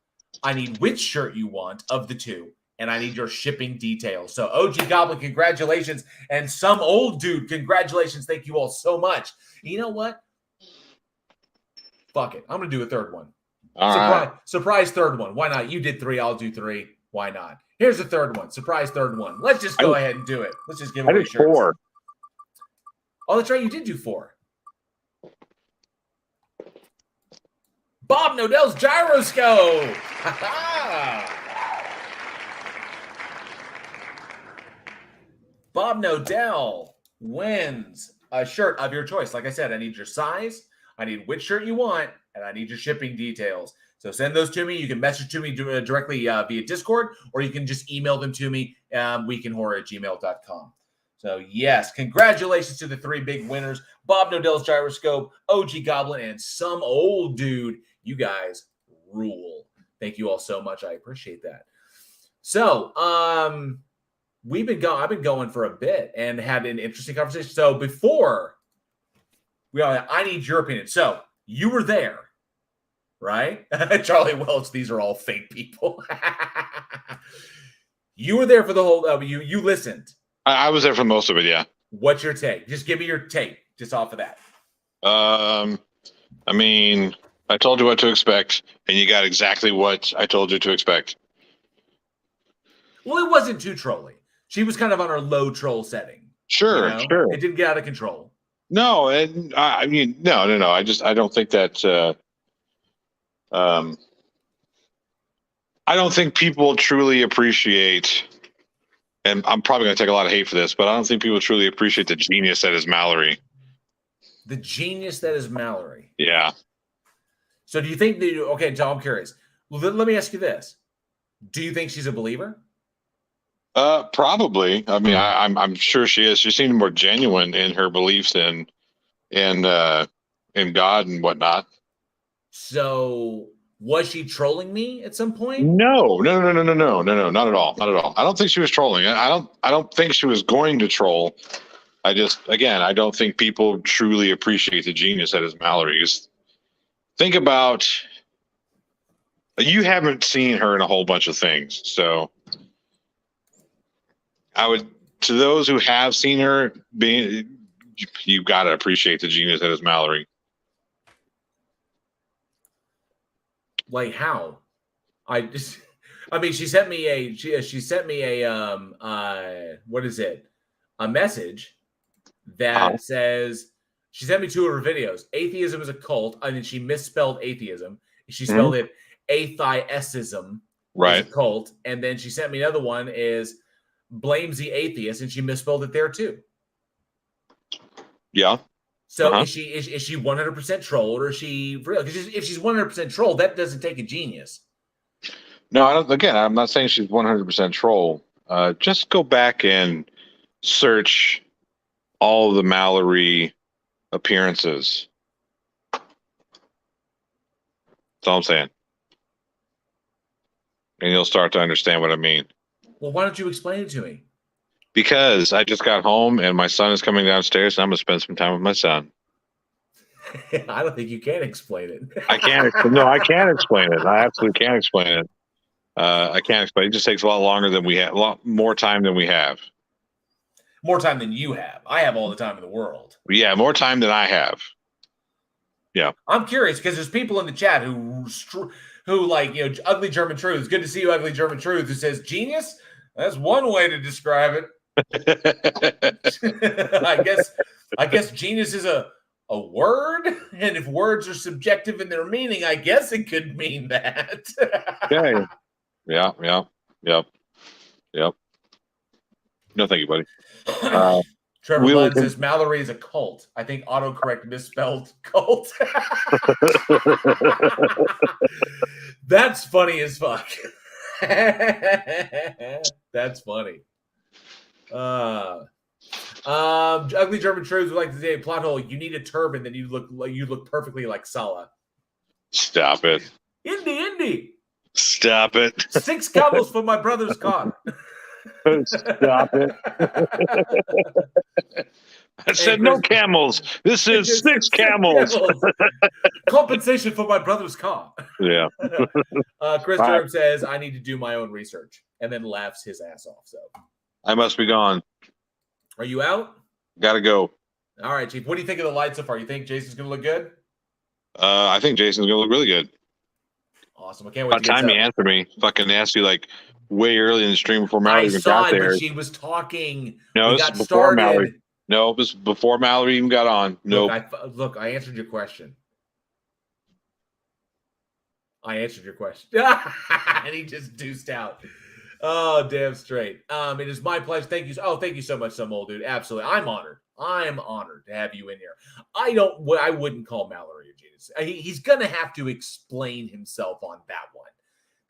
I need which shirt you want of the two. And I need your shipping details. So OG Goblin, congratulations. And some old dude, congratulations. Thank you all so much. You know what? Fuck it. I'm going to do a third one. Surprise third one. Why not? You did 3. I'll do 3. Why not? Here's the third one. Surprise third one. Let's just go ahead and do it. Let's just give away shirts. 4. Oh, that's right. You did do 4. Bob Nodell's Gyroscope. Bob Nodell wins a shirt of your choice. Like I said, I need your size, I need which shirt you want, and I need your shipping details. So send those to me. You can message to me directly via Discord, or you can just email them to me, weekinhorror@gmail.com. So yes, congratulations to the 3 big winners, Bob Nodell's Gyroscope, OG Goblin, and some old dude. You guys rule. Thank you all so much. I appreciate that. So, I've been going for a bit and had an interesting conversation. So before I need your opinion. So you were there, right? Charlie Welch, these are all fake people. You were there for the whole, you listened. I was there for most of it, yeah. What's your take? Just give me your take just off of that. I mean, I told you what to expect, and you got exactly what I told you to expect. Well, it wasn't too trolly. She was kind of on her low troll setting. Sure, you know? sure. It didn't get out of control. No, I mean, no. I don't think that. I don't think people truly appreciate, and I'm probably going to take a lot of hate for this, but I don't think people truly appreciate the genius that is Mallory. The genius that is Mallory. Yeah. So do you think that? Okay, so I'm curious. Let me ask you this: do you think she's a believer? Probably. I mean, I'm sure she is. She seemed more genuine in her beliefs in God and whatnot. So was she trolling me at some point? No, not at all. I don't think she was trolling. I don't think she was going to troll. I don't think people truly appreciate the genius that is Mallory. Just think about, you haven't seen her in a whole bunch of things, so I would, to those who have seen her, you've got to appreciate the genius that is Mallory. Like how? She sent me a what is it? A message that says She sent me 2 of her videos. Atheism is a cult. I mean, she misspelled atheism. She spelled it atheism. Right. Is a cult. And then she sent me another one is blames the atheist, and she misspelled it there too. Yeah. So is she 100% trolled, or is she real? Because if she's 100% trolled, that doesn't take a genius. No, I don't. Again, I'm not saying she's 100% troll. Just go back and search all of the Mallory appearances. That's all I'm saying. And you'll start to understand what I mean. Well, why don't you explain it to me? Because I just got home and my son is coming downstairs and I'm going to spend some time with my son. I don't think you can explain it. I can't. No, I can't explain it. I absolutely can't explain it. I can't explain it. It just takes a lot longer than we have, a lot more time than we have. More time than you have. I have all the time in the world. Yeah, more time than I have. Yeah. I'm curious because there's people in the chat who like, you know, Ugly German Truth. It's good to see you, Ugly German Truth, who says genius. That's one way to describe it. I guess genius is a word, and if words are subjective in their meaning, I guess it could mean that. Okay. Yeah. No, thank you, buddy. Trevor Glenn says Mallory is a cult. I think autocorrect misspelled cult. That's funny as fuck. That's funny. Ugly German Truths would like to say, plot hole, you need a turban, then you look perfectly like Salah. Stop it. Indy. Stop it. 6 camels for my brother's car. Stop it. I said no camels. This is 6 camels. Compensation for my brother's car. Yeah. Chris Durham says, I need to do my own research, and then laughs his ass off. So I must be gone. Are you out? Gotta go. All right, Chief. What do you think of the light so far? You think Jason's going to look good? I think Jason's going to look really good. Awesome. I can't wait. By the time you answer me, fucking asked you like way early in the stream before Mallory even got there. But she was talking. No, this is before Mallory. No, this was before Mallory even got on. No. Look, I answered your question. And he just deuced out. Oh, damn straight. It is my pleasure. Thank you. Oh, thank you so much, some old dude. Absolutely. I'm honored. I'm honored to have you in here. I wouldn't call Mallory a genius. He's going to have to explain himself on that one.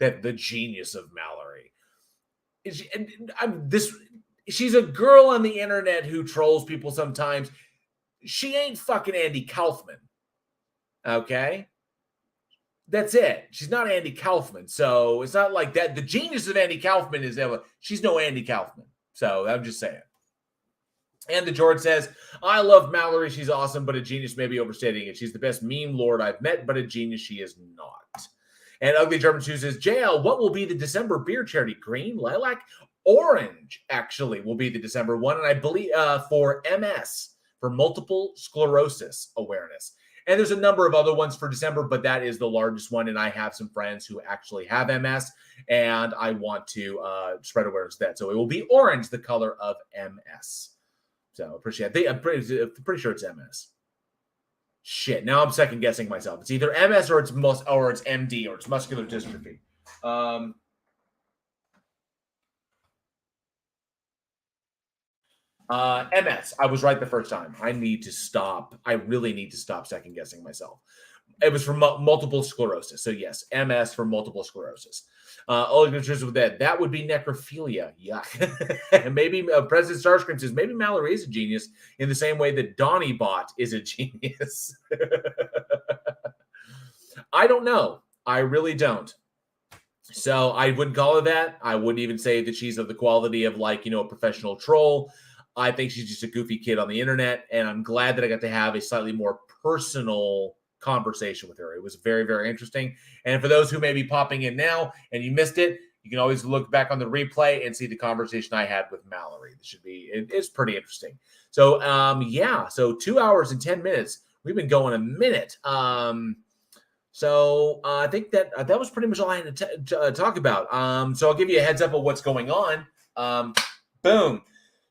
That the genius of Mallory. She's a girl on the internet who trolls people sometimes. She ain't fucking Andy Kaufman. Okay? That's it. She's not Andy Kaufman. So it's not like that. The genius of Andy Kaufman is that she's no Andy Kaufman. So I'm just saying. And the George says, I love Mallory. She's awesome, but a genius may be overstating it. She's the best meme lord I've met, but a genius she is not. And Ugly German Shoe says, JL, what will be the December beer charity? Green, lilac, orange, actually, will be the December one. And I believe for MS, for multiple sclerosis awareness. And there's a number of other ones for December, but that is the largest one. And I have some friends who actually have MS, and I want to spread awareness of that. So it will be orange, the color of MS. So appreciate it. I'm pretty sure it's MS. Shit, now I'm second guessing myself. It's either MS or it's MD or it's muscular dystrophy. MS. I was right the first time. I need to stop. I really need to stop second guessing myself. It was for multiple sclerosis. So yes, MS for multiple sclerosis. With that would be necrophilia. Yuck. Maybe President Starscream says maybe Mallory is a genius in the same way that Donnie Bot is a genius. I don't know. I really don't. So I wouldn't call her that. I wouldn't even say that she's of the quality of like, a professional troll. I think she's just a goofy kid on the internet, and I'm glad that I got to have a slightly more personal conversation with her. It was very, very interesting. And for those who may be popping in now and you missed it, you can always look back on the replay and see the conversation I had with Mallory. It's pretty interesting. So, so 2 hours and 10 minutes. We've been going a minute. So I think that was pretty much all I had to talk about. So I'll give you a heads up of what's going on. Boom.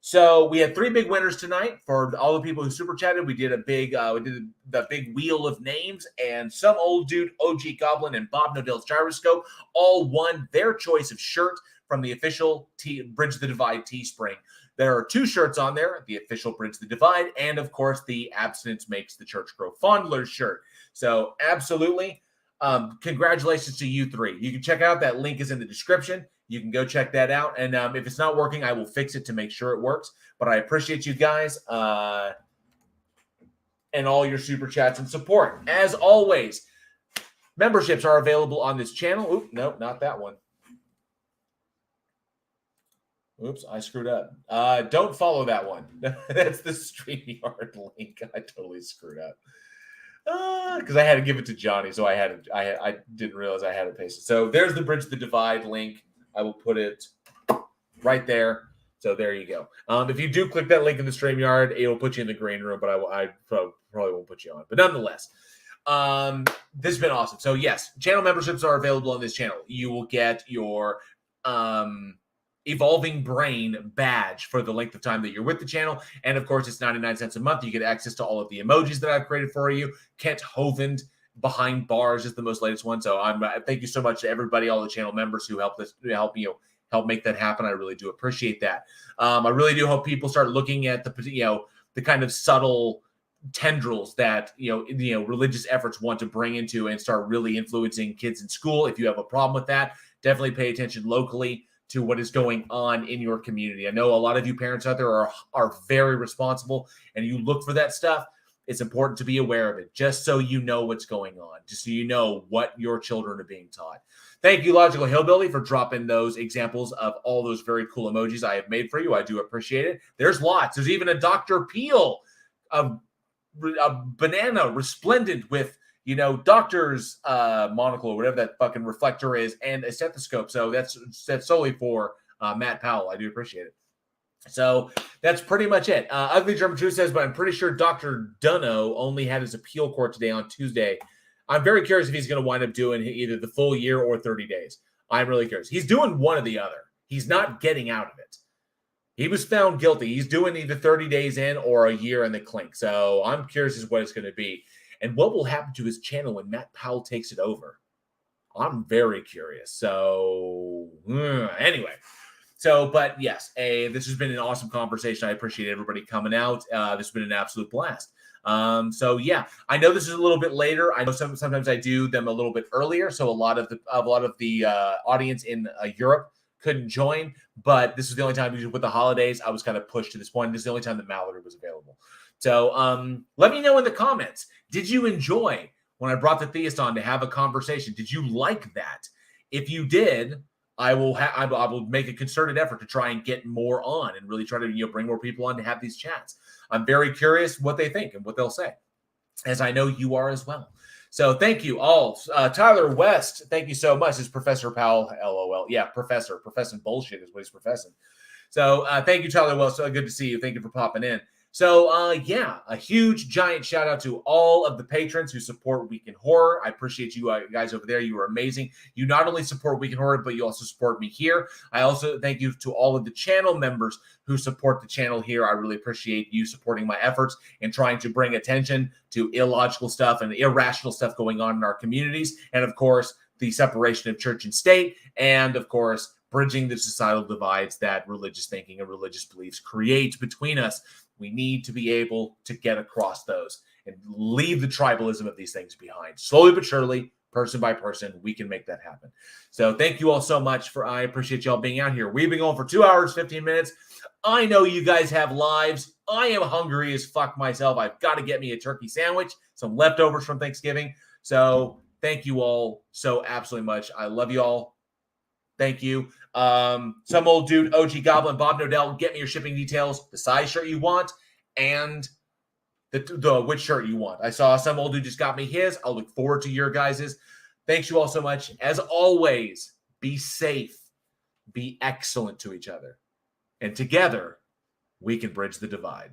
So we had 3 big winners tonight for all the people who super chatted. We did the big wheel of names, and some old dude, OG Goblin, and Bob Nodell's Gyroscope all won their choice of shirt from the official Bridge the Divide Teespring. There are 2 shirts on there, the official Bridge the Divide, and of course the Abstinence Makes the Church Grow Fondler shirt. So absolutely, congratulations to you 3. You can check out that link is in the description. You can go check that out. And if it's not working, I will fix it to make sure it works. But I appreciate you guys and all your super chats and support. As always, memberships are available on this channel. Oop, no, not that one. Oops, I screwed up. Don't follow that one. That's the StreamYard link. I totally screwed up. Because I had to give it to Johnny, so I didn't realize I had to paste it. So there's the Bridge the Divide link. I will put it right there. So there you go. If you do click that link in the StreamYard, it will put you in the green room, but I probably won't put you on. But nonetheless, this has been awesome. So yes, channel memberships are available on this channel. You will get your Evolving Brain badge for the length of time that you're with the channel. And of course, it's 99 cents a month. You get access to all of the emojis that I've created for you. Kent Hovind behind bars is the most latest one. So thank you so much to everybody, all the channel members who help make that happen. I really do appreciate that. I really do hope people start looking at the kind of subtle tendrils that religious efforts want to bring into and start really influencing kids in school. If you have a problem with that, definitely pay attention locally to what is going on in your community. I know a lot of you parents out there are very responsible, and you look for that stuff. It's important to be aware of it, just so you know what's going on, just so you know what your children are being taught. Thank you, Logical Hillbilly, for dropping those examples of all those very cool emojis I have made for you. I do appreciate it. There's lots. There's even a Dr. Peel, a banana resplendent with doctor's monocle or whatever that fucking reflector is, and a stethoscope. So that's solely for Matt Powell. I do appreciate it. So that's pretty much it. Ugly German Truth says, but I'm pretty sure Dr. Dunno only had his appeal court today on Tuesday. I'm very curious if he's going to wind up doing either the full year or 30 days. I'm really curious. He's doing one or the other. He's not getting out of it. He was found guilty. He's doing either 30 days in or a year in the clink. So I'm curious as to what it's going to be. And what will happen to his channel when Matt Powell takes it over? I'm very curious. So anyway. So, but yes, this has been an awesome conversation. I appreciate everybody coming out. This has been an absolute blast. So yeah, I know this is a little bit later. I know sometimes I do them a little bit earlier. So a lot of the audience in Europe couldn't join, but this was the only time with the holidays I was kind of pushed to this point. This is the only time that Mallory was available. So let me know in the comments. Did you enjoy when I brought the theist on to have a conversation? Did you like that? If you did, I will make a concerted effort to try and get more on and really try to bring more people on to have these chats. I'm very curious what they think and what they'll say, as I know you are as well. So thank you all. Tyler West, thank you so much. This is Professor Powell, LOL. Yeah, professing bullshit is what he's professing. So thank you, Tyler West. So good to see you. Thank you for popping in. So, yeah, a huge, giant shout out to all of the patrons who support Week in Horror. I appreciate you guys over there. You are amazing. You not only support Week in Horror, but you also support me here. I also thank you to all of the channel members who support the channel here. I really appreciate you supporting my efforts and trying to bring attention to illogical stuff and irrational stuff going on in our communities. And, of course, the separation of church and state. And, of course, bridging the societal divides that religious thinking and religious beliefs create between us. We need to be able to get across those and leave the tribalism of these things behind. Slowly but surely, person by person, we can make that happen. So thank you all so much. I appreciate y'all being out here. We've been going for 2 hours, 15 minutes. I know you guys have lives. I am hungry as fuck myself. I've got to get me a turkey sandwich, some leftovers from Thanksgiving. So thank you all so absolutely much. I love you all. Thank you. Some old dude, OG Goblin, Bob Nodell, get me your shipping details, the size shirt you want, and the which shirt you want. I saw some old dude just got me his. I'll look forward to your guys's. Thanks you all so much. As always, be safe, be excellent to each other, and together we can bridge the divide.